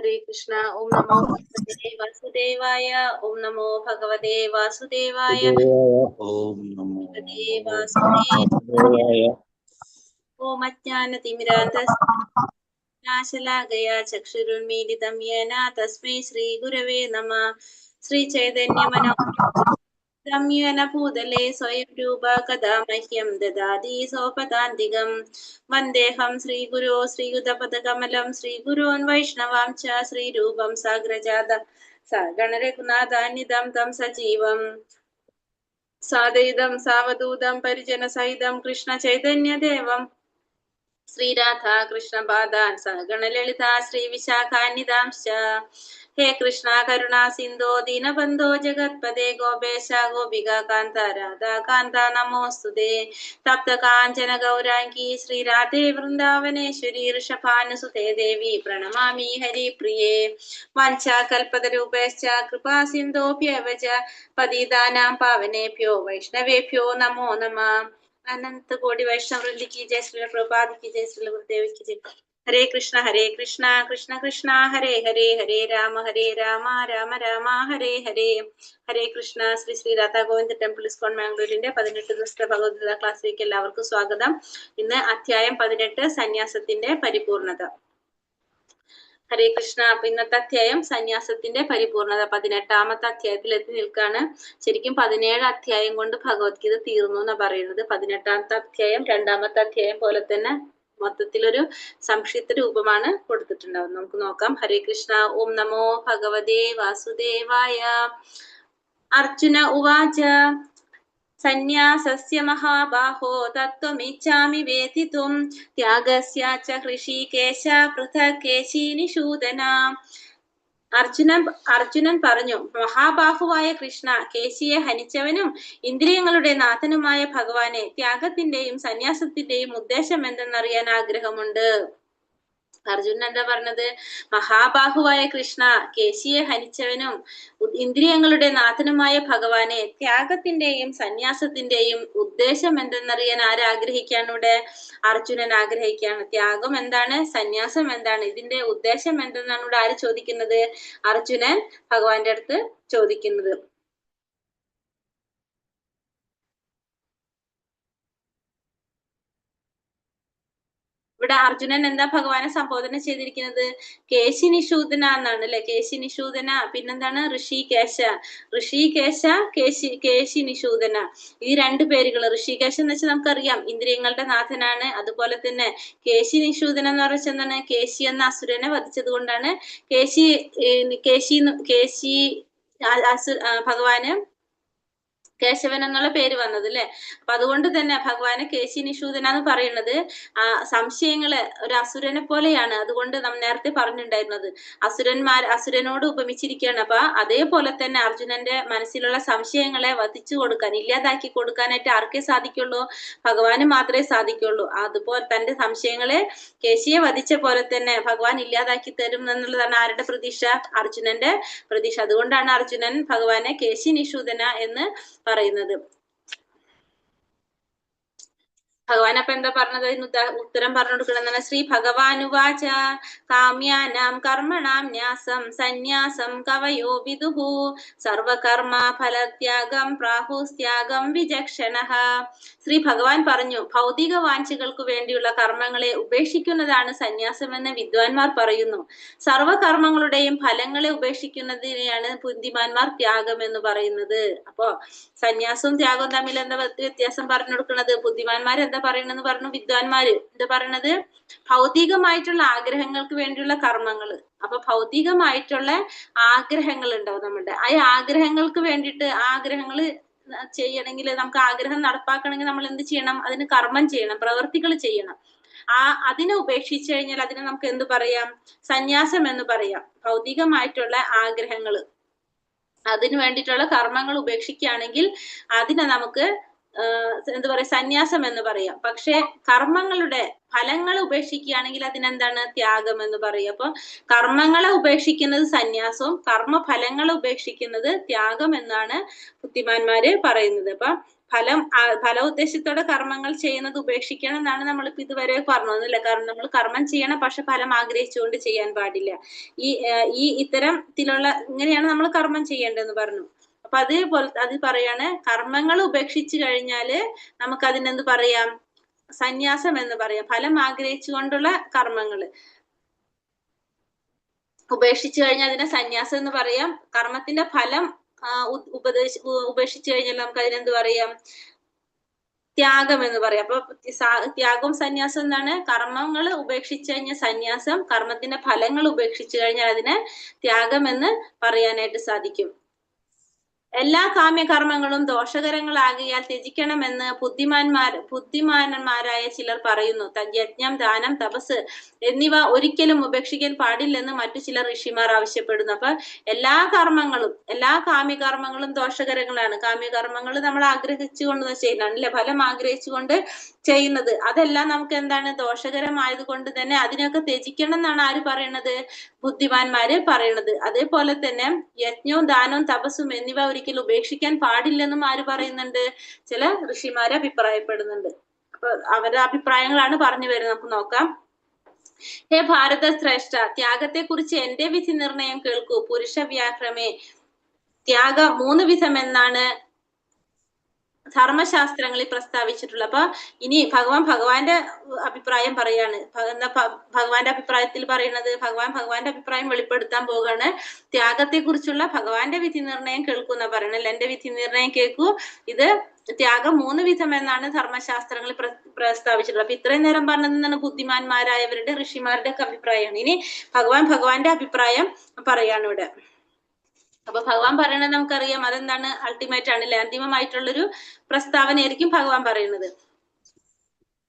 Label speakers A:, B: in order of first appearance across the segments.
A: हरे कृष्णा। ओम नमो भगवते वासुदेवाय। ओम नमो भगवते वासुदेवाय।
B: ओम नमो
A: भगवते वासुदेवाय। ओम अज्ञानतिमिरान्धश्शलाकया चक्षुरुन्मीलितं येन तस्मै श्रीगुरवे नमः। श्रीचैतन्यमनोभीष्टं येन भूतले स्वयं रूप कदा मह्यं ददाति सोपदान्तिकं। वन्देऽहं श्रीगुरो श्रीयुतपदकमलं श्रीगुरोन् वैष्णवां च श्रीरूपं साग्रजातं सगणरघुनाथान्वितं तं सजीवम् सादयिदं सावधूतं परिजनसहितं कृष्णचैतन्यदेवं श्रीराधा कृष्णपादान् सगणललिता श्रीविशाखान्वितांश्च। हे कृष्णा करुणा सिन्धो दीनबन्धो जगत्पते गोपेश गोपिका कान्त राधा कान्त नमोऽस्तुते। तप्त काञ्चन गौराङ्गी श्रीराधे वृन्दावनेश्वरी ऋषभानुसुते देवी प्रणमामि हरिप्रिये। वाञ्छाकल्पतरूपैश्च कृपा सिन्धोऽप्येव च पतितानां पावनेभ्यो वैष्णवेभ्यो नमो नमः। अनंत कोटि वैष्णव वृंद की जय, श्रील प्रभुपाद की जय, श्रील गुरुदेव की जय। हरे कृष्णा कृष्ण कृष्ण हरे हरे, हरे राम राम राम हरे हरे। ഹരേ കൃഷ്ണ. ശ്രീ ശ്രീ രാധാ ഗോവിന്ദ് ടെമ്പിൾ ഇസ്കോൺ മാംഗ്ലൂരിന്റെ 18 ദിവസത്തെ ഭഗവത്ഗീത ക്ലാസ്സിലേക്ക് എല്ലാവർക്കും സ്വാഗതം. ഇന്ന് അധ്യായം 18 സന്യാസത്തിന്റെ പരിപൂർണത. ഹരേ കൃഷ്ണ. അപ്പൊ ഇന്നത്തെ അധ്യായം സന്യാസത്തിന്റെ പരിപൂർണത 18ാമത്തെ അധ്യായത്തിൽ എത്തി നിൽക്കാണ്. ശരിക്കും 17 അധ്യായം കൊണ്ട് ഭഗവത്ഗീത തീർന്നു എന്നാ പറയുന്നത്. 18ാമത്തെ അധ്യായം 2ാമത്തെ അധ്യായം പോലെ തന്നെ മൊത്തത്തിലൊരു സംക്ഷിപ്ത രൂപമാണ് കൊടുത്തിട്ടുണ്ടാവുന്നത്. നമുക്ക് നോക്കാം. ഹരേ കൃഷ്ണ. ഓം നമോ ഭഗവതേ വാസുദേവായ. അർജുന ഉവാച സന്യാസസ്യ മഹാബാഹോ തത്വമിച്ഛാമി വേദിതും ത്യാഗസ്യ ച ഹൃഷീകേശ പൃഥക് കേശീനിഷൂദന. അർജുനൻ പറഞ്ഞു, മഹാബാഹുവായ കൃഷ്ണ, കേശിയെ ഹനിച്ചവനും ഇന്ദ്രിയങ്ങളുടെ നാഥനുമായ ഭഗവാനെ, ത്യാഗത്തിന്റെയും സന്യാസത്തിന്റെയും ഉദ്ദേശം എന്തെന്നറിയാൻ ആഗ്രഹമുണ്ട്. അർജുനൻ എന്താ പറഞ്ഞത്? മഹാബാഹുവായ കൃഷ്ണ, കേശിയെ ഹനിച്ചവനും ഇന്ദ്രിയങ്ങളുടെ നാഥനുമായ ഭഗവാനെ, ത്യാഗത്തിന്റെയും സന്യാസത്തിന്റെയും ഉദ്ദേശം എന്തെന്നറിയാൻ ആരാഗ്രഹിക്കാണ്? ഇവിടെ അർജുനൻ ആഗ്രഹിക്കുകയാണ്. ത്യാഗം എന്താണ്, സന്യാസം എന്താണ്, ഇതിന്റെ ഉദ്ദേശം എന്തെന്നാണ് ഇവിടെ ആര് ചോദിക്കുന്നത്? അർജുനൻ ഭഗവാന്റെ അടുത്ത് ചോദിക്കുന്നത്. ഇവിടെ അർജുനൻ എന്താ ഭഗവാനെ സംബോധന ചെയ്തിരിക്കുന്നത്? കേശിനിഷൂദന എന്നാണ് അല്ലെ? കേശിനിഷൂദന. പിന്നെന്താണ്? ഋഷികേശ. കേശിനിഷൂദന. ഈ രണ്ടു പേരുകൾ. ഋഷികേശ എന്ന് വെച്ചാൽ നമുക്കറിയാം ഇന്ദ്രിയങ്ങളുടെ നാഥനാണ്. അതുപോലെ തന്നെ കേശിനിഷൂദന എന്ന് പറഞ്ഞാൽ എന്താണ്? കേശി എന്ന അസുരനെ വധിച്ചത് കൊണ്ടാണ് ഭഗവാന് കേശവൻ എന്നുള്ള പേര് വന്നത് അല്ലെ? അപ്പൊ അതുകൊണ്ട് തന്നെ ഭഗവാന് കേശിനിഷൂദന എന്ന് പറയുന്നത് സംശയങ്ങള് ഒരു അസുരനെ പോലെയാണ്. അതുകൊണ്ട് നാം നേരത്തെ പറഞ്ഞിട്ടുണ്ടായിരുന്നത് അസുരനോട് ഉപമിച്ചിരിക്കുകയാണ്. അപ്പൊ അതേപോലെ തന്നെ അർജുനന്റെ മനസ്സിലുള്ള സംശയങ്ങളെ വധിച്ചു കൊടുക്കാൻ, ഇല്ലാതാക്കി കൊടുക്കാനായിട്ട് ആർക്കേ സാധിക്കുള്ളൂ? ഭഗവാന് മാത്രമേ സാധിക്കുള്ളൂ. അതുപോലെ തന്റെ സംശയങ്ങളെ കേശിയെ വധിച്ച പോലെ തന്നെ ഭഗവാൻ ഇല്ലാതാക്കി തരും എന്നുള്ളതാണ് ആരുടെ പ്രതീക്ഷ? അർജുനന്റെ പ്രതീക്ഷ. അതുകൊണ്ടാണ് അർജുനൻ ഭഗവാനെ കേശിനിഷൂദന എന്ന് പറയുന്നത്. ഭഗവാൻ അപ്പൊ എന്താ പറഞ്ഞത്? ഉത്തരം പറഞ്ഞു കൊടുക്കണം. ശ്രീ ഭഗവാനുവാച കാമ്യാനാം കർമ്മണാം ന്യാസം സന്യാസം കവയോ വിദുഹു സർവകർമ്മ ഫലത്യാഗം പ്രാഹുസ്ത്യാഗം വിചക്ഷണഃ. ശ്രീ ഭഗവാൻ പറഞ്ഞു, ഭൗതിക വാഞ്ചകൾക്ക് വേണ്ടിയുള്ള കർമ്മങ്ങളെ ഉപേക്ഷിക്കുന്നതാണ് സന്യാസമെന്ന് വിദ്വാൻമാർ പറയുന്നു. സർവകർമ്മങ്ങളുടെയും ഫലങ്ങളെ ഉപേക്ഷിക്കുന്നതിനെയാണ് ബുദ്ധിമാന്മാർ ത്യാഗം എന്ന് പറയുന്നത്. അപ്പോ സന്യാസവും ത്യാഗവും തമ്മിൽ എന്താ വ്യത്യാസം പറഞ്ഞു കൊടുക്കുന്നത്? ബുദ്ധിമാന്മാർ എന്താ പറയണെന്ന് പറഞ്ഞു? വിദ്വാൻമാര് എന്താ പറയണത്? ഭൗതികമായിട്ടുള്ള ആഗ്രഹങ്ങൾക്ക് വേണ്ടിയുള്ള കർമ്മങ്ങള്. അപ്പൊ ഭൗതികമായിട്ടുള്ള ആഗ്രഹങ്ങൾ ഉണ്ടാവും നമ്മളുടെ. ആ ആഗ്രഹങ്ങൾക്ക് വേണ്ടിയിട്ട് ആഗ്രഹങ്ങള് ചെയ്യണമെങ്കിൽ, നമുക്ക് ആഗ്രഹം നടപ്പാക്കണമെങ്കിൽ നമ്മൾ എന്ത് ചെയ്യണം? അതിന് കർമ്മം ചെയ്യണം, പ്രവൃത്തികൾ ചെയ്യണം. അതിനെ ഉപേക്ഷിച്ചു കഴിഞ്ഞാൽ അതിനെ നമുക്ക് എന്ത് പറയാം? സന്യാസം എന്ന് പറയാം. ഭൗതികമായിട്ടുള്ള ആഗ്രഹങ്ങള്, അതിനു വേണ്ടിയിട്ടുള്ള കർമ്മങ്ങൾ ഉപേക്ഷിക്കുകയാണെങ്കിൽ അതിനെ നമുക്ക് എന്താ പറയാ? സന്യാസം എന്ന് പറയാം. പക്ഷെ കർമ്മങ്ങളുടെ ഫലങ്ങൾ ഉപേക്ഷിക്കുകയാണെങ്കിൽ അതിനെന്താണ്? ത്യാഗം എന്ന് പറയും. അപ്പൊ കർമ്മങ്ങളെ ഉപേക്ഷിക്കുന്നത് സന്യാസവും കർമ്മഫലങ്ങളെ ഉപേക്ഷിക്കുന്നത് ത്യാഗം എന്നാണ് ബുദ്ധിമാന്മാര് പറയുന്നത്. അപ്പൊ ഫല ഉദ്ദേശത്തോടെ കർമ്മങ്ങൾ ചെയ്യുന്നത് ഉപേക്ഷിക്കണം എന്നാണ് നമ്മളിപ്പോ ഇതുവരെ പറഞ്ഞതല്ലേ. കാരണം നമ്മൾ കർമ്മം ചെയ്യണം, പക്ഷെ ഫലം ആഗ്രഹിച്ചുകൊണ്ട് ചെയ്യാൻ പാടില്ല. ഈ ഇത്തരത്തിലുള്ള ഇങ്ങനെയാണ് നമ്മൾ കർമ്മം ചെയ്യേണ്ടതെന്ന് പറഞ്ഞു. അപ്പൊ അതേപോലെ അത് പറയാണ്, കർമ്മങ്ങൾ ഉപേക്ഷിച്ചു കഴിഞ്ഞാല് നമുക്ക് അതിനെന്ത് പറയാം? സന്യാസം എന്ന് പറയാം. ഫലം ആഗ്രഹിച്ചുകൊണ്ടുള്ള കർമ്മങ്ങള് ഉപേക്ഷിച്ചു കഴിഞ്ഞാൽ അതിനെ സന്യാസം എന്ന് പറയാം. കർമ്മത്തിന്റെ ഫലം ഉപേക്ഷിച്ചു കഴിഞ്ഞാൽ നമുക്ക് അതിനെന്ത് പറയാം? ത്യാഗം എന്ന് പറയാം. അപ്പൊ ത്യാഗവും സന്യാസം എന്താണ്? കർമ്മങ്ങൾ ഉപേക്ഷിച്ചു കഴിഞ്ഞാൽ സന്യാസം, കർമ്മത്തിന്റെ ഫലങ്ങൾ ഉപേക്ഷിച്ചു കഴിഞ്ഞാൽ അതിനെ ത്യാഗം എന്ന് പറയാനായിട്ട് സാധിക്കും. എല്ലാ കാമ്യകർമ്മങ്ങളും ദോഷകരങ്ങളാകിയാൽ ത്യജിക്കണമെന്ന് ബുദ്ധിമാന്മാരായ ചിലർ പറയുന്നു. യജ്ഞം, ദാനം, തപസ് എന്നിവ ഒരിക്കലും ഉപേക്ഷിക്കാൻ പാടില്ലെന്ന് മറ്റു ചില ഋഷിമാർ ആവശ്യപ്പെടുന്നു. അപ്പൊ എല്ലാ കാമ്യകർമ്മങ്ങളും ദോഷകരങ്ങളാണ്. കാമ്യകർമ്മങ്ങൾ നമ്മൾ ആഗ്രഹിച്ചുകൊണ്ട് ചെയ്യുന്നതാണ് അല്ലെ, ഫലം ആഗ്രഹിച്ചുകൊണ്ട് ചെയ്യുന്നത്. അതെല്ലാം നമുക്ക് എന്താണ്? ദോഷകരമായത് കൊണ്ട് തന്നെ അതിനൊക്കെ ത്യജിക്കണം എന്നാണ് ആര് പറയണത്? ബുദ്ധിമാന്മാര് പറയണത്. അതേപോലെ തന്നെ യജ്ഞവും ദാനവും തപസ്സും എന്നിവ ഒരിക്കലും ഉപേക്ഷിക്കാൻ പാടില്ലെന്നും ആര് പറയുന്നുണ്ട്? ചില ഋഷിമാര് അഭിപ്രായപ്പെടുന്നുണ്ട്. അപ്പൊ അവരുടെ അഭിപ്രായങ്ങളാണ് പറഞ്ഞു വരുന്നത്. നമുക്ക് നോക്കാം. ഹേ ഭാരത ശ്രേഷ്ഠ, ത്യാഗത്തെ കുറിച്ച് എന്റെ വിധി നിർണയം കേൾക്കൂ. പുരുഷ വ്യാഘ്രമേ, ത്യാഗം 3 വിധം എന്നാണ് ധർമ്മശാസ്ത്രങ്ങളിൽ പ്രസ്താവിച്ചിട്ടുള്ളത്. അപ്പൊ ഇനി ഭഗവാന്റെ അഭിപ്രായം പറയാണ്. ഭഗവാന്റെ അഭിപ്രായത്തിൽ പറയുന്നത്, ഭഗവാന്റെ അഭിപ്രായം വെളിപ്പെടുത്താൻ പോവുകയാണ്. ത്യാഗത്തെ കുറിച്ചുള്ള ഭഗവാന്റെ വിധി നിർണയം കേൾക്കുന്ന പറയണല്ലോ. എന്റെ വിധി നിർണയം കേൾക്കൂ. ഇത് ത്യാഗം 3 വിധം എന്നാണ് ധർമ്മശാസ്ത്രങ്ങളിൽ പ്രസ്താവിച്ചിട്ടുള്ളത്. അപ്പൊ ഇത്രയും നേരം പറഞ്ഞതെന്നാണ് ബുദ്ധിമാന്മാരായവരുടെ, ഋഷിമാരുടെ ഒക്കെ അഭിപ്രായമാണ്. ഇനി ഭഗവാന്റെ അഭിപ്രായം പറയാണ് ഇവിടെ. അപ്പൊ ഭഗവാൻ പറയണത് നമുക്കറിയാം, അതെന്താണ്? അൾട്ടിമേറ്റ് ആണ് അല്ലെ, അന്തിമമായിട്ടുള്ളൊരു പ്രസ്താവനയായിരിക്കും ഭഗവാൻ പറയുന്നത്.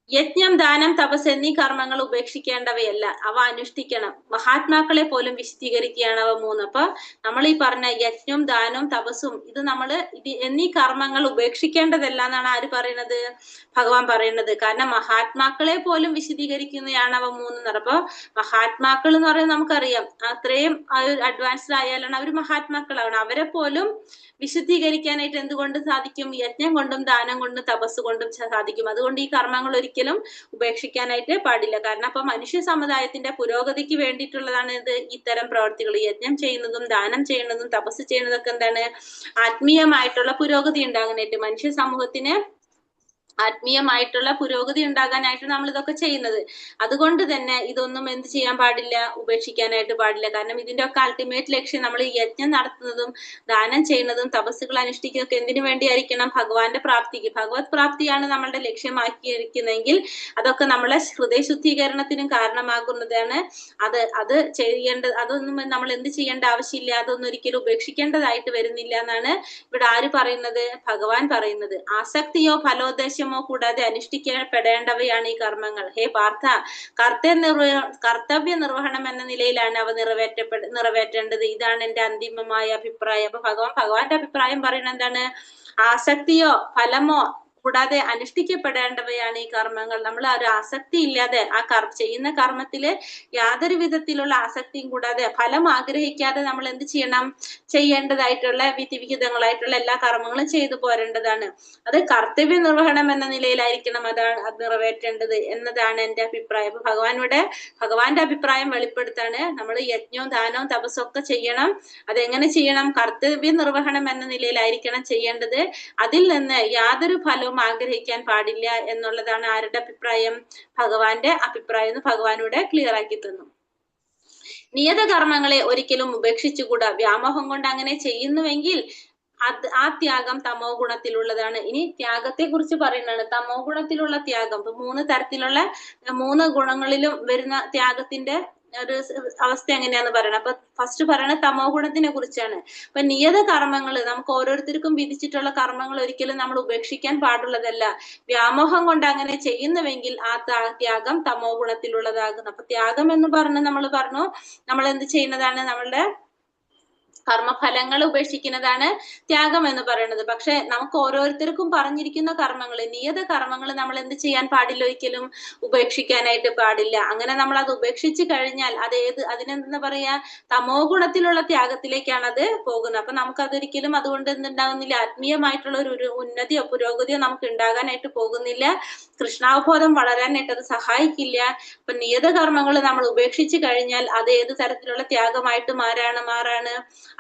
A: യജ്ഞം, ദാനം, തപസ് എന്നീ കർമ്മങ്ങൾ ഉപേക്ഷിക്കേണ്ടവയല്ല, അവ അനുഷ്ഠിക്കണം. മഹാത്മാക്കളെ പോലും വിശദീകരിക്കുകയാണ് അവ 3. അപ്പൊ നമ്മൾ ഈ പറഞ്ഞ യജ്ഞവും ദാനവും തപസ്സും എന്നീ കർമ്മങ്ങൾ ഉപേക്ഷിക്കേണ്ടതല്ല എന്നാണ് ആര് പറയുന്നത്? ഭഗവാൻ പറയുന്നത്. കാരണം മഹാത്മാക്കളെ പോലും വിശദീകരിക്കുന്നതാണ് അവ 3. അപ്പൊ മഹാത്മാക്കൾ എന്ന് പറയുന്നത് നമുക്കറിയാം, അത്രയും അഡ്വാൻസ്ഡ് ആയാലാണ് അവർ മഹാത്മാക്കളാണ്. അവരെ പോലും വിശുദ്ധീകരിക്കാനായിട്ട് എന്തുകൊണ്ട് സാധിക്കും? യജ്ഞം കൊണ്ടും ദാനം കൊണ്ടും തപസ് കൊണ്ടും സാധിക്കും. അതുകൊണ്ട് ഈ കർമ്മങ്ങൾ ഒരിക്കലും ഉപേക്ഷിക്കാനായിട്ട് പാടില്ല. കാരണം അപ്പൊ മനുഷ്യ സമുദായത്തിന്റെ പുരോഗതിക്ക് വേണ്ടിയിട്ടുള്ളതാണ് ഇത്തരം പ്രവർത്തികൾ. യജ്ഞം ചെയ്യുന്നതും ദാനം ചെയ്യുന്നതും തപസ് ചെയ്യുന്നതൊക്കെ എന്താണ്? ആത്മീയമായിട്ടുള്ള പുരോഗതി ഉണ്ടാകാനായിട്ട്, മനുഷ്യ സമൂഹത്തിന് ആത്മീയമായിട്ടുള്ള പുരോഗതി ഉണ്ടാകാനായിട്ട് നമ്മൾ ഇതൊക്കെ ചെയ്യുന്നത്. അതുകൊണ്ട് തന്നെ ഇതൊന്നും എന്ത് ചെയ്യാൻ പാടില്ല? ഉപേക്ഷിക്കാനായിട്ട് പാടില്ല. കാരണം ഇതിന്റെ ഒക്കെ അൾട്ടിമേറ്റ് ലക്ഷ്യം, നമ്മൾ യജ്ഞം നടത്തുന്നതും ദാനം ചെയ്യുന്നതും തപസ്സുകൾ അനുഷ്ഠിക്കുന്നതൊക്കെ എന്തിനു വേണ്ടിയായിരിക്കണം? ഭഗവാന്റെ പ്രാപ്തിക്ക്, ഭഗവത് പ്രാപ്തിയാണ് നമ്മളുടെ ലക്ഷ്യമാക്കിയിരിക്കുന്നതെങ്കിൽ അതൊക്കെ നമ്മളെ ഹൃദയശുദ്ധീകരണത്തിനും കാരണമാകുന്നതാണ്. അത് അതൊന്നും നമ്മൾ എന്ത് ചെയ്യേണ്ട ആവശ്യമില്ല, അതൊന്നും ഒരിക്കലും ഉപേക്ഷിക്കേണ്ടതായിട്ട് വരുന്നില്ല എന്നാണ് ഇവിടെ ആര് പറയുന്നത്? ഭഗവാൻ പറയുന്നത്. ആസക്തിയോ ഫലോദ്ദേശമോ കൂടാതെ അനുഷ്ഠിക്കപ്പെടേണ്ടവയാണ് ഈ കർമ്മങ്ങൾ. ഹേ പാർത്ഥ, കർത്തവ്യ നിർവഹണം എന്ന നിലയിലാണ് അവ നിറവേറ്റേണ്ടത്. ഇതാണ് എന്റെ അന്തിമമായ അഭിപ്രായം. അപ്പൊ ഭഗവാന്റെ അഭിപ്രായം പറയുന്നത് എന്താണ്? ആസക്തിയോ ഫലമോ കൂടാതെ അനുഷ്ഠിക്കപ്പെടേണ്ടവയാണ് ഈ കർമ്മങ്ങൾ. നമ്മൾ ഒരു ആസക്തി ഇല്ലാതെ ചെയ്യുന്ന കർമ്മത്തില് യാതൊരു വിധത്തിലുള്ള ആസക്തിയും കൂടാതെ, ഫലം ആഗ്രഹിക്കാതെ നമ്മൾ എന്ത് ചെയ്യണം? ചെയ്യേണ്ടതായിട്ടുള്ള വിധിവിഹിതങ്ങളായിട്ടുള്ള എല്ലാ കർമ്മങ്ങളും ചെയ്തു പോരേണ്ടതാണ്. അത് കർത്തവ്യ നിർവഹണം എന്ന നിലയിലായിരിക്കണം അത് നിറവേറ്റേണ്ടത് എന്നതാണ് എന്റെ അഭിപ്രായം. അപ്പൊ ഭഗവാന്റെ അഭിപ്രായം വെളിപ്പെടുത്താണ്. നമ്മൾ യജ്ഞവും ദാനവും തപസ്സും ഒക്കെ ചെയ്യണം. അതെങ്ങനെ ചെയ്യണം? കർത്തവ്യ നിർവഹണം എന്ന നിലയിലായിരിക്കണം ചെയ്യേണ്ടത്. അതിൽ നിന്ന് യാതൊരു ഫലവും ആഗ്രഹിക്കാൻ പാടില്ല എന്നുള്ളതാണ് ആരുടെ അഭിപ്രായം? ഭഗവാന്റെ അഭിപ്രായം എന്ന് ഭഗവാനോട് ക്ലിയർ ആക്കി തന്നു. നിയത കർമ്മങ്ങളെ ഒരിക്കലും ഉപേക്ഷിച്ചുകൂടാ. വ്യാമോഹം കൊണ്ട് അങ്ങനെ ചെയ്യുന്നുവെങ്കിൽ ആ ത്യാഗം തമോ ഗുണത്തിലുള്ളതാണ്. ഇനി ത്യാഗത്തെ കുറിച്ച് പറയുന്നതാണ്, തമോ ഗുണത്തിലുള്ള ത്യാഗം. ഇപ്പൊ 3 തരത്തിലുള്ള 3 ഗുണങ്ങളിലും വരുന്ന ത്യാഗത്തിന്റെ ഒരു അവസ്ഥ എങ്ങനെയാന്ന് പറയണം. അപ്പൊ ഫസ്റ്റ് പറയണത് തമോ ഗുണത്തിനെ കുറിച്ചാണ്. അപ്പൊ നിയത കർമ്മങ്ങൾ, നമുക്ക് ഓരോരുത്തർക്കും വിധിച്ചിട്ടുള്ള കർമ്മങ്ങൾ ഒരിക്കലും നമ്മൾ ഉപേക്ഷിക്കാൻ പാടുള്ളതല്ല. വ്യാമോഹം കൊണ്ട് അങ്ങനെ ചെയ്യുന്നുവെങ്കിൽ ആ ത്യാഗം തമോ ഗുണത്തിലുള്ളതാകുന്നു. അപ്പൊ ത്യാഗം എന്ന് നമ്മൾ എന്ത് ചെയ്യുന്നതാണ്? നമ്മളുടെ കർമ്മഫലങ്ങൾ ഉപേക്ഷിക്കുന്നതാണ് ത്യാഗം എന്ന് പറയുന്നത്. പക്ഷെ നമുക്ക് ഓരോരുത്തർക്കും പറഞ്ഞിരിക്കുന്ന കർമ്മങ്ങൾ, നിയത കർമ്മങ്ങൾ നമ്മൾ എന്ത് ചെയ്യാൻ പാടില്ല, ഒരിക്കലും ഉപേക്ഷിക്കാനായിട്ട് പാടില്ല. അങ്ങനെ നമ്മൾ അത് ഉപേക്ഷിച്ചു കഴിഞ്ഞാൽ അത് അതിനെന്താ പറയാ, തമോ ഗുണത്തിലുള്ള ത്യാഗത്തിലേക്കാണ് അത് പോകുന്നത്. അപ്പൊ നമുക്ക് അതൊരിക്കലും അതുകൊണ്ട് എന്തുണ്ടാകുന്നില്ല, ആത്മീയമായിട്ടുള്ള ഒരു ഉന്നതിയോ പുരോഗതിയോ നമുക്ക് ഉണ്ടാകാനായിട്ട് പോകുന്നില്ല. കൃഷ്ണാവബോധം വളരാനായിട്ട് അത് സഹായിക്കില്ല. അപ്പൊ നിയത കർമ്മങ്ങൾ നമ്മൾ ഉപേക്ഷിച്ചു കഴിഞ്ഞാൽ അത് ഏത് തരത്തിലുള്ള ത്യാഗമായിട്ട് മാറാണ്,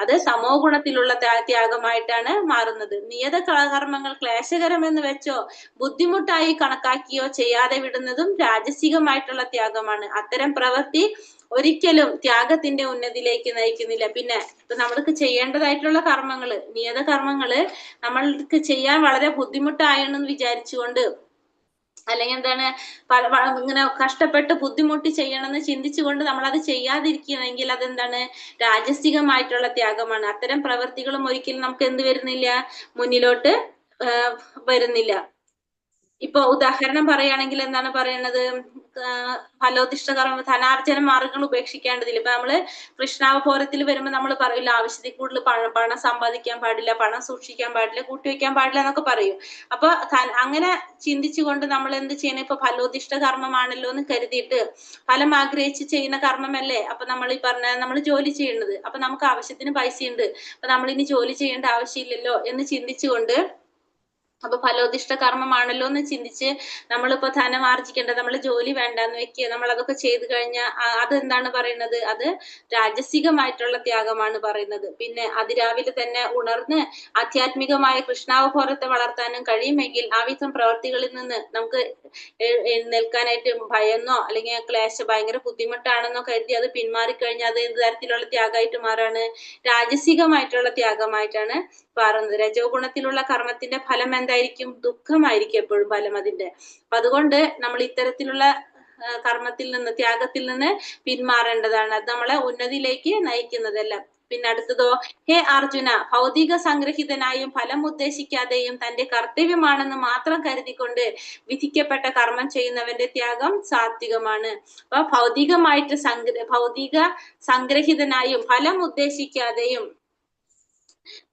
A: അത് തമോ ഗുണത്തിലുള്ള ത്യാഗമായിട്ടാണ് മാറുന്നത്. നിയത കർമ്മങ്ങൾ ക്ലേശകരമെന്ന് വെച്ചോ ബുദ്ധിമുട്ടായി കണക്കാക്കിയോ ചെയ്യാതെ വിടുന്നതും രാജസികമായിട്ടുള്ള ത്യാഗമാണ്. അത്തരം പ്രവൃത്തി ഒരിക്കലും ത്യാഗത്തിന്റെ ഉന്നതിയിലേക്ക് നയിക്കുന്നില്ല. പിന്നെ ഇപ്പൊ നമ്മൾക്ക് ചെയ്യേണ്ടതായിട്ടുള്ള കർമ്മങ്ങള്, നിയത കർമ്മങ്ങള് നമ്മൾക്ക് ചെയ്യാൻ വളരെ ബുദ്ധിമുട്ടായെന്ന് വിചാരിച്ചുകൊണ്ട്, അല്ലെങ്കിൽ എന്താണ്, ഇങ്ങനെ കഷ്ടപ്പെട്ട് ബുദ്ധിമുട്ടി ചെയ്യണമെന്ന് ചിന്തിച്ചുകൊണ്ട് നമ്മൾ അത് ചെയ്യാതിരിക്കുകയാണെങ്കിൽ അതെന്താണ്, രാജസികമായിട്ടുള്ള ത്യാഗമാണ്. അത്തരം പ്രവൃത്തികളും ഒരിക്കലും നമുക്ക് എന്ത് വരുന്നില്ല, മുന്നിലോട്ട് വരുന്നില്ല. ഇപ്പൊ ഉദാഹരണം പറയുകയാണെങ്കിൽ എന്താണ് പറയണത്, ഫലോദിഷ്ട കർമ്മ, ധനാർജന മാർഗങ്ങൾ ഉപേക്ഷിക്കേണ്ടതില്ല. ഇപ്പൊ നമ്മള് കൃഷ്ണാവബോധത്തിൽ വരുമ്പോ നമ്മൾ പറയില്ല, ആവശ്യത്തിൽ കൂടുതൽ പണം സമ്പാദിക്കാൻ പാടില്ല, പണം സൂക്ഷിക്കാൻ പാടില്ല, കൂട്ടിവെക്കാൻ പാടില്ല എന്നൊക്കെ പറയും. അപ്പൊ അങ്ങനെ ചിന്തിച്ചുകൊണ്ട് നമ്മൾ എന്ത് ചെയ്യണം, ഇപ്പൊ ഫലോദിഷ്ട കർമ്മമാണല്ലോ എന്ന് കരുതിയിട്ട് ഫലം ആഗ്രഹിച്ച് ചെയ്യുന്ന കർമ്മമല്ലേ അപ്പൊ നമ്മൾ ഈ പറഞ്ഞ നമ്മൾ ജോലി ചെയ്യുന്നത്. അപ്പൊ നമുക്ക് ആവശ്യത്തിന് പൈസയുണ്ട്, അപ്പൊ നമ്മൾ ഇനി ജോലി ചെയ്യേണ്ട ആവശ്യമില്ലല്ലോ എന്ന് ചിന്തിച്ചുകൊണ്ട്, അപ്പൊ ഫലോദിഷ്ട കർമ്മമാണല്ലോ എന്ന് ചിന്തിച്ച് നമ്മളിപ്പോ ധനം ആർജിക്കേണ്ടത്, നമ്മൾ ജോലി വേണ്ടാന്ന് വെക്കുക, നമ്മൾ അതൊക്കെ ചെയ്തു കഴിഞ്ഞാൽ അതെന്താണ് പറയുന്നത്, അത് രാജസികമായിട്ടുള്ള ത്യാഗമാണ് പറയുന്നത്. പിന്നെ അതിരാവിലെ തന്നെ ഉണർന്ന് ആധ്യാത്മികമായ കൃഷ്ണാവബോധത്തെ വളർത്താനും കഴിയുമെങ്കിൽ ആ വിധം പ്രവർത്തികളിൽ നിന്ന് നമുക്ക് എഴുന്നേൽക്കാനായിട്ട് ഭയന്നോ അല്ലെങ്കിൽ ക്ലേശം ഭയങ്കര ബുദ്ധിമുട്ടാണെന്നോ കരുതി അത് പിന്മാറിക്കഴിഞ്ഞാൽ അത് എന്ത് തരത്തിലുള്ള ത്യാഗമായിട്ട് മാറാണ്, രാജസികമായിട്ടുള്ള ത്യാഗമായിട്ടാണ് മാറുന്നത്. രജോ ഗുണത്തിലുള്ള കർമ്മത്തിന്റെ ഫലം എന്തായിരിക്കും, ദുഃഖമായിരിക്കും എപ്പോഴും ഫലം അതിന്റെ. അപ്പൊ അതുകൊണ്ട് നമ്മൾ ഇത്തരത്തിലുള്ള കർമ്മത്തിൽ നിന്ന്, ത്യാഗത്തിൽ നിന്ന് പിന്മാറേണ്ടതാണ്. അത് നമ്മളെ ഉന്നതിയിലേക്ക് നയിക്കുന്നതല്ല. പിന്നെ അടുത്തതോ, ഹേ അർജുന, ഭൗതിക സംഗ്രഹിതനായും ഫലം ഉദ്ദേശിക്കാതെയും തന്റെ കർത്തവ്യമാണെന്ന് മാത്രം കരുതിക്കൊണ്ട് വിധിക്കപ്പെട്ട കർമ്മം ചെയ്യുന്നവന്റെ ത്യാഗം സാത്വികമാണ്. അപ്പൊ ഭൗതിക സംഗ്രഹിതനായും ഫലം ഉദ്ദേശിക്കാതെയും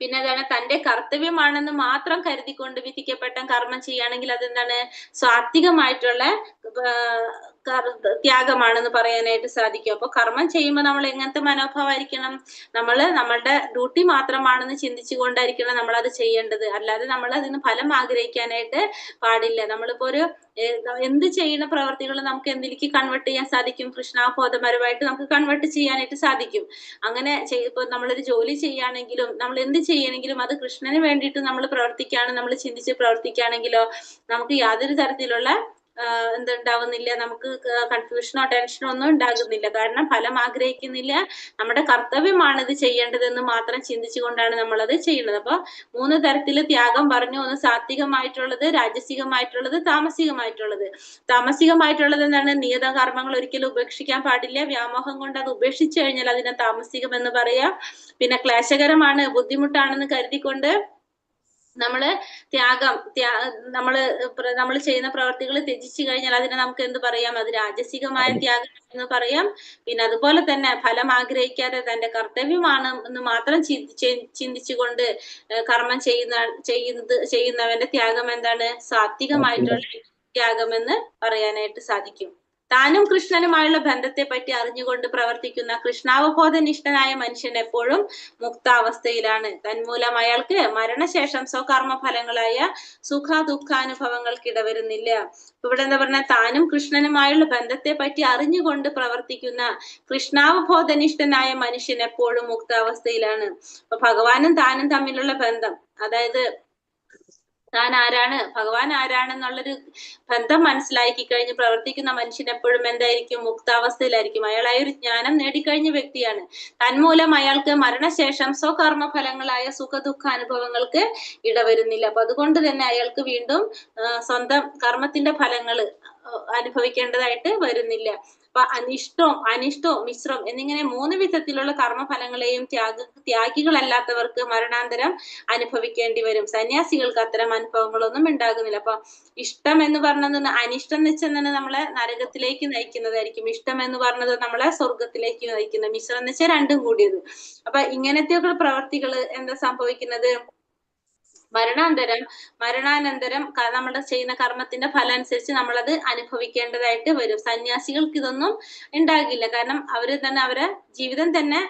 A: പിന്നെ അതാണ് തന്റെ കർത്തവ്യമാണെന്ന് മാത്രം കരുതിക്കൊണ്ട് വിധിക്കപ്പെട്ട കർമ്മം ചെയ്യുകയാണെങ്കിൽ അതെന്താണ്, സാത്വികമായിട്ടുള്ള ത്യാഗമാണെന്ന് പറയാനായിട്ട് സാധിക്കും. അപ്പൊ കർമ്മം ചെയ്യുമ്പോൾ നമ്മൾ എങ്ങനത്തെ മനോഭാവമായിരിക്കണം, നമ്മളുടെ ഡ്യൂട്ടി മാത്രമാണെന്ന് ചിന്തിച്ചുകൊണ്ടായിരിക്കണം നമ്മൾ അത് ചെയ്യേണ്ടത്. അല്ലാതെ നമ്മൾ അതിന് ഫലം ആഗ്രഹിക്കാനായിട്ട് പാടില്ല. നമ്മളിപ്പോ ഒരു എന്ത് ചെയ്യുന്ന പ്രവർത്തികൾ നമുക്ക് എന്തിലേക്ക് കൺവേർട്ട് ചെയ്യാൻ സാധിക്കും, കൃഷ്ണാബോധപരമായിട്ട് നമുക്ക് കൺവേർട്ട് ചെയ്യാനായിട്ട് സാധിക്കും. അങ്ങനെ ഇപ്പൊ നമ്മളൊരു ജോലി ചെയ്യുകയാണെങ്കിലും നമ്മൾ എന്ത് ചെയ്യണമെങ്കിലും അത് കൃഷ്ണന് വേണ്ടിയിട്ട് നമ്മൾ പ്രവർത്തിക്കുകയാണ്, നമ്മൾ ചിന്തിച്ച് പ്രവർത്തിക്കുകയാണെങ്കിലോ നമുക്ക് യാതൊരു തരത്തിലുള്ള എന്തുണ്ടാവുന്നില്ല, നമുക്ക് കൺഫ്യൂഷനോ ടെൻഷനോ ഒന്നും ഉണ്ടാകുന്നില്ല. കാരണം ഫലം ആഗ്രഹിക്കുന്നില്ല, നമ്മുടെ കർത്തവ്യമാണ് ഇത് ചെയ്യേണ്ടതെന്ന് മാത്രം ചിന്തിച്ചുകൊണ്ടാണ് നമ്മൾ അത് ചെയ്യുന്നത്. അപ്പൊ 3 തരത്തില് ത്യാഗം പറഞ്ഞു. ഒന്ന് സാത്വികമായിട്ടുള്ളത്, രാജസികമായിട്ടുള്ളത്, താമസികമായിട്ടുള്ളത്. താമസികമായിട്ടുള്ളത് എന്താണ്, നിയത കർമ്മങ്ങൾ ഒരിക്കലും ഉപേക്ഷിക്കാൻ പാടില്ല. വ്യാമോഹം കൊണ്ട് അത് ഉപേക്ഷിച്ചു കഴിഞ്ഞാൽ അതിനെ താമസികം എന്ന് പറയാം. പിന്നെ ക്ലേശകരമാണ്, ബുദ്ധിമുട്ടാണെന്ന് കരുതിക്കൊണ്ട് നമ്മള് നമ്മൾ ചെയ്യുന്ന പ്രവർത്തികൾ ത്യജിച്ചു കഴിഞ്ഞാൽ അതിനെ നമുക്ക് എന്ത് പറയാം, അത് രാജസികമായ ത്യാഗം എന്ന് പറയാം. പിന്നെ അതുപോലെ തന്നെ ഫലം ആഗ്രഹിക്കാതെ തന്റെ കർത്തവ്യമാണ് എന്ന് മാത്രം ചിന്തിച്ചുകൊണ്ട് കർമ്മം ചെയ്യുന്നവന്റെ ത്യാഗം എന്താണ്, സാത്വികമായിട്ടുള്ള ത്യാഗമെന്ന് പറയാനായിട്ട് സാധിക്കും. താനും കൃഷ്ണനുമായുള്ള ബന്ധത്തെ പറ്റി അറിഞ്ഞുകൊണ്ട് പ്രവർത്തിക്കുന്ന കൃഷ്ണാവബോധനിഷ്ഠനായ മനുഷ്യൻ എപ്പോഴും മുക്താവസ്ഥയിലാണ്. തന്മൂലം അയാൾക്ക് മരണശേഷം സ്വകർമ്മ ഫലങ്ങളായ സുഖ ദുഃഖാനുഭവങ്ങൾക്ക് ഇടവരുന്നില്ല. ഇവിടെ എന്താ പറഞ്ഞാൽ, താനും കൃഷ്ണനുമായുള്ള ബന്ധത്തെ പറ്റി അറിഞ്ഞുകൊണ്ട് പ്രവർത്തിക്കുന്ന കൃഷ്ണാവബോധനിഷ്ഠനായ മനുഷ്യൻ എപ്പോഴും മുക്താവസ്ഥയിലാണ്. അപ്പൊ ഭഗവാനും താനും തമ്മിലുള്ള ബന്ധം, അതായത് താൻ ആരാണ്, ഭഗവാൻ ആരാണെന്നുള്ളൊരു ബന്ധം മനസ്സിലാക്കി കഴിഞ്ഞ് പ്രവർത്തിക്കുന്ന മനുഷ്യൻ എപ്പോഴും എന്തായിരിക്കും, മുക്താവസ്ഥയിലായിരിക്കും. അയാൾ ആ ഒരു ജ്ഞാനം നേടിക്കഴിഞ്ഞ വ്യക്തിയാണ്. തന്മൂലം അയാൾക്ക് മരണശേഷം സ്വകർമ്മ ഫലങ്ങളായ സുഖ ദുഃഖ അനുഭവങ്ങൾക്ക് ഇടവരുന്നില്ല. അപ്പൊ അതുകൊണ്ട് തന്നെ അയാൾക്ക് വീണ്ടും സ്വന്തം കർമ്മത്തിന്റെ ഫലങ്ങൾ അനുഭവിക്കേണ്ടതായിട്ട് വരുന്നില്ല. അപ്പൊ ഇഷ്ടവും അനിഷ്ടവും മിശ്രവും എന്നിങ്ങനെ 3 വിധത്തിലുള്ള കർമ്മഫലങ്ങളെയും ത്യാഗികളല്ലാത്തവർക്ക് മരണാന്തരം അനുഭവിക്കേണ്ടി വരും. സന്യാസികൾക്ക് അത്തരം അനുഭവങ്ങളൊന്നും ഉണ്ടാകുന്നില്ല. അപ്പൊ ഇഷ്ടം എന്ന് പറഞ്ഞത് അനിഷ്ടം എന്ന് വെച്ചാൽ തന്നെ നമ്മളെ നരകത്തിലേക്ക് നയിക്കുന്നതായിരിക്കും. ഇഷ്ടം എന്ന് പറഞ്ഞത് നമ്മളെ സ്വർഗത്തിലേക്ക് നയിക്കുന്നത്. മിശ്രം എന്ന് വെച്ചാൽ രണ്ടും കൂടിയത്. അപ്പൊ ഇങ്ങനത്തെയൊക്കെ പ്രവർത്തികൾ എന്താ സംഭവിക്കുന്നത്? മരണാനന്തരം നമ്മൾ ചെയ്യുന്ന കർമ്മത്തിന്റെ ഫലം അനുസരിച്ച് നമ്മളത് അനുഭവിക്കേണ്ടതായിട്ട് വരും. സന്യാസികൾക്ക് ഇതൊന്നും ഉണ്ടാകില്ല. കാരണം അവര് തന്നെ അവരെ ജീവിതം തന്നെ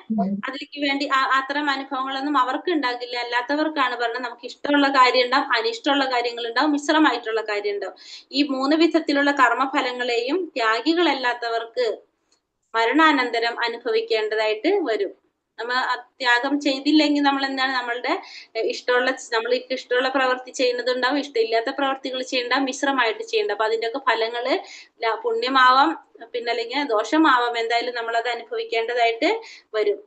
A: അതിലേക്ക് വേണ്ടി അത്തരം അനുഭവങ്ങളൊന്നും അവർക്ക് ഉണ്ടാകില്ല. അല്ലാത്തവർക്കാണ് പറഞ്ഞത് നമുക്ക് ഇഷ്ടമുള്ള കാര്യം ഉണ്ടാവും, അനിഷ്ടമുള്ള കാര്യങ്ങൾ ഉണ്ടാവും, മിശ്രമായിട്ടുള്ള കാര്യം ഉണ്ടാവും. ഈ 3 വിധത്തിലുള്ള കർമ്മഫലങ്ങളെയും ത്യാഗികളല്ലാത്തവർക്ക് മരണാനന്തരം അനുഭവിക്കേണ്ടതായിട്ട് വരും. നമ്മൾ ത്യാഗം ചെയ്തില്ലെങ്കിൽ നമ്മൾ എന്താണ് നമ്മളുടെ നമ്മൾക്ക് ഇഷ്ടമുള്ള പ്രവൃത്തി ചെയ്യുന്നതുണ്ടാവും, ഇഷ്ടമില്ലാത്ത പ്രവർത്തികൾ ചെയ്യണ്ടാവും, മിശ്രമായിട്ട് ചെയ്യണ്ട. അപ്പൊ അതിന്റെ ഒക്കെ ഫലങ്ങള് പുണ്യമാവാം പിന്നെ അല്ലെങ്കിൽ ദോഷമാവാം, എന്തായാലും നമ്മളത് അനുഭവിക്കേണ്ടതായിട്ട് വരും.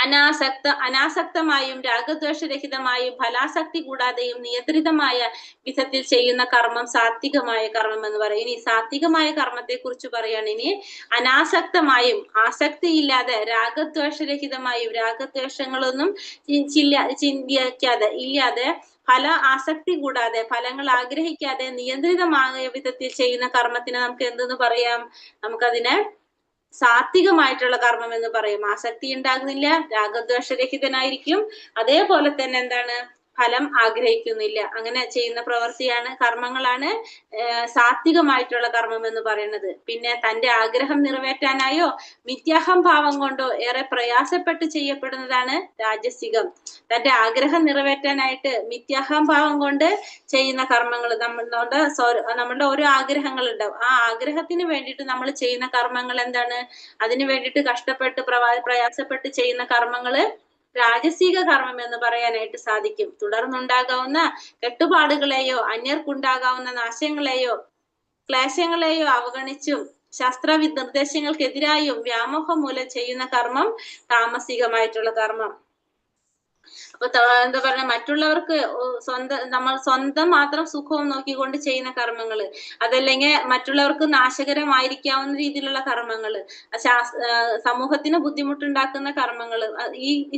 A: അനാസക്തമായും രാഗദ്വേഷരഹിതമായും ഫലാസക്തി കൂടാതെയും നിയന്ത്രിതമായ വിധത്തിൽ ചെയ്യുന്ന കർമ്മം സാത്വികമായ കർമ്മം എന്ന് പറയും. ഇനി സാത്വികമായ കർമ്മത്തെ കുറിച്ച് പറയാണ്. ഇനി അനാസക്തമായും ആസക്തിയില്ലാതെ രാഗദ്വേഷരഹിതമായും രാഗദ്വേഷങ്ങളൊന്നും ചിന്തിക്കാതെ ഇല്ലാതെ ഫല ആസക്തി കൂടാതെ ഫലങ്ങൾ ആഗ്രഹിക്കാതെ നിയന്ത്രിതമായ വിധത്തിൽ ചെയ്യുന്ന കർമ്മത്തിന് നമുക്ക് എന്തെന്ന് പറയാം? നമുക്കതിനെ സാത്വികമായിട്ടുള്ള കർമ്മം എന്ന് പറയും. ആസക്തി ഉണ്ടാകുന്നില്ല, രാഗദ്വേഷരഹിതനായിരിക്കും, അതേപോലെ തന്നെ എന്താണ് ഫലം ആഗ്രഹിക്കുന്നില്ല. അങ്ങനെ ചെയ്യുന്ന പ്രവൃത്തിയാണ് കർമ്മങ്ങളാണ് സാത്വികമായിട്ടുള്ള കർമ്മം എന്ന് പറയുന്നത്. പിന്നെ തന്റെ ആഗ്രഹം നിറവേറ്റാനായോ മിഥ്യാഹം ഭാവം കൊണ്ടോ ഏറെ പ്രയാസപ്പെട്ട് ചെയ്യപ്പെടുന്നതാണ് രാജസികം. തന്റെ ആഗ്രഹം നിറവേറ്റാനായിട്ട് മിഥ്യാഹം ഭാവം കൊണ്ട് ചെയ്യുന്ന കർമ്മങ്ങൾ, നമ്മളുടെ ഓരോ ആഗ്രഹങ്ങൾ ഉണ്ടാവും. ആ ആഗ്രഹത്തിന് വേണ്ടിയിട്ട് നമ്മൾ ചെയ്യുന്ന കർമ്മങ്ങൾ എന്താണ്? അതിനു വേണ്ടിയിട്ട് കഷ്ടപ്പെട്ട് പ്രയാസപ്പെട്ട് ചെയ്യുന്ന കർമ്മങ്ങള് രാജസിക കർമ്മം എന്ന് പറയാനായിട്ട് സാധിക്കും. തുടർന്നുണ്ടാകാവുന്ന കെട്ടുപാടുകളെയോ അന്യർക്കുണ്ടാകാവുന്ന നാശങ്ങളെയോ ക്ലേശങ്ങളെയോ അവഗണിച്ചും ശാസ്ത്ര നിർദ്ദേശങ്ങൾക്കെതിരായും വ്യാമോഹം മൂലം ചെയ്യുന്ന കർമ്മം താമസികമായിട്ടുള്ള കർമ്മം. അപ്പൊ എന്താ പറയുക, മറ്റുള്ളവർക്ക് നമ്മൾ സ്വന്തം മാത്രം സുഖവും നോക്കിക്കൊണ്ട് ചെയ്യുന്ന കർമ്മങ്ങള്, അതല്ലെങ്കിൽ മറ്റുള്ളവർക്ക് നാശകരമായിരിക്കാവുന്ന രീതിയിലുള്ള കർമ്മങ്ങള്, സമൂഹത്തിന് ബുദ്ധിമുട്ടുണ്ടാക്കുന്ന കർമ്മങ്ങള്,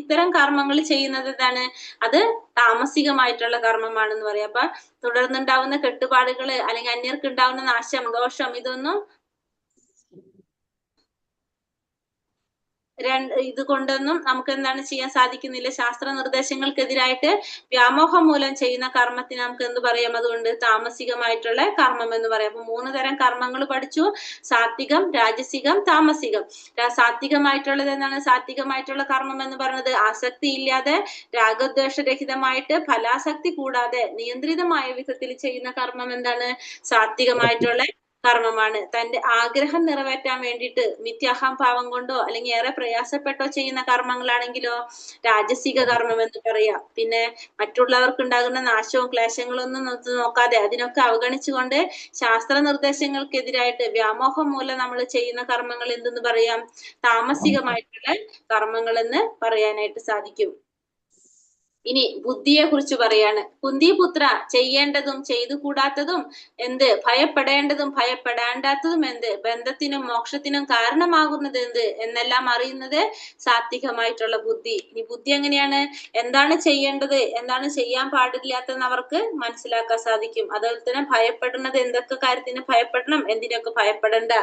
A: ഇത്തരം കർമ്മങ്ങൾ ചെയ്യുന്നത് എന്താണ്? അത് താമസികമായിട്ടുള്ള കർമ്മമാണെന്ന് പറയാം. അപ്പൊ തുടർന്നുണ്ടാവുന്ന കെട്ടുപാടുകള് അല്ലെങ്കിൽ അന്യർക്ക് ഉണ്ടാവുന്ന നാശം, ദോഷം, ഇതൊന്നും ഇതുകൊണ്ടൊന്നും നമുക്ക് എന്താണ് ചെയ്യാൻ സാധിക്കുന്നില്ല. ശാസ്ത്ര നിർദ്ദേശങ്ങൾക്കെതിരായിട്ട് വ്യാമോഹം മൂലം ചെയ്യുന്ന കർമ്മത്തിന് നമുക്ക് എന്ത് പറയാം? അതുകൊണ്ട് താമസികമായിട്ടുള്ള കർമ്മം എന്ന് പറയാം. അപ്പൊ 3 തരം കർമ്മങ്ങൾ പഠിച്ചു: സാത്വികം, രാജസികം, താമസികം. സാത്വികമായിട്ടുള്ളത് എന്താണ്? സാത്വികമായിട്ടുള്ള കർമ്മം എന്ന് പറയുന്നത് ആസക്തി ഇല്ലാതെ രാഗദ്വേഷരഹിതമായിട്ട് ഫലാസക്തി കൂടാതെ നിയന്ത്രിതമായ വിധത്തിൽ ചെയ്യുന്ന കർമ്മം എന്താണ്? സാത്വികമായിട്ടുള്ള കർമ്മമാണ്. തന്റെ ആഗ്രഹം നിറവേറ്റാൻ വേണ്ടിയിട്ട് മിഥ്യാഹംഭാവം കൊണ്ടോ അല്ലെങ്കിൽ ഏറെ പ്രയാസപ്പെട്ടോ ചെയ്യുന്ന കർമ്മങ്ങളാണെങ്കിലോ രാജസിക കർമ്മം എന്ന് പറയാം. പിന്നെ മറ്റുള്ളവർക്ക് ഉണ്ടാകുന്ന നാശവും ക്ലേശങ്ങളും ഒന്നും നോക്കാതെ അതിനൊക്കെ അവഗണിച്ചുകൊണ്ട് ശാസ്ത്ര നിർദ്ദേശങ്ങൾക്കെതിരായിട്ട് വ്യാമോഹം മൂലം നമ്മൾ ചെയ്യുന്ന കർമ്മങ്ങൾ എന്തെന്ന് പറയാം? താമസികമായിട്ടുള്ള കർമ്മങ്ങൾ എന്ന് പറയാനായിട്ട് സാധിക്കും. ഇനി ബുദ്ധിയെ കുറിച്ച് പറയാണ്. കുന്തിപുത്ര, ചെയ്യേണ്ടതും ചെയ്തു കൂടാത്തതും എന്ത്, ഭയപ്പെടേണ്ടതും ഭയപ്പെടേണ്ടാത്തതും എന്ത്, ബന്ധത്തിനും മോക്ഷത്തിനും കാരണമാകുന്നത് എന്ത് എന്നെല്ലാം അറിയുന്നത് സാത്വികമായിട്ടുള്ള ബുദ്ധി. ഇനി ബുദ്ധി എങ്ങനെയാണ്? എന്താണ് ചെയ്യേണ്ടത്, എന്താണ് ചെയ്യാൻ പാടില്ലാത്തതെന്ന് അവർക്ക് മനസ്സിലാക്കാൻ സാധിക്കും. അതുപോലെ തന്നെ ഭയപ്പെടുന്നത് എന്തൊക്കെ കാര്യത്തിന് ഭയപ്പെടണം, എന്തിനൊക്കെ ഭയപ്പെടണ്ട,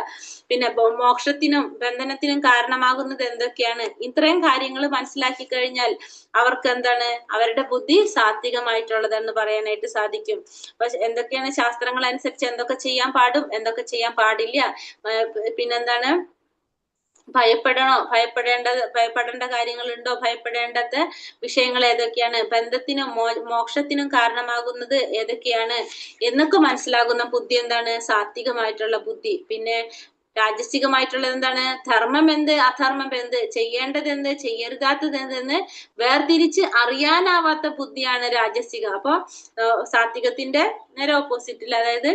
A: പിന്നെ മോക്ഷത്തിനും ബന്ധനത്തിനും കാരണമാകുന്നത് എന്തൊക്കെയാണ്, ഇത്രയും കാര്യങ്ങൾ മനസ്സിലാക്കി കഴിഞ്ഞാൽ അവർക്ക് എന്താണ്? അവരുടെ ബുദ്ധി സാത്വികമായിട്ടുള്ളതെന്ന് പറയാനായിട്ട് സാധിക്കും. അപ്പൊ എന്തൊക്കെയാണ് ശാസ്ത്രങ്ങൾ അനുസരിച്ച് എന്തൊക്കെ ചെയ്യാൻ പാടും, എന്തൊക്കെ ചെയ്യാൻ പാടില്ല, പിന്നെന്താണ് ഭയപ്പെടേണ്ട കാര്യങ്ങളുണ്ടോ, ഭയപ്പെടേണ്ടാത്ത വിഷയങ്ങൾ ഏതൊക്കെയാണ്, ബന്ധത്തിനും മോക്ഷത്തിനും കാരണമാകുന്നത് ഏതൊക്കെയാണ് എന്നൊക്കെ മനസ്സിലാകുന്ന ബുദ്ധി എന്താണ്? സാത്വികമായിട്ടുള്ള ബുദ്ധി. പിന്നെ രാജസികമായിട്ടുള്ളത് എന്താണ്? ധർമ്മം എന്ത്, അധർമ്മം എന്ത്, ചെയ്യേണ്ടത് എന്ത്, ചെയ്യരുതാത്തത് എന്തെന്ന് വേർതിരിച്ച് അറിയാനാവാത്ത ബുദ്ധിയാണ് രാജസികം. അപ്പൊ സാത്വികത്തിന്റെ നേരെ ഓപ്പോസിറ്റിൽ, അതായത്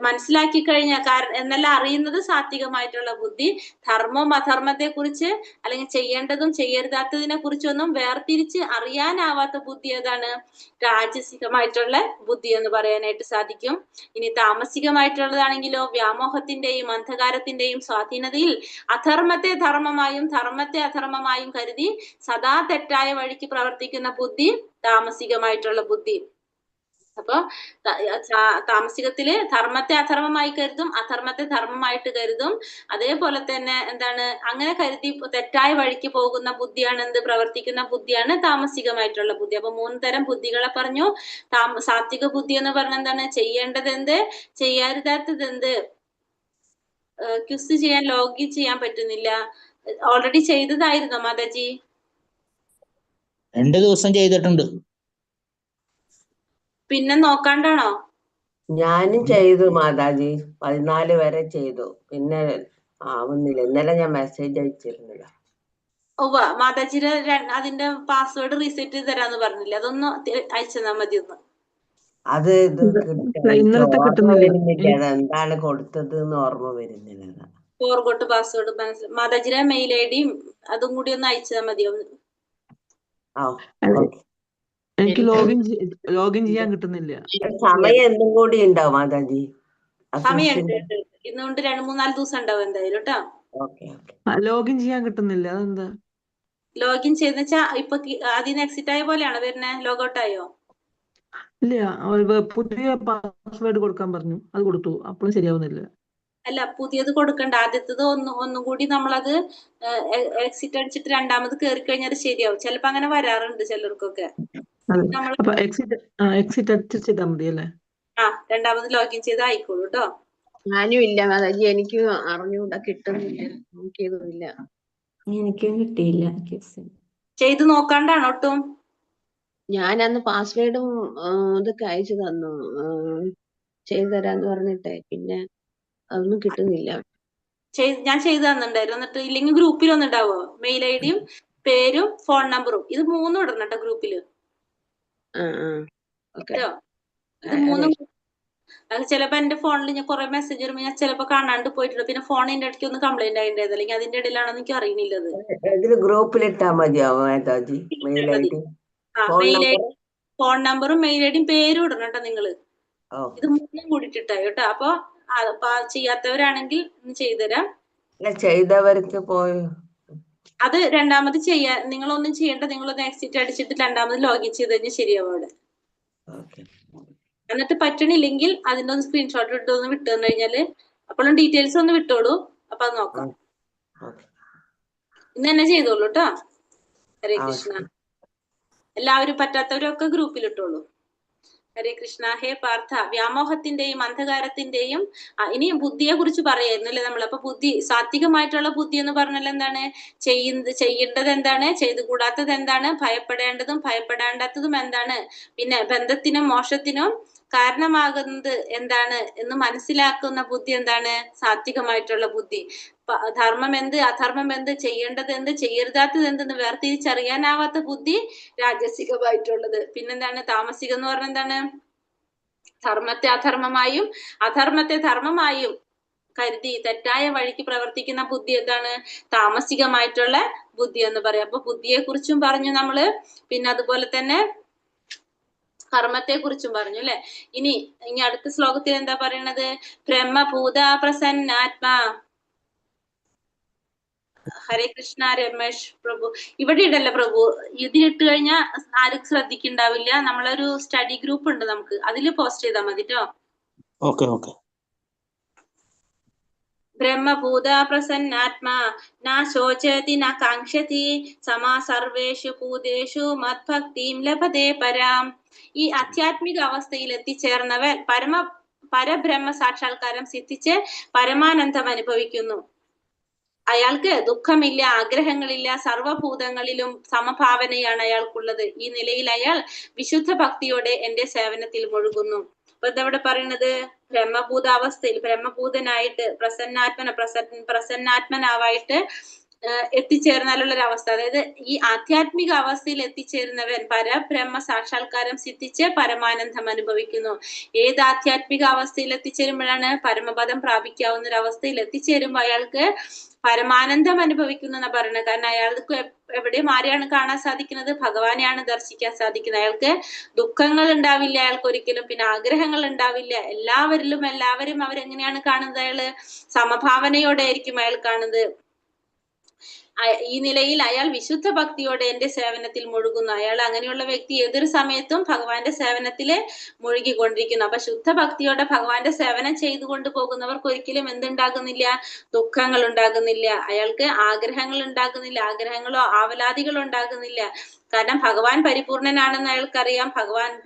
A: മനസ്സിലാക്കി കഴിഞ്ഞാൽ എന്നെല്ലാം അറിയുന്നത് സാത്വികമായിട്ടുള്ള ബുദ്ധി. ധർമ്മവും അധർമ്മത്തെ കുറിച്ച് അല്ലെങ്കിൽ ചെയ്യേണ്ടതും ചെയ്യരുതാത്തതിനെ കുറിച്ചൊന്നും വേർതിരിച്ച് അറിയാനാവാത്ത ബുദ്ധി ഏതാണ്? രാജസികമായിട്ടുള്ള ബുദ്ധി എന്ന് പറയാനായിട്ട് സാധിക്കും. ഇനി താമസികമായിട്ടുള്ളതാണെങ്കിലോ വ്യാമോഹത്തിന്റെയും അന്ധകാരത്തിന്റെയും സ്വാധീനതയിൽ അധർമ്മത്തെ ധർമ്മമായും ധർമ്മത്തെ അധർമ്മമായും കരുതി സദാ തെറ്റായ വഴിക്ക് പ്രവർത്തിക്കുന്ന ബുദ്ധി താമസികമായിട്ടുള്ള ബുദ്ധി. അപ്പൊ താമസികത്തില് ധർമ്മത്തെ അധർമ്മമായി കരുതും, അധർമ്മത്തെ ധർമ്മമായിട്ട് കരുതും. അതേപോലെ തന്നെ എന്താണ്, അങ്ങനെ കരുതി തെറ്റായ വഴിക്ക് പോകുന്ന ബുദ്ധിയാണ് പ്രവർത്തിക്കുന്ന ബുദ്ധിയാണ് താമസികമായിട്ടുള്ള ബുദ്ധി. അപ്പൊ 3 തരം ബുദ്ധികളെ പറഞ്ഞു. സാത്വിക ബുദ്ധി എന്ന് പറഞ്ഞ എന്താണ്? ചെയ്യേണ്ടത് എന്ത്, ചെയ്യരുതാത്തത് എന്ത്. ക്വിസ് ചെയ്യാൻ ലോഗിൻ ചെയ്യാൻ പറ്റുന്നില്ല. ഓൾറെഡി ചെയ്തതായിരുന്നോ മാതാജി?
B: 2 ദിവസം ചെയ്തിട്ടുണ്ട്.
A: പിന്നെ നോക്കാണ്ടാണോ?
C: ഞാനും ചെയ്തു മാതാജി, 14 വരെ ചെയ്തു. പിന്നെ ആവുന്നില്ല. ഇന്നലെ ഞാൻ മെസ്സേജ് അയച്ചിരുന്നില്ല.
A: മാതാജിയുടെ അതിന്റെ പാസ്വേഡ് റീസെറ്റ് ചെയ്ത് തരാന്ന് പറഞ്ഞില്ലേ? അതൊന്ന് അയച്ചെന്നാ മതി ഒന്ന്.
C: അത് ഓർമ്മ വരുന്നില്ല, അതെന്താണ് കൊടുത്തത് എന്ന് ഓർമ്മ വരുന്നില്ല.
A: ഫോർഗോട്ട് പാസ്വേഡ് മാതാജിയുടെ മെയിൽ ഐ ഡിയും അതും കൂടി ഒന്ന് അയച്ചാൽ മതിയോ?
D: എനിക്ക് ലോഗിൻ ചെയ്യാൻ കിട്ടുന്നില്ല.
C: സമയം എന്തും കൂടി ഉണ്ടാവും മാതാജി.
A: സമയമുണ്ട്, ഇന്നുകൊണ്ട് 2-3-4 ദിവസം ഉണ്ടാവും എന്തായാലും കേട്ടോ.
D: ലോഗിൻ ചെയ്യാൻ കിട്ടുന്നില്ല, അതെന്താ?
A: ലോഗിൻ ചെയ്തെന്ന് വെച്ചാ ഇപ്പൊ അതിന് എക്സിറ്റ് ആയ പോലെയാണോ വരുന്നത്? ലോഗൗട്ട് ആയോ?
D: ഇല്ല, പുതിയ പാസ്വേഡ് കൊടുക്കാൻ പറഞ്ഞു, അത് കൊടുത്തു, അപ്പോഴും ശരിയാവുന്നില്ല.
A: അല്ല, പുതിയത് കൊടുക്കണ്ട. ആദ്യത്തത് ഒന്നും കൂടി നമ്മളത് എക്സിറ്റ് അടിച്ചിട്ട് രണ്ടാമത് കയറി കഴിഞ്ഞാൽ ശരിയാവും. ചിലപ്പോ അങ്ങനെ വരാറുണ്ട് ചിലർക്കൊക്കെ.
D: എക്സിറ്റ് അടിച്ചിട്ടാ മതി അല്ലേ?
A: രണ്ടാമത് ലോഗിൻ ചെയ്ത് ആയിക്കോളൂ കേട്ടോ.
E: ഞാനും ഇല്ല മാതാജി, എനിക്ക് അറിഞ്ഞൂടാ, കിട്ടുന്നില്ല, നോക്കിയതുമില്ല.
F: എനിക്കും കിട്ടിയില്ല.
A: ചെയ്ത് നോക്കാണ്ടാണോ ഒട്ടും?
E: ഞാൻ അന്ന് പാസ്വേഡും ഇതൊക്കെ അയച്ചു തന്നു, ചെയ്തു തരാന്ന് പറഞ്ഞിട്ടേ, പിന്നെ അതൊന്നും കിട്ടുന്നില്ല.
A: ഞാൻ ചെയ്തു തന്നിട്ടുണ്ടായിരുന്നു. എന്നിട്ട് ഇല്ലെങ്കിൽ ഗ്രൂപ്പിൽ ഒന്നുണ്ടാവോ? മെയിൽ ഐ ഡിയും പേരും ഫോൺ നമ്പറും, ഇത് 3 ഇടണം കേട്ടോ ഗ്രൂപ്പില്. ഇത് 3 ചിലപ്പോ എന്റെ ഫോണിൽ ഞാൻ കുറെ മെസ്സേജ് വരുമ്പോ ഞാൻ ചിലപ്പോ കാണാണ്ട് പോയിട്ടുണ്ട്. പിന്നെ ഫോണിന്റെ ഇടയ്ക്ക് ഒന്ന് കംപ്ലൈന്റ് ആയിണ്ടായത്, അല്ലെങ്കിൽ അതിന്റെ ഇടയിലാണെന്ന് എനിക്ക് അറിയുന്നില്ലത്.
C: ഗ്രൂപ്പിലിട്ടാ മതിയോ മാതാജി? മെയിൽ ഐ ഡി,
A: ഫോൺ നമ്പറും മെയിൽ ഐ ഡിയും പേരും ഇടണം കേട്ടോ നിങ്ങള്. ഇത് 3 കൂടിയിട്ടായോ കേട്ടോ. അപ്പൊ ചെയ്യാത്തവരാണെങ്കിൽ ചെയ്തുതരാം.
C: ചെയ്തവർക്ക് പോയി
A: അത് രണ്ടാമത് നിങ്ങളൊന്നും ചെയ്യേണ്ട. നിങ്ങളൊന്ന് എക്സിറ്റ് അടിച്ചിട്ട് രണ്ടാമത് ലോഗിൻ ചെയ്ത് കഴിഞ്ഞാൽ ശരിയാവും അവിടെ. എന്നിട്ട് പറ്റണില്ലെങ്കിൽ അതിന്റെ ഒന്ന് സ്ക്രീൻഷോട്ട് ഇട്ടൊന്ന് വിട്ടു തന്നു കഴിഞ്ഞാല് അപ്പോഴും ഡീറ്റെയിൽസ് ഒന്ന് വിട്ടോളൂ. അപ്പൊ അത് നോക്കാം. ഇന്ന് തന്നെ ചെയ്തോളൂ കേട്ടോ. ഹരേ കൃഷ്ണ. എല്ലാവരും പറ്റാത്തവരൊക്കെ ഗ്രൂപ്പിൽ ഇട്ടോളൂ. ഹരേ കൃഷ്ണ. ഹേ പാർത്ഥ, വ്യാമോഹത്തിന്റെയും അന്ധകാരത്തിന്റെയും ഇനിയും ബുദ്ധിയെ കുറിച്ച് പറയായിരുന്നല്ലേ നമ്മൾ. അപ്പൊ ബുദ്ധി, സാത്വികമായിട്ടുള്ള ബുദ്ധി എന്ന് പറഞ്ഞാൽ എന്താണ്? ചെയ്യേണ്ടത് എന്താണ്, ചെയ്തുകൂടാത്തത് എന്താണ്, ഭയപ്പെടേണ്ടതും ഭയപ്പെടേണ്ടാത്തതും എന്താണ്, പിന്നെ ബന്ധത്തിനും മോക്ഷത്തിനും കാരണമാകുന്നത് എന്താണ് എന്ന് മനസ്സിലാക്കുന്ന ബുദ്ധി എന്താണ്? സാത്വികമായിട്ടുള്ള ബുദ്ധി. ധർമ്മം എന്ത്, അധർമ്മം എന്ത്, ചെയ്യേണ്ടത് എന്ത്, ചെയ്യരുതാത്തത് എന്തെന്ന് വേർതിരിച്ചറിയാനാവാത്ത ബുദ്ധി രാജസികമായിട്ടുള്ളത്. പിന്നെന്താണ് താമസികം എന്ന് പറഞ്ഞ എന്താണ്? ധർമ്മത്തെ അധർമ്മമായും അധർമ്മത്തെ ധർമ്മമായും കരുതി തെറ്റായ വഴിക്ക് പ്രവർത്തിക്കുന്ന ബുദ്ധി എന്താണ്? താമസികമായിട്ടുള്ള ബുദ്ധി എന്ന് പറയാം. അപ്പൊ ബുദ്ധിയെ കുറിച്ചും പറഞ്ഞു നമ്മള്, പിന്നെ അതുപോലെ തന്നെ കർമ്മത്തെ കുറിച്ചും പറഞ്ഞു അല്ലെ. ഇനി അടുത്ത ശ്ലോകത്തിൽ എന്താ പറയണത്? ബ്രഹ്മഭൂത പ്രസന്നാത്മാ. ഹരേ കൃഷ്ണ. രമേശ് പ്രഭു ഇവിടെ ഇടല്ല പ്രഭു. ഇതിലിട്ട് കഴിഞ്ഞാൽ ആരും ശ്രദ്ധിക്കുന്നുണ്ടാവില്ല. നമ്മളൊരു സ്റ്റഡി ഗ്രൂപ്പ് ഉണ്ട് നമുക്ക്, അതില് പോസ്റ്റ് ചെയ്താൽ മതി കേട്ടോ. ബ്രഹ്മഭൂത പ്രസന്നാത്മാ ന ശോചതി ന കാംക്ഷതി സമാ സർവേഷു ഭൂതേഷു മദ്ഭക്തിം ലഭതേ പരാം. ഈ ആധ്യാത്മിക അവസ്ഥയിൽ എത്തിച്ചേർന്നവൻ പരബ്രഹ്മ സാക്ഷാത്കാരം സിദ്ധിച്ച് പരമാനന്ദം അനുഭവിക്കുന്നു. അയാൾക്ക് ദുഃഖമില്ല, ആഗ്രഹങ്ങളില്ല, സർവഭൂതങ്ങളിലും സമഭാവനയാണ് അയാൾക്കുള്ളത്. ഈ നിലയിൽ അയാൾ വിശുദ്ധ ഭക്തിയോടെ എന്റെ സേവനത്തിൽ മുഴുകുന്നു. അപ്പൊ ഇതവിടെ പറയുന്നത് ബ്രഹ്മഭൂതാവസ്ഥയിൽ ബ്രഹ്മഭൂതനായിട്ട് പ്രസന്നാത്മനാവായിട്ട് എത്തിച്ചേർന്നാലുള്ള ഒരു അവസ്ഥ. അതായത് ഈ ആധ്യാത്മിക അവസ്ഥയിൽ എത്തിച്ചേരുന്നവൻ പരബ്രഹ്മ സാക്ഷാത്കാരം സിദ്ധിച്ച് പരമാനന്ദം അനുഭവിക്കുന്നു. ഏത് ആധ്യാത്മിക അവസ്ഥയിൽ എത്തിച്ചേരുമ്പോഴാണ്? പരമപദം പ്രാപിക്കാവുന്ന ഒരു അവസ്ഥയിൽ എത്തിച്ചേരുമ്പോൾ അയാൾക്ക് പരമാനന്ദം അനുഭവിക്കുന്നു എന്നാ പറയുന്നത്. കാരണം അയാൾക്ക് എവിടെയും ആരെയാണ് കാണാൻ സാധിക്കുന്നത്? ഭഗവാനെയാണ് ദർശിക്കാൻ സാധിക്കുന്നത്. അയാൾക്ക് ദുഃഖങ്ങൾ ഉണ്ടാവില്ല അയാൾക്ക് ഒരിക്കലും, പിന്നെ ആഗ്രഹങ്ങൾ ഉണ്ടാവില്ല. എല്ലാവരും അവരെങ്ങനെയാണ് കാണുന്നത്? അയാള് സമഭാവനയോടെ ആയിരിക്കും അയാൾ കാണുന്നത്. ഈ നിലയിൽ അയാൾ വിശുദ്ധ ഭക്തിയോടെ എന്റെ സേവനത്തിൽ മുഴുകുന്നു. അയാൾ അങ്ങനെയുള്ള വ്യക്തി ഏതൊരു സമയത്തും ഭഗവാന്റെ സേവനത്തില് മുഴുകിക്കൊണ്ടിരിക്കുന്നു. അപ്പൊ ശുദ്ധ ഭക്തിയോടെ ഭഗവാന്റെ സേവനം ചെയ്തുകൊണ്ട് പോകുന്നവർക്ക് ഒരിക്കലും എന്തുണ്ടാകുന്നില്ല? ദുഃഖങ്ങൾ ഉണ്ടാകുന്നില്ല. അയാൾക്ക് ആഗ്രഹങ്ങൾ ഉണ്ടാകുന്നില്ല. ആഗ്രഹങ്ങളോ ആവലാതികളോ ഉണ്ടാകുന്നില്ല. കാരണം ഭഗവാൻ പരിപൂർണനാണെന്ന് അയാൾക്കറിയാം.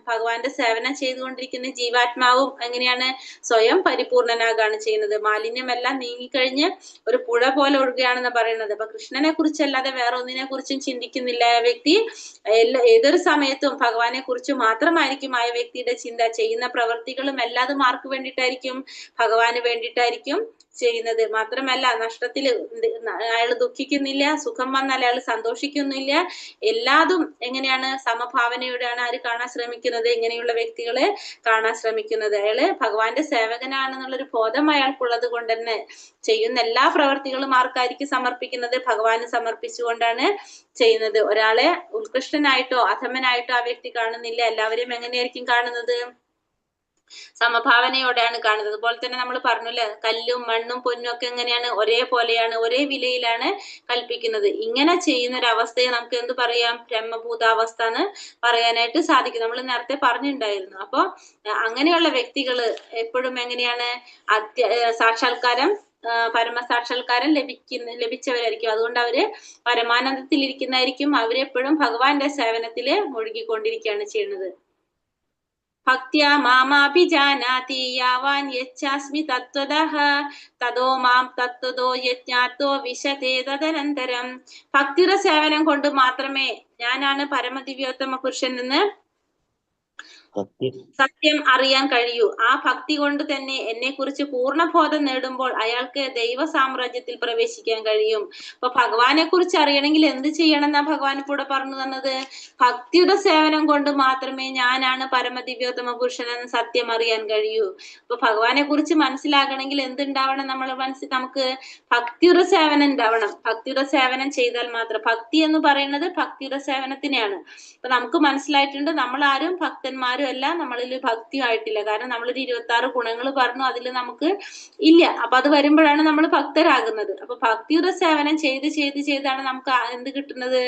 A: ഭഗവാന്റെ സേവനം ചെയ്തുകൊണ്ടിരിക്കുന്ന ജീവാത്മാവും എങ്ങനെയാണ്? സ്വയം പരിപൂർണനാകാണ് ചെയ്യുന്നത്. മാലിന്യമെല്ലാം നീങ്ങിക്കഴിഞ്ഞ് ഒരു പുഴ പോലെ ഒഴുകുകയാണെന്ന് പറയുന്നത്. അപ്പൊ കൃഷ്ണനെ കുറിച്ചല്ലാതെ വേറെ ഒന്നിനെ കുറിച്ചും ചിന്തിക്കുന്നില്ല ആ വ്യക്തി. ഏതൊരു സമയത്തും ഭഗവാനെ കുറിച്ച് മാത്രമായിരിക്കും ആ വ്യക്തിയുടെ ചിന്ത. ചെയ്യുന്ന പ്രവൃത്തികളും എല്ലാതും ആർക്ക് വേണ്ടിയിട്ടായിരിക്കും? ഭഗവാന് വേണ്ടിയിട്ടായിരിക്കും ചെയ്യുന്നത്. മാത്രമല്ല നഷ്ടത്തിൽ അയാൾ ദുഃഖിക്കുന്നില്ല, സുഖം വന്നാൽ അയാൾ സന്തോഷിക്കുന്നില്ല. എല്ലാതും എങ്ങനെയാണ്? സമഭാവനയോടെയാണ് ആര് കാണാൻ ശ്രമിക്കുന്നത്? ഇങ്ങനെയുള്ള വ്യക്തികളെ കാണാൻ ശ്രമിക്കുന്നത്. അയാള് ഭഗവാന്റെ സേവകനാണെന്നുള്ളൊരു ബോധം അയാൾക്കുള്ളത് കൊണ്ട് തന്നെ ചെയ്യുന്ന എല്ലാ പ്രവർത്തികളും ആർക്കായിരിക്കും സമർപ്പിക്കുന്നത്? ഭഗവാന് സമർപ്പിച്ചുകൊണ്ടാണ് ചെയ്യുന്നത്. ഒരാളെ ഉത്കൃഷ്ടനായിട്ടോ അധമനായിട്ടോ ആ വ്യക്തി കാണുന്നില്ല. എല്ലാവരെയും എങ്ങനെയായിരിക്കും കാണുന്നത്? സമഭാവനയോടെയാണ് കാണുന്നത്. അതുപോലെ തന്നെ നമ്മൾ പറഞ്ഞല്ലേ, കല്ലും മണ്ണും പൊന്നും ഒക്കെ എങ്ങനെയാണ്? ഒരേപോലെയാണ്, ഒരേ വിലയിലാണ് കൽപ്പിക്കുന്നത്. ഇങ്ങനെ ചെയ്യുന്ന ഒരു അവസ്ഥയെ നമുക്ക് എന്ത് പറയാം? ബ്രഹ്മഭൂതാവസ്ഥ എന്ന് പറയാനായിട്ട് സാധിക്കും. നമ്മൾ നേരത്തെ പറഞ്ഞിട്ടുണ്ടായിരുന്നു. അപ്പൊ അങ്ങനെയുള്ള വ്യക്തികള് എപ്പോഴും എങ്ങനെയാണ്? സാക്ഷാത്കാരം പരമസാക്ഷാത്കാരം ലഭിച്ചവരായിരിക്കും. അതുകൊണ്ട് അവര് പരമാനന്ദത്തിൽ ഇരിക്കുന്നതായിരിക്കും. അവരെപ്പോഴും ഭഗവാന്റെ സേവനത്തില് മുഴുകിക്കൊണ്ടിരിക്കുകയാണ് ചെയ്യുന്നത്. ഭക്ത്യാ മാമാഭിജാനാതി യാവാൻ യച്ഛാസ്മി തത്വതഃ തതോ മാം തത്വതോ യജ്ഞാതോ വിശതേ തദനന്തരം. ഭക്തിയുടെ സേവനം കൊണ്ട് മാത്രമേ ഞാനാണ് പരമദിവ്യോത്തമ പുരുഷൻ എന്ന് സത്യം അറിയാൻ കഴിയൂ. ആ ഭക്തി കൊണ്ട് തന്നെ എന്നെ കുറിച്ച് പൂർണ്ണബോധം നേടുമ്പോൾ അയാൾക്ക് ദൈവ സാമ്രാജ്യത്തിൽ പ്രവേശിക്കാൻ കഴിയും. അപ്പൊ ഭഗവാനെ കുറിച്ച് അറിയണമെങ്കിൽ എന്ത് ചെയ്യണം എന്നാ ഭഗവാൻ കൂടെ പറഞ്ഞു തന്നത്? ഭക്തിയുടെ സേവനം കൊണ്ട് മാത്രമേ ഞാനാണ് പരമദിവ്യോത്തമ പുരുഷൻ എന്ന് സത്യം അറിയാൻ കഴിയൂ. അപ്പൊ ഭഗവാനെ കുറിച്ച് മനസ്സിലാകണമെങ്കിൽ എന്തുണ്ടാവണം? നമുക്ക് ഭക്തിയുടെ സേവനം ഉണ്ടാവണം. ഭക്തിയുടെ സേവനം ചെയ്താൽ മാത്രം. ഭക്തി എന്ന് പറയുന്നത് ഭക്തിയുടെ സേവനത്തിനെയാണ്. അപ്പൊ നമുക്ക് മനസ്സിലായിട്ടുണ്ട്, നമ്മൾ ആരും ഭക്തന്മാരും അല്ല, നമ്മളിൽ ഭക്തി ആയിട്ടില്ല. കാരണം നമ്മളൊരു 26 ഗുണങ്ങൾ പറഞ്ഞു, അതിൽ നമുക്ക് ഇല്ല. അപ്പൊ അത് വരുമ്പോഴാണ് നമ്മൾ ഭക്തരാകുന്നത്. അപ്പൊ ഭക്തിയുടെ സേവനം ചെയ്താണ് നമുക്ക് എന്ത് കിട്ടുന്നത്?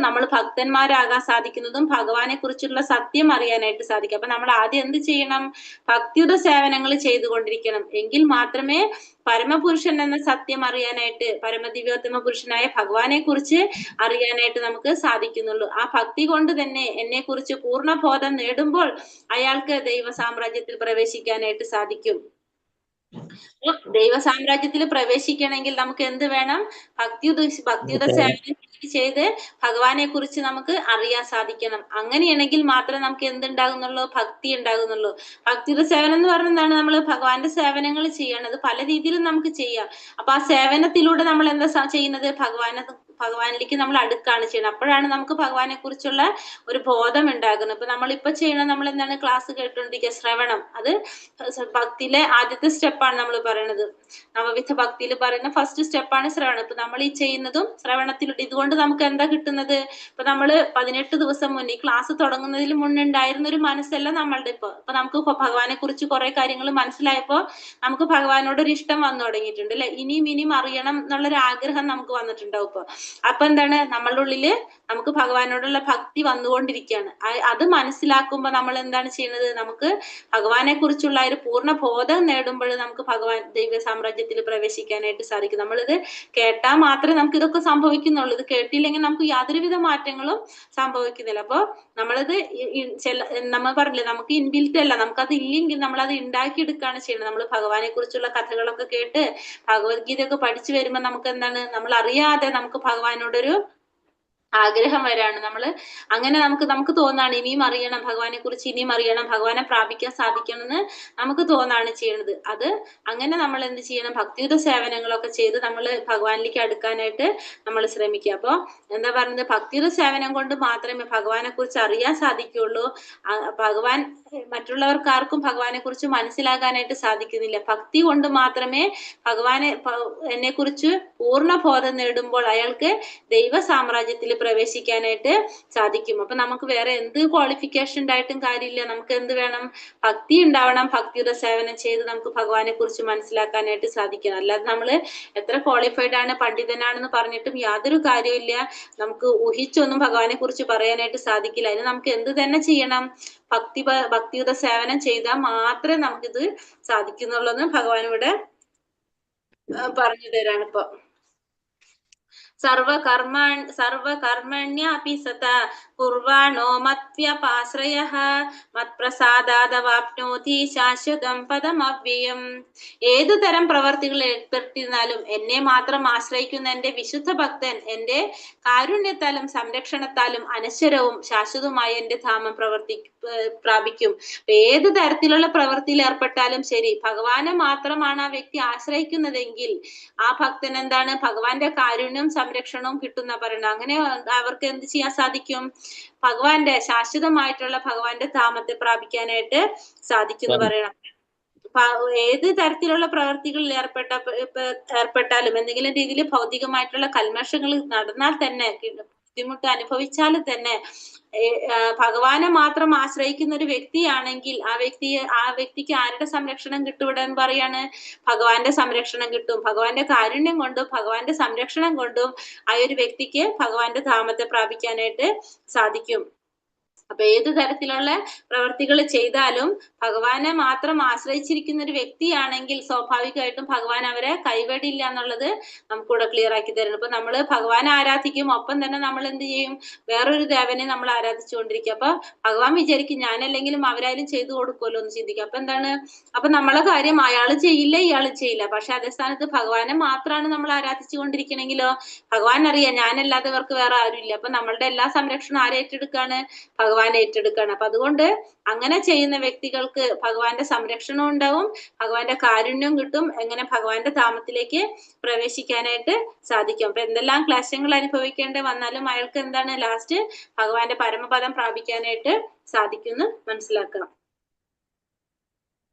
A: നമ്മൾ ഭക്തന്മാരാകാൻ സാധിക്കുന്നതും ഭഗവാനെ കുറിച്ചുള്ള സത്യം അറിയാനായിട്ട് സാധിക്കും. അപ്പൊ നമ്മൾ ആദ്യം എന്ത് ചെയ്യണം? ഭക്തിയുടെ സേവനങ്ങൾ ചെയ്തുകൊണ്ടിരിക്കണം. എങ്കിൽ മാത്രമേ പരമപുരുഷൻ എന്ന സത്യം അറിയാനായിട്ട്, പരമദിവ്യോത്തമ പുരുഷനായ ഭഗവാനെ കുറിച്ച് അറിയാനായിട്ട് നമുക്ക് സാധിക്കുന്നുള്ളൂ. ആ ഭക്തി കൊണ്ട് തന്നെ എന്നെ കുറിച്ച് പൂർണ്ണബോധം നേടുമ്പോൾ അയാൾക്ക് ദൈവ സാമ്രാജ്യത്തിൽ പ്രവേശിക്കാനായിട്ട് സാധിക്കും. ദൈവ സാമ്രാജ്യത്തിൽ പ്രവേശിക്കണമെങ്കിൽ നമുക്ക് എന്ത് വേണം? ഭക്തിയുടെ സേവനം ചെയ്ത് ഭഗവാനെ കുറിച്ച് നമുക്ക് അറിയാൻ സാധിക്കണം. അങ്ങനെയാണെങ്കിൽ മാത്രമേ നമുക്ക് എന്തുണ്ടാകുന്നുള്ളൂ? ഭക്തി ഉണ്ടാകുന്നുള്ളൂ. ഭക്തിയുടെ സേവനം എന്ന് പറഞ്ഞാൽ എന്താണ്? നമ്മൾ ഭഗവാന്റെ സേവനങ്ങൾ ചെയ്യണത് പല രീതിയിലും നമുക്ക് ചെയ്യാം. അപ്പൊ ആ സേവനത്തിലൂടെ നമ്മൾ എന്താ ചെയ്യുന്നത്? ഭഗവാനിലേക്ക് നമ്മൾ അടുക്കാണ് ചെയ്യുന്നത്. അപ്പോഴാണ് നമുക്ക് ഭഗവാനെ കുറിച്ചുള്ള ഒരു ബോധം ഉണ്ടാകുന്നത്. ഇപ്പൊ നമ്മളിപ്പോ ചെയ്യണം, നമ്മൾ എന്താണ്? ക്ലാസ് കേട്ടോണ്ടിരിക്കുക, ശ്രവണം. അത് ഭക്തിയിലെ ആദ്യത്തെ സ്റ്റെപ്പാണ് നമ്മൾ പറയുന്നത്. നവവിധ ഭക്തിയിൽ പറയുന്ന ഫസ്റ്റ് സ്റ്റെപ്പാണ് ശ്രവണം. ഇപ്പൊ നമ്മൾ ഈ ചെയ്യുന്നതും ശ്രവണത്തിലൂടെ. ഇതുകൊണ്ട് നമുക്ക് എന്താ കിട്ടുന്നത്? ഇപ്പൊ നമ്മള് 18 ദിവസം മുന്നേ ഈ ക്ലാസ് തുടങ്ങുന്നതിന് മുന്നേ ഉണ്ടായിരുന്ന ഒരു മനസ്സല്ല നമ്മളുടെ ഇപ്പൊ നമുക്ക് ഭഗവാനെ കുറിച്ച് കുറെ കാര്യങ്ങൾ മനസ്സിലായപ്പോ നമുക്ക് ഭഗവാനോട് ഒരു ഇഷ്ടം വന്നു തുടങ്ങിയിട്ടുണ്ട് അല്ലെ? ഇനിയും അറിയണം എന്നുള്ളൊരു ആഗ്രഹം നമുക്ക് വന്നിട്ടുണ്ടാവും ഇപ്പൊ. അപ്പൊ എന്താണ്? നമ്മളുടെ ഉള്ളില് നമുക്ക് ഭഗവാനോടുള്ള ഭക്തി വന്നുകൊണ്ടിരിക്കുകയാണ്. അത് മനസ്സിലാക്കുമ്പോ നമ്മൾ എന്താണ് ചെയ്യുന്നത്? നമുക്ക് ഭഗവാനെ കുറിച്ചുള്ള ഒരു പൂർണ്ണ ബോധം നേടുമ്പോൾ നമുക്ക് ഭഗവാൻ ദൈവ സാമ്രാജ്യത്തിൽ പ്രവേശിക്കാനായിട്ട് സാധിക്കും. നമ്മളിത് കേട്ടാൽ മാത്രമേ നമുക്ക് ഇതൊക്കെ സംഭവിക്കുന്നുള്ളൂ. ഇത് കേട്ടില്ലെങ്കിൽ നമുക്ക് യാതൊരുവിധ മാറ്റങ്ങളും സംഭവിക്കുന്നില്ല. അപ്പൊ നമ്മളിത് നമ്മൾ പറഞ്ഞില്ലേ, നമുക്ക് ഇൻബിൽറ്റ് അല്ല, നമുക്കത് ഇല്ലെങ്കിൽ നമ്മളത് ഉണ്ടാക്കിയെടുക്കുകയാണ് ചെയ്യുന്നത്. നമ്മൾ ഭഗവാനെ കുറിച്ചുള്ള കഥകളൊക്കെ കേട്ട് ഭഗവത്ഗീതയൊക്കെ പഠിച്ചു വരുമ്പോൾ നമുക്ക് എന്താണ്? നമ്മൾ അറിയാതെ നമുക്ക് ഭഗവാനോടൊരു ആഗ്രഹം വരാണ്. അങ്ങനെ നമുക്ക് തോന്നാണ് ഇനിയും അറിയണം ഭഗവാനെ കുറിച്ച്, ഇനിയും അറിയണം, ഭഗവാനെ പ്രാപിക്കാൻ സാധിക്കണമെന്ന് നമുക്ക് തോന്നാണ് ചെയ്യുന്നത്. അത് അങ്ങനെ നമ്മൾ എന്ത് ചെയ്യണം, ഭക്തിയുത സേവനങ്ങളൊക്കെ ചെയ്ത് നമ്മൾ ഭഗവാനിലേക്ക് അടുക്കാനായിട്ട് നമ്മൾ ശ്രമിക്കുക. അപ്പൊ എന്താ പറയുന്നത്, ഭക്തിയുത സേവനം കൊണ്ട് മാത്രമേ ഭഗവാനെ കുറിച്ച് അറിയാൻ സാധിക്കുകയുള്ളൂ. ഭഗവാൻ മറ്റുള്ളവർക്ക് ആർക്കും ഭഗവാനെ കുറിച്ച് മനസ്സിലാകാനായിട്ട് സാധിക്കുന്നില്ല. ഭക്തി കൊണ്ട് മാത്രമേ എന്നെ കുറിച്ച് പൂർണ്ണ ബോധം നേടുമ്പോൾ അയാൾക്ക് ദൈവ സാമ്രാജ്യത്തിൽ പ്രവേശിക്കാനായിട്ട് സാധിക്കും. അപ്പൊ നമുക്ക് വേറെ എന്ത് ക്വാളിഫിക്കേഷൻ ഉണ്ടായിട്ടും കാര്യമില്ല. നമുക്ക് എന്ത് വേണം, ഭക്തി ഉണ്ടാവണം. ഭക്തിയുടെ സേവനം ചെയ്ത് നമുക്ക് ഭഗവാനെ കുറിച്ച് മനസ്സിലാക്കാനായിട്ട് സാധിക്കണം. അല്ലാതെ നമ്മൾ എത്ര ക്വാളിഫൈഡ് ആണ്, പണ്ഡിതനാണെന്ന് പറഞ്ഞിട്ടും യാതൊരു കാര്യമില്ല. നമുക്ക് ഊഹിച്ചൊന്നും ഭഗവാനെ കുറിച്ച് പറയാനായിട്ട് സാധിക്കില്ല. അതിന് നമുക്ക് എന്ത് തന്നെ ചെയ്യണം, ഭക്തിയുത സേവനം ചെയ്താൽ മാത്രമേ നമുക്കിത് സാധിക്കുന്നുള്ളൂ ഭഗവാൻ ഇവിടെ പറഞ്ഞു തരാണ്. ഇപ്പൊ സർവകർമ്മണ്യപി സദാ കുർവാണോ മത്വ്യപാശ്രയഃ മത്പ്രസാദാദവാപ്നോതി ശാശ്വതം പദമവ്യയം. ഏതു തരം പ്രവർത്തികൾ ഏർപ്പെട്ടിരുന്നാലും എന്നെ മാത്രം ആശ്രയിക്കുന്ന എന്റെ വിശുദ്ധ ഭക്തൻ എന്റെ കാരുണ്യത്താലും സംരക്ഷണത്താലും അനശ്വരവും ശാശ്വതവുമായ എന്റെ ധാമം പ്രാപിക്കും. ഏതു തരത്തിലുള്ള പ്രവൃത്തിയിൽ ഏർപ്പെട്ടാലും ശരി, ഭഗവാനെ മാത്രമാണ് ആ വ്യക്തി ആശ്രയിക്കുന്നതെങ്കിൽ ആ ഭക്തൻ എന്താണ്, ഭഗവാന്റെ കാരുണ്യവും സംരക്ഷണവും കിട്ടുന്ന പറയണം. അങ്ങനെ അവർക്ക് എന്ത് ചെയ്യാൻ സാധിക്കും, ശാശ്വതമായിട്ടുള്ള ഭഗവാന്റെ ധാമത്തെ പ്രാപിക്കാനായിട്ട് സാധിക്കും പറയണം. ഏത് തരത്തിലുള്ള പ്രവർത്തികളിൽ ഏർപ്പെട്ടാലും എന്തെങ്കിലും രീതിയിൽ ഭൗതികമായിട്ടുള്ള കൽമഷങ്ങൾ നടന്നാൽ തന്നെ, ബുദ്ധിമുട്ട് അനുഭവിച്ചാലും തന്നെ, ഭഗവാനെ മാത്രം ആശ്രയിക്കുന്ന ഒരു വ്യക്തിയാണെങ്കിൽ ആ വ്യക്തിക്ക് ആരുടെ സംരക്ഷണം കിട്ടും? ഇവിടെ പറയാണ്, ഭഗവാന്റെ സംരക്ഷണം കിട്ടും. ഭഗവാന്റെ കാരുണ്യം കൊണ്ടും ഭഗവാന്റെ സംരക്ഷണം കൊണ്ടും ആ ഒരു വ്യക്തിക്ക് ഭഗവാന്റെ ധാമത്തെ പ്രാപിക്കാനായിട്ട് സാധിക്കും. അപ്പൊ ഏത് തരത്തിലുള്ള പ്രവർത്തികൾ ചെയ്താലും ഭഗവാനെ മാത്രം ആശ്രയിച്ചിരിക്കുന്ന ഒരു വ്യക്തിയാണെങ്കിൽ സ്വാഭാവികമായിട്ടും ഭഗവാൻ അവരെ കൈവിടില്ല എന്നുള്ളത് നമുക്കിവിടെ ക്ലിയർ ആക്കി തരണം. അപ്പൊ നമ്മൾ ഭഗവാനെ ആരാധിക്കും, ഒപ്പം തന്നെ നമ്മൾ എന്ത് ചെയ്യും, വേറൊരു ദേവനെ നമ്മൾ ആരാധിച്ചുകൊണ്ടിരിക്കും. അപ്പൊ ഭഗവാൻ വിചാരിക്കും ഞാനല്ലെങ്കിലും അവരായാലും ചെയ്തു കൊടുക്കുമല്ലോ എന്ന് ചിന്തിക്കും. അപ്പൊ എന്താണ്, അപ്പൊ നമ്മളെ കാര്യം അയാൾ ചെയ്യില്ല, ഇയാൾ ചെയ്യില്ല. പക്ഷെ അതേ സ്ഥാനത്ത് ഭഗവാനെ മാത്രമാണ് നമ്മൾ ആരാധിച്ചു കൊണ്ടിരിക്കണെങ്കിലോ, ഭഗവാൻ അറിയാം ഞാനല്ലാതെ ഇവർക്ക് വേറെ ആരുമില്ല. അപ്പൊ നമ്മളുടെ എല്ലാ സംരക്ഷണവും ആരെ ഏറ്റെടുക്കാണ്, ഭഗവാൻ ഏറ്റെടുക്കാണ്. അപ്പൊ അതുകൊണ്ട് അങ്ങനെ ചെയ്യുന്ന വ്യക്തികൾക്ക് ഭഗവാന്റെ സംരക്ഷണം ഉണ്ടാവും, ഭഗവാന്റെ കാരുണ്യം കിട്ടും, എങ്ങനെ ഭഗവാന്റെ ധാമത്തിലേക്ക് പ്രവേശിക്കാനായിട്ട് സാധിക്കും. അപ്പൊ എന്തെല്ലാം ക്ലേശങ്ങൾ അനുഭവിക്കേണ്ടി വന്നാലും അയാൾക്ക് എന്താണ്, ലാസ്റ്റ് ഭഗവാന്റെ പരമപദം പ്രാപിക്കാനായിട്ട് സാധിക്കുമെന്ന് മനസ്സിലാക്കാം.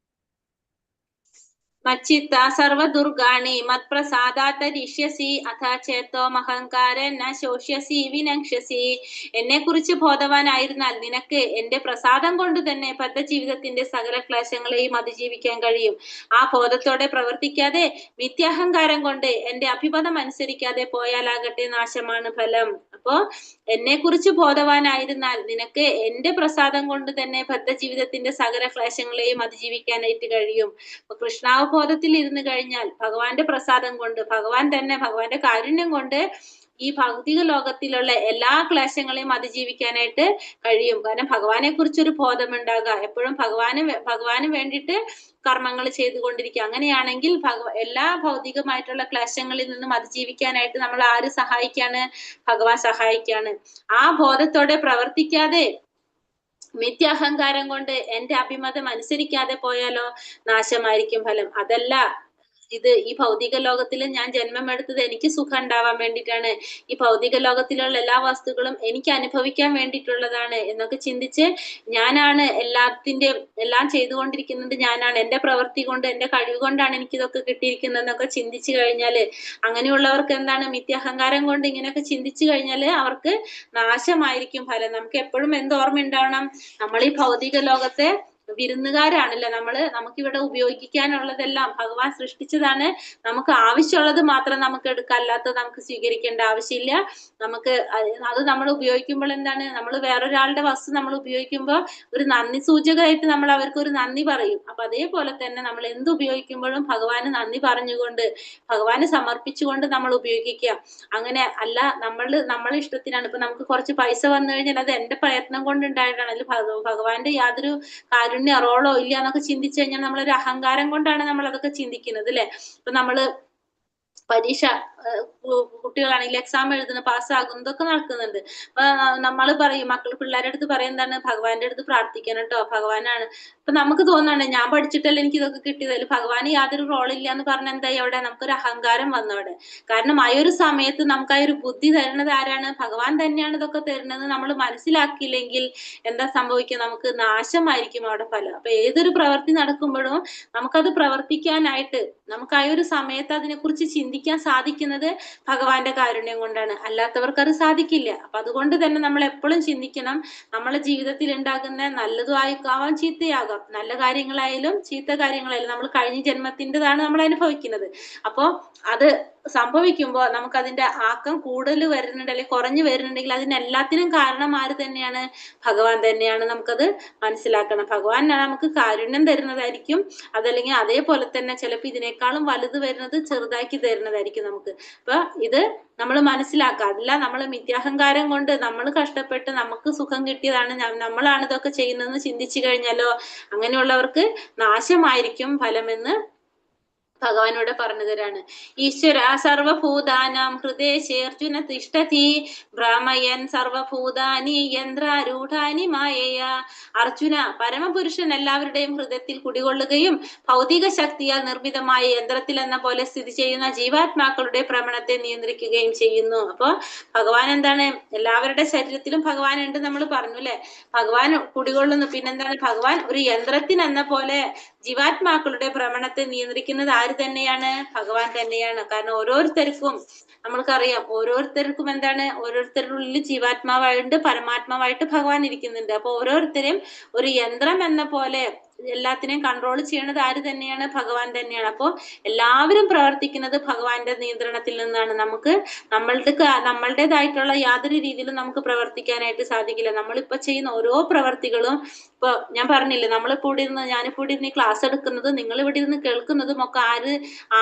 A: മച്ചിത്ത സർവദുർഗാണി മത്പ്രസാദാത്തരിഷ്യസി അഥ ചേത്തോമഹങ്കാരൻ ന ശോഷ്യസി വിനക്ഷ്യസി. എന്നെ കുറിച്ച് ബോധവാനായിരുന്നാൽ നിനക്ക് എന്റെ പ്രസാദം കൊണ്ട് തന്നെ ബദ്ധജീവിതത്തിന്റെ സകല ക്ലേശങ്ങളെയും അതിജീവിക്കാൻ കഴിയും. ആ ബോധത്തോടെ പ്രവർത്തിക്കാതെ മിഥ്യാഹങ്കാരം കൊണ്ട് എന്റെ അഭിപദം അനുസരിക്കാതെ പോയാലാകട്ടെ നാശമാണ് ഫലം. അപ്പോ എന്നെ കുറിച്ച് ബോധവാനായിരുന്നാൽ നിനക്ക് എന്റെ പ്രസാദം കൊണ്ട് തന്നെ ബദ്ധജീവിതത്തിന്റെ സകല ക്ലേശങ്ങളെയും അതിജീവിക്കാനായിട്ട് കഴിയും. കൃഷ്ണാവബോധത്തിൽ ഇരുന്ന് കഴിഞ്ഞാൽ ഭഗവാന്റെ പ്രസാദം കൊണ്ട്, ഭഗവാന്റെ കാരുണ്യം കൊണ്ട് ഈ ഭൗതിക ലോകത്തിലുള്ള എല്ലാ ക്ലേശങ്ങളെയും അതിജീവിക്കാനായിട്ട് കഴിയും. കാരണം ഭഗവാനെ കുറിച്ചൊരു ബോധമുണ്ടാകുക, എപ്പോഴും ഭഗവാന് വേണ്ടിയിട്ട് കർമ്മങ്ങൾ ചെയ്തുകൊണ്ടിരിക്കുക. അങ്ങനെയാണെങ്കിൽ എല്ലാ ഭൗതികമായിട്ടുള്ള ക്ലേശങ്ങളിൽ നിന്നും അതിജീവിക്കാനായിട്ട് നമ്മൾ ആര് സഹായിക്കാണ്, ഭഗവാൻ സഹായിക്കാണ്. ആ ബോധത്തോടെ പ്രവർത്തിക്കാതെ മിഥ്യാഹങ്കാരം കൊണ്ട് എന്റെ അഭിമതം അനുസരിക്കാതെ പോയാലോ നാശമായിരിക്കും ഫലം. അതല്ല, ഈ ഭൗതിക ലോകത്തിൽ ഞാൻ ജന്മമെടുത്തത് എനിക്ക് സുഖം ഉണ്ടാവാൻ വേണ്ടിയിട്ടാണ്, ഈ ഭൗതിക ലോകത്തിലുള്ള എല്ലാ വസ്തുക്കളും എനിക്ക് അനുഭവിക്കാൻ വേണ്ടിയിട്ടുള്ളതാണ് എന്നൊക്കെ ചിന്തിച്ച് ഞാനാണ് എല്ലാം ചെയ്തുകൊണ്ടിരിക്കുന്നത്, ഞാനാണ്, എന്റെ പ്രവൃത്തി കൊണ്ട് എന്റെ കഴിവ് കൊണ്ടാണ് എനിക്കിതൊക്കെ കിട്ടിയിരിക്കുന്നതെന്നൊക്കെ ചിന്തിച്ചു കഴിഞ്ഞാല്, അങ്ങനെയുള്ളവർക്ക് എന്താണ്, മിഥ്യാഹങ്കാരം കൊണ്ട് ഇങ്ങനെയൊക്കെ ചിന്തിച്ചു കഴിഞ്ഞാല് അവർക്ക് നാശമായിരിക്കും ഫലം. നമുക്ക് എപ്പോഴും എന്ത് ഓർമ്മ ഉണ്ടാവണം, നമ്മൾ ഈ ഭൗതിക ലോകത്തെ വിരുന്നുകാരാണല്ലോ. നമുക്കിവിടെ ഉപയോഗിക്കാനുള്ളതെല്ലാം ഭഗവാൻ സൃഷ്ടിച്ചതാണ്. നമുക്ക് ആവശ്യമുള്ളത് മാത്രം നമുക്ക് എടുക്കാം, അല്ലാത്തത് നമുക്ക് സ്വീകരിക്കേണ്ട ആവശ്യമില്ല. അത് നമ്മൾ ഉപയോഗിക്കുമ്പോൾ എന്താണ്, നമ്മൾ വേറൊരാളുടെ വസ്തു നമ്മൾ ഉപയോഗിക്കുമ്പോൾ ഒരു നന്ദി സൂചകമായിട്ട് നമ്മൾ അവർക്ക് ഒരു നന്ദി പറയും. അപ്പൊ അതേപോലെ തന്നെ നമ്മൾ എന്ത് ഉപയോഗിക്കുമ്പോഴും ഭഗവാന് നന്ദി പറഞ്ഞുകൊണ്ട് ഭഗവാന് സമർപ്പിച്ചുകൊണ്ട് നമ്മൾ ഉപയോഗിക്കുക. അങ്ങനെ അല്ല, നമ്മളെ ഇഷ്ടത്തിനാണ്. ഇപ്പൊ നമുക്ക് കുറച്ച് പൈസ വന്നു കഴിഞ്ഞാൽ അത് എന്റെ പ്രയത്നം കൊണ്ട് ഉണ്ടായിട്ടാണ്, അതിൽ ഭഗവാന്റെ യാതൊരു കാരുണ്യ റോളോ ഇല്ല എന്നൊക്കെ ചിന്തിച്ചു കഴിഞ്ഞാൽ നമ്മളൊരു അഹങ്കാരം കൊണ്ടാണ് നമ്മൾ അതൊക്കെ ചിന്തിക്കുന്നത്, അല്ലെ? ഇപ്പൊ നമ്മള് പരീക്ഷ കുട്ടികളാണെങ്കിൽ എക്സാം എഴുതുന്ന പാസ്സാകുന്നു ഇതൊക്കെ നടക്കുന്നുണ്ട്. അപ്പൊ നമ്മൾ പറയും പിള്ളേരുടെ അടുത്ത് പറയുന്നതാണ് ഭഗവാന്റെ അടുത്ത് പ്രാർത്ഥിക്കണം കേട്ടോ, ഭഗവാനാണ്. ഇപ്പൊ നമുക്ക് തോന്നാണ് ഞാൻ പഠിച്ചിട്ടല്ലേ എനിക്ക് ഇതൊക്കെ കിട്ടിയതല്ലേ, ഭഗവാന് യാതൊരു റോളില്ല എന്ന് പറഞ്ഞ എന്തായി അവിടെ നമുക്കൊരു അഹങ്കാരം വന്നവിടെ. കാരണം ആ ഒരു സമയത്ത് നമുക്ക് ആ ഒരു ബുദ്ധി തരുന്നത് ആരാണ്? ഭഗവാൻ തന്നെയാണ് ഇതൊക്കെ തരുന്നത്. നമ്മൾ മനസ്സിലാക്കിയില്ലെങ്കിൽ എന്താ സംഭവിക്കുക? നമുക്ക് നാശമായിരിക്കും അവിടെ ഫലം. അപ്പൊ ഏതൊരു പ്രവൃത്തി നടക്കുമ്പോഴും നമുക്കത് പ്രവർത്തിക്കാനായിട്ട് നമുക്ക് ആ ഒരു സമയത്ത് അതിനെക്കുറിച്ച് ചിന്തിക്കാൻ സാധിക്കുന്നത് ഭഗവാന്റെ കാരുണ്യം കൊണ്ടാണ്, അല്ലാത്തവർക്ക് അത് സാധിക്കില്ല. അപ്പൊ അതുകൊണ്ട് തന്നെ നമ്മൾ എപ്പോഴും ചിന്തിക്കണം, നമ്മളെ ജീവിതത്തിൽ ഉണ്ടാകുന്ന നല്ലതും ആവാം ചീത്തയാകാം, നല്ല കാര്യങ്ങളായാലും ചീത്ത കാര്യങ്ങളായാലും നമ്മൾ കഴിഞ്ഞ ജന്മത്തിൻ്റെതാണ് നമ്മൾ അനുഭവിക്കുന്നത്. അപ്പൊ അത് സംഭവിക്കുമ്പോൾ നമുക്ക് അതിന്റെ ആക്കം കൂടുതൽ വരുന്നുണ്ട് അല്ലെങ്കിൽ കുറഞ്ഞു വരുന്നുണ്ടെങ്കിൽ അതിനെല്ലാത്തിനും കാരണം ആര് തന്നെയാണ്? ഭഗവാൻ തന്നെയാണ്. നമുക്കത് മനസ്സിലാക്കണം. ഭഗവാൻ നമുക്ക് കാരുണ്യം തരുന്നതായിരിക്കും, അതല്ലെങ്കിൽ അതേപോലെ തന്നെ ചിലപ്പോൾ ഇതിനേക്കാളും വലുത് വരുന്നത് ചെറുതാക്കി തരുന്നതായിരിക്കും നമുക്ക്. അപ്പൊ ഇത് നമ്മൾ മനസ്സിലാക്കുക. അല്ല നമ്മൾ മിഥ്യാഹങ്കാരം കൊണ്ട് നമ്മൾ കഷ്ടപ്പെട്ട് നമുക്ക് സുഖം കിട്ടിയതാണ്, നമ്മളാണ് ഇതൊക്കെ ചെയ്യുന്നതെന്ന് ചിന്തിച്ചു കഴിഞ്ഞാലോ അങ്ങനെയുള്ളവർക്ക് നാശമായിരിക്കും ഫലമെന്ന് ഭഗവാനോട് പറഞ്ഞു തരാണ്. ഈശ്വര സർവഭൂതാനാം ഹൃദയേർജുന തിഷ്ഠതി ഭ്രാമയൻ സർവഭൂതാനി യന്ത്രാരൂഢാനി മായയ. അർജുന, പരമപുരുഷൻ എല്ലാവരുടെയും ഹൃദയത്തിൽ കുടികൊള്ളുകയും ഭൗതിക ശക്തിയാൽ നിർമ്മിതമായ യന്ത്രത്തിൽ എന്ന പോലെ സ്ഥിതി ചെയ്യുന്ന ജീവാത്മാക്കളുടെ ഭ്രമണത്തെ നിയന്ത്രിക്കുകയും ചെയ്യുന്നു. അപ്പൊ ഭഗവാൻ എന്താണ്? എല്ലാവരുടെ ശരീരത്തിലും ഭഗവാൻ ഉണ്ട് നമ്മൾ പറഞ്ഞു അല്ലെ. ഭഗവാൻ കുടികൊള്ളുന്നു. പിന്നെന്താണ്? ഭഗവാൻ ഒരു യന്ത്രത്തിനെന്ന പോലെ ജീവാത്മാക്കളുടെ ഭ്രമണത്തെ നിയന്ത്രിക്കുന്നത് ആര് തന്നെയാണ്? ഭഗവാൻ തന്നെയാണ്. കാരണം ഓരോരുത്തർക്കും നമ്മൾക്കറിയാം, ഓരോരുത്തർക്കും എന്താണ്? ഓരോരുത്തരുടെ ഉള്ളിൽ ജീവാത്മാവായിട്ട് പരമാത്മാവായിട്ട് ഭഗവാൻ ഇരിക്കുന്നുണ്ട്. അപ്പൊ ഓരോരുത്തരും ഒരു യന്ത്രം എന്ന പോലെ എല്ലാത്തിനെയും കൺട്രോൾ ചെയ്യണത് ആര് തന്നെയാണ്? ഭഗവാൻ തന്നെയാണ്. അപ്പോൾ എല്ലാവരും പ്രവർത്തിക്കുന്നത് ഭഗവാന്റെ നിയന്ത്രണത്തിൽ നിന്നാണ്. നമുക്ക് നമ്മളുടേതായിട്ടുള്ള യാതൊരു രീതിയിലും നമുക്ക് പ്രവർത്തിക്കാനായിട്ട് സാധിക്കില്ല. നമ്മളിപ്പോ ചെയ്യുന്ന ഓരോ പ്രവർത്തികളും, ഇപ്പൊ ഞാൻ പറഞ്ഞില്ലേ, നമ്മളിപ്പോ ഇവിടെ ഇരുന്ന് ഞാനിപ്പോ ഇവിടെ ഇരുന്ന് ക്ലാസ് എടുക്കുന്നത്, നിങ്ങൾ ഇവിടെ ഇരുന്ന് കേൾക്കുന്നതും ഒക്കെ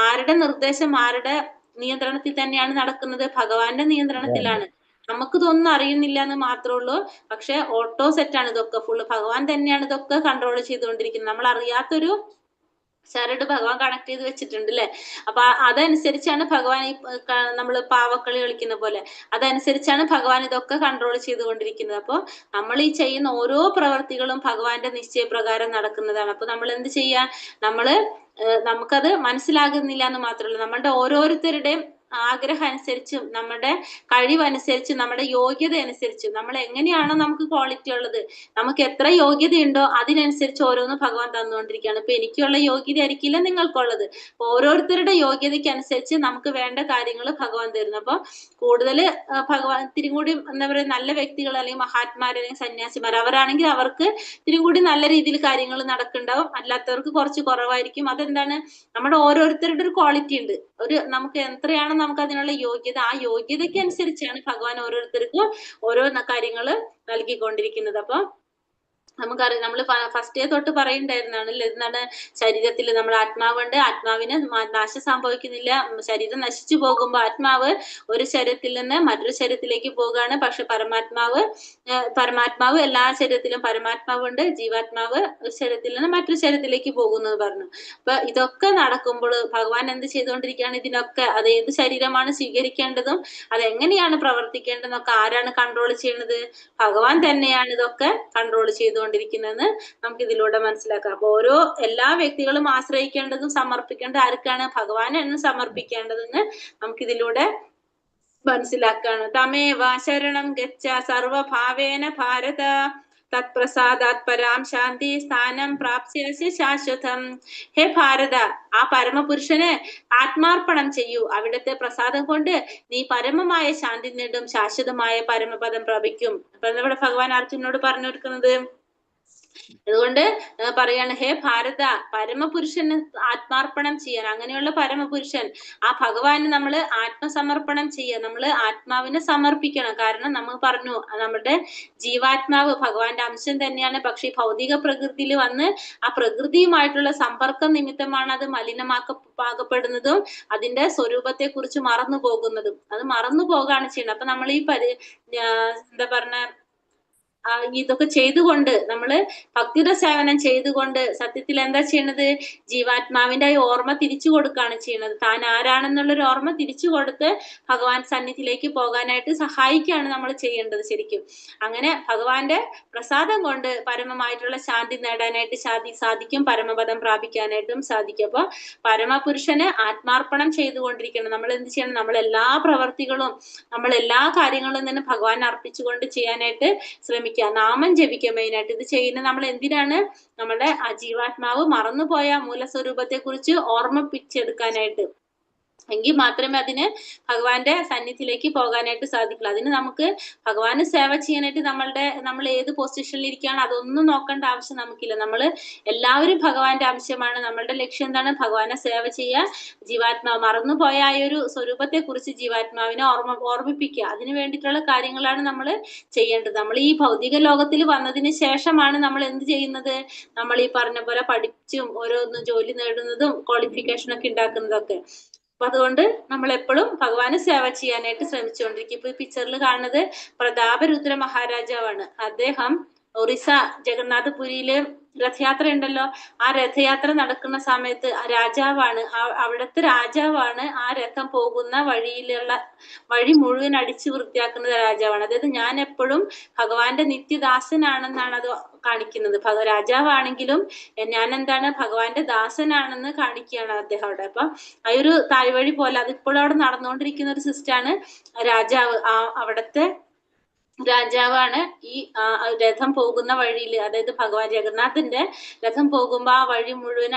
A: ആരുടെ നിർദ്ദേശം, ആരുടെ നിയന്ത്രണത്തിൽ തന്നെയാണ് നടക്കുന്നത്? ഭഗവാന്റെ നിയന്ത്രണത്തിലാണ്. നമുക്ക് ഇതൊന്നും അറിയുന്നില്ല എന്ന് മാത്രമേ ഉള്ളൂ. പക്ഷെ ഓട്ടോ സെറ്റാണ് ഇതൊക്കെ, ഫുള്ള് ഭഗവാൻ തന്നെയാണ് ഇതൊക്കെ കൺട്രോൾ ചെയ്തുകൊണ്ടിരിക്കുന്നത്. നമ്മൾ അറിയാത്തൊരു ചരട് ഭഗവാൻ കണക്ട് ചെയ്ത് വെച്ചിട്ടുണ്ട് അല്ലെ. അപ്പൊ അതനുസരിച്ചാണ് ഭഗവാൻ ഈ നമ്മൾ പാവക്കളി കളിക്കുന്ന പോലെ അതനുസരിച്ചാണ് ഭഗവാൻ ഇതൊക്കെ കൺട്രോൾ ചെയ്തുകൊണ്ടിരിക്കുന്നത്. അപ്പോൾ നമ്മൾ ഈ ചെയ്യുന്ന ഓരോ പ്രവർത്തികളും ഭഗവാന്റെ നിശ്ചയപ്രകാരം നടക്കുന്നതാണ്. അപ്പൊ നമ്മൾ എന്ത് ചെയ്യാ? നമുക്കത് മനസ്സിലാകുന്നില്ല എന്ന് മാത്രമല്ല, നമ്മളുടെ ഓരോരുത്തരുടെയും ആഗ്രഹം അനുസരിച്ചും നമ്മുടെ കഴിവനുസരിച്ചും നമ്മുടെ യോഗ്യത അനുസരിച്ചും നമ്മൾ എങ്ങനെയാണോ നമുക്ക് ക്വാളിറ്റി ഉള്ളത്, നമുക്ക് എത്ര യോഗ്യതയുണ്ടോ അതിനനുസരിച്ച് ഓരോന്നും ഭഗവാൻ തന്നുകൊണ്ടിരിക്കുകയാണ്. ഇപ്പൊ എനിക്കുള്ള യോഗ്യത ആയിരിക്കില്ല നിങ്ങൾക്കുള്ളത്. അപ്പൊ ഓരോരുത്തരുടെ യോഗ്യതയ്ക്ക് അനുസരിച്ച് നമുക്ക് വേണ്ട കാര്യങ്ങൾ ഭഗവാൻ തരുന്നു. അപ്പൊ കൂടുതൽ ഭഗവാൻ ഇത്തിരി കൂടി എന്താ പറയുക, നല്ല വ്യക്തികൾ അല്ലെങ്കിൽ മഹാത്മാർ അല്ലെങ്കിൽ സന്യാസിമാർ അവരാണെങ്കിൽ അവർക്ക് ഇത്തിരി കൂടി നല്ല രീതിയിൽ കാര്യങ്ങൾ നടക്കുന്നുണ്ടാവും, അല്ലാത്തവർക്ക് കുറച്ച് കുറവായിരിക്കും. അതെന്താണ്? നമ്മുടെ ഓരോരുത്തരുടെ ഒരു ക്വാളിറ്റി ഉണ്ട്. നമുക്ക് എത്രയാണ് നമുക്ക് അതിനുള്ള യോഗ്യത, ആ യോഗ്യതയ്ക്ക് അനുസരിച്ചാണ് ഭഗവാൻ ഓരോരുത്തർക്കും ഓരോ കാര്യങ്ങൾ നൽകിക്കൊണ്ടിരിക്കുന്നത്. അപ്പൊ നമുക്കറിയാം, നമ്മൾ ഫസ്റ്റേ തൊട്ട് പറയുന്നുണ്ടായിരുന്നാണല്ലോ, എന്താണ്? ശരീരത്തിൽ നമ്മൾ ആത്മാവുണ്ട്, ആത്മാവിന് നാശം സംഭവിക്കുന്നില്ല. ശരീരം നശിച്ചു പോകുമ്പോൾ ആത്മാവ് ഒരു ശരീരത്തിൽ നിന്ന് മറ്റൊരു ശരീരത്തിലേക്ക് പോകുകയാണ്. പക്ഷെ പരമാത്മാവ് എല്ലാ ശരീരത്തിലും പരമാത്മാവുണ്ട്, ജീവാത്മാവ് ഒരു ശരീരത്തിൽ നിന്ന് മറ്റൊരു ശരീരത്തിലേക്ക് പോകുന്നു പറഞ്ഞു. അപ്പൊ ഇതൊക്കെ നടക്കുമ്പോൾ ഭഗവാൻ എന്ത് ചെയ്തുകൊണ്ടിരിക്കുകയാണ്? ഇതിനൊക്കെ അത് ഏത് ശരീരമാണ് സ്വീകരിക്കേണ്ടതും അതെങ്ങനെയാണ് പ്രവർത്തിക്കേണ്ടതെന്നൊക്കെ ആരാണ് കൺട്രോൾ ചെയ്യുന്നത്? ഭഗവാൻ തന്നെയാണ് ഇതൊക്കെ കൺട്രോൾ ചെയ്തുകൊണ്ടിരിക്കുന്നതെന്ന് നമുക്ക് ഇതിലൂടെ മനസ്സിലാക്കാം. അപ്പൊ എല്ലാ വ്യക്തികളും ആശ്രയിക്കേണ്ടതും സമർപ്പിക്കേണ്ടത് ആർക്കാണ്? ഭഗവാനാണ് സമർപ്പിക്കേണ്ടതെന്ന് നമുക്കിതിലൂടെ മനസ്സിലാക്കാണ്. തമേവ ശരണം ഗച്ഛ സർവഭാവേന ഭാരത തത്പ്രസാദാത് പരാം ശാന്തി സ്ഥാനം പ്രാപ്സ്യസി ശാശ്വതം. ഹേ ഭാരത, ആ പരമപുരുഷന് ആത്മാർപ്പണം ചെയ്യൂ. അവിടുത്തെ പ്രസാദം കൊണ്ട് നീ പരമമായ ശാന്തി നേടും, ശാശ്വതമായ പരമപദം പ്രാപിക്കും. അപ്പൊ ഇവിടെ ഭഗവാൻ അർജുനോട് പറഞ്ഞു കൊടുക്കുന്നത് അതുകൊണ്ട് പറയാണ്, ഹേ ഭാരത, പരമപുരുഷന് ആത്മാർപ്പണം ചെയ്യാൻ, അങ്ങനെയുള്ള പരമപുരുഷൻ ആ ഭഗവാന് നമ്മൾ ആത്മസമർപ്പണം ചെയ്യുക, നമ്മൾ ആത്മാവിനെ സമർപ്പിക്കണം. കാരണം നമ്മൾ പറഞ്ഞു, നമ്മുടെ ജീവാത്മാവ് ഭഗവാന്റെ അംശം തന്നെയാണ്. പക്ഷെ ഈ ഭൗതിക പ്രകൃതിയിൽ വന്ന് ആ പ്രകൃതിയുമായിട്ടുള്ള സമ്പർക്കം നിമിത്തമാണ് അത് മലിനമാക്കപ്പെടുന്നതും അതിന്റെ സ്വരൂപത്തെ കുറിച്ച് മറന്നു പോകുന്നതും. അത് മറന്നു പോകാണ് ചെയ്യുന്നത്. അപ്പൊ നമ്മൾ ഈ എന്താ പറഞ്ഞ ഇതൊക്കെ ചെയ്തുകൊണ്ട് നമ്മള് ഭക്തിയുടെ സേവനം ചെയ്തുകൊണ്ട് സത്യത്തിൽ എന്താ ചെയ്യണത്? ജീവാത്മാവിന്റെ ആ ഓർമ്മ തിരിച്ചു കൊടുക്കുകയാണ് ചെയ്യുന്നത്. താൻ ആരാണെന്നുള്ളൊരു ഓർമ്മ തിരിച്ചു കൊടുത്ത് ഭഗവാൻ സന്നിധിയിലേക്ക് പോകാനായിട്ട് സഹായിക്കുകയാണ് നമ്മൾ ചെയ്യേണ്ടത്. ശരിക്കും അങ്ങനെ ഭഗവാന്റെ പ്രസാദം കൊണ്ട് പരമമായിട്ടുള്ള ശാന്തി നേടാനായിട്ട് സാധിക്കും, പരമപദം പ്രാപിക്കാനായിട്ടും സാധിക്കും. അപ്പൊ പരമപുരുഷന് ആത്മാർപ്പണം ചെയ്തുകൊണ്ടിരിക്കണം. നമ്മൾ എന്ത് ചെയ്യണം? നമ്മളെല്ലാ പ്രവർത്തികളും നമ്മളെല്ലാ കാര്യങ്ങളും തന്നെ ഭഗവാൻ അർപ്പിച്ചുകൊണ്ട് ചെയ്യാനായിട്ട് ശ്രമിക്കുക. നാമം ജപിക്കുക മെയിനായിട്ട്. ഇത് ചെയ്യുന്നത് നമ്മൾ എന്തിനാണ്? നമ്മുടെ ആ ജീവാത്മാവ് മറന്നുപോയ മൂലസ്വരൂപത്തെ കുറിച്ച് ഓർമ്മിപ്പിച്ചെടുക്കാനായിട്ട്. എങ്കിൽ മാത്രമേ അതിന് ഭഗവാന്റെ സന്നിധിയിലേക്ക് പോകാനായിട്ട് സാധിക്കുള്ളൂ. അതിന് നമുക്ക് ഭഗവാന് സേവ ചെയ്യാനായിട്ട് നമ്മൾ ഏത് പൊസിഷനിൽ ഇരിക്കുകയാണ് അതൊന്നും നോക്കേണ്ട ആവശ്യം നമുക്കില്ല. എല്ലാവരും ഭഗവാന്റെ അംശമാണ്. നമ്മളുടെ ലക്ഷ്യം എന്താണ്? ഭഗവാനെ സേവ ചെയ്യുക, ജീവാത്മാവ് മറന്നുപോയ ആ ഒരു സ്വരൂപത്തെ കുറിച്ച് ജീവാത്മാവിനെ ഓർമ്മിപ്പിക്കുക. അതിന് വേണ്ടിയിട്ടുള്ള കാര്യങ്ങളാണ് നമ്മൾ ചെയ്യേണ്ടത്. നമ്മൾ ഈ ഭൗതിക ലോകത്തിൽ വന്നതിന് ശേഷമാണ് നമ്മൾ എന്ത് ചെയ്യുന്നത്? നമ്മൾ ഈ പറഞ്ഞ പോലെ പഠിച്ചും ഓരോന്നും ജോലി നേടുന്നതും ക്വാളിഫിക്കേഷൻ ഒക്കെ ഉണ്ടാക്കുന്നതൊക്കെ. അപ്പൊ അതുകൊണ്ട് നമ്മൾ എപ്പോഴും ഭഗവാന് സേവ ചെയ്യാനായിട്ട് ശ്രമിച്ചുകൊണ്ടിരിക്കും. ഇപ്പൊ ഈ പിക്ചറിൽ കാണുന്നത് പ്രതാപരുദ്ര മഹാരാജാവാണ്. അദ്ദേഹം ഒറീസ ജഗന്നാഥപുരിയില് രഥയാത്ര ഉണ്ടല്ലോ, ആ രഥയാത്ര നടക്കുന്ന സമയത്ത് രാജാവാണ്, അവിടുത്തെ രാജാവാണ് ആ രഥം പോകുന്ന വഴി മുഴുവൻ അടിച്ചു വൃത്തിയാക്കുന്ന രാജാവാണ്. അതായത് ഞാൻ എപ്പോഴും ഭഗവാന്റെ നിത്യദാസനാണെന്നാണ് അത് കാണിക്കുന്നത്. രാജാവാണെങ്കിലും ഞാൻ എന്താണ്? ഭഗവാന്റെ ദാസനാണെന്ന് കാണിക്കുകയാണ് അദ്ദേഹം അവിടെ. അപ്പൊ ആ ഒരു താഴ്വഴി പോലെ അതിപ്പോഴും അവിടെ നടന്നുകൊണ്ടിരിക്കുന്ന ഒരു സിസ്റ്റാണ് രാജാവ്. അവിടുത്തെ രാജാവാണ് ഈ രഥം പോകുന്ന വഴിയിൽ, അതായത് ഭഗവാൻ ജഗന്നാഥന്റെ രഥം പോകുമ്പോ ആ വഴി മുഴുവൻ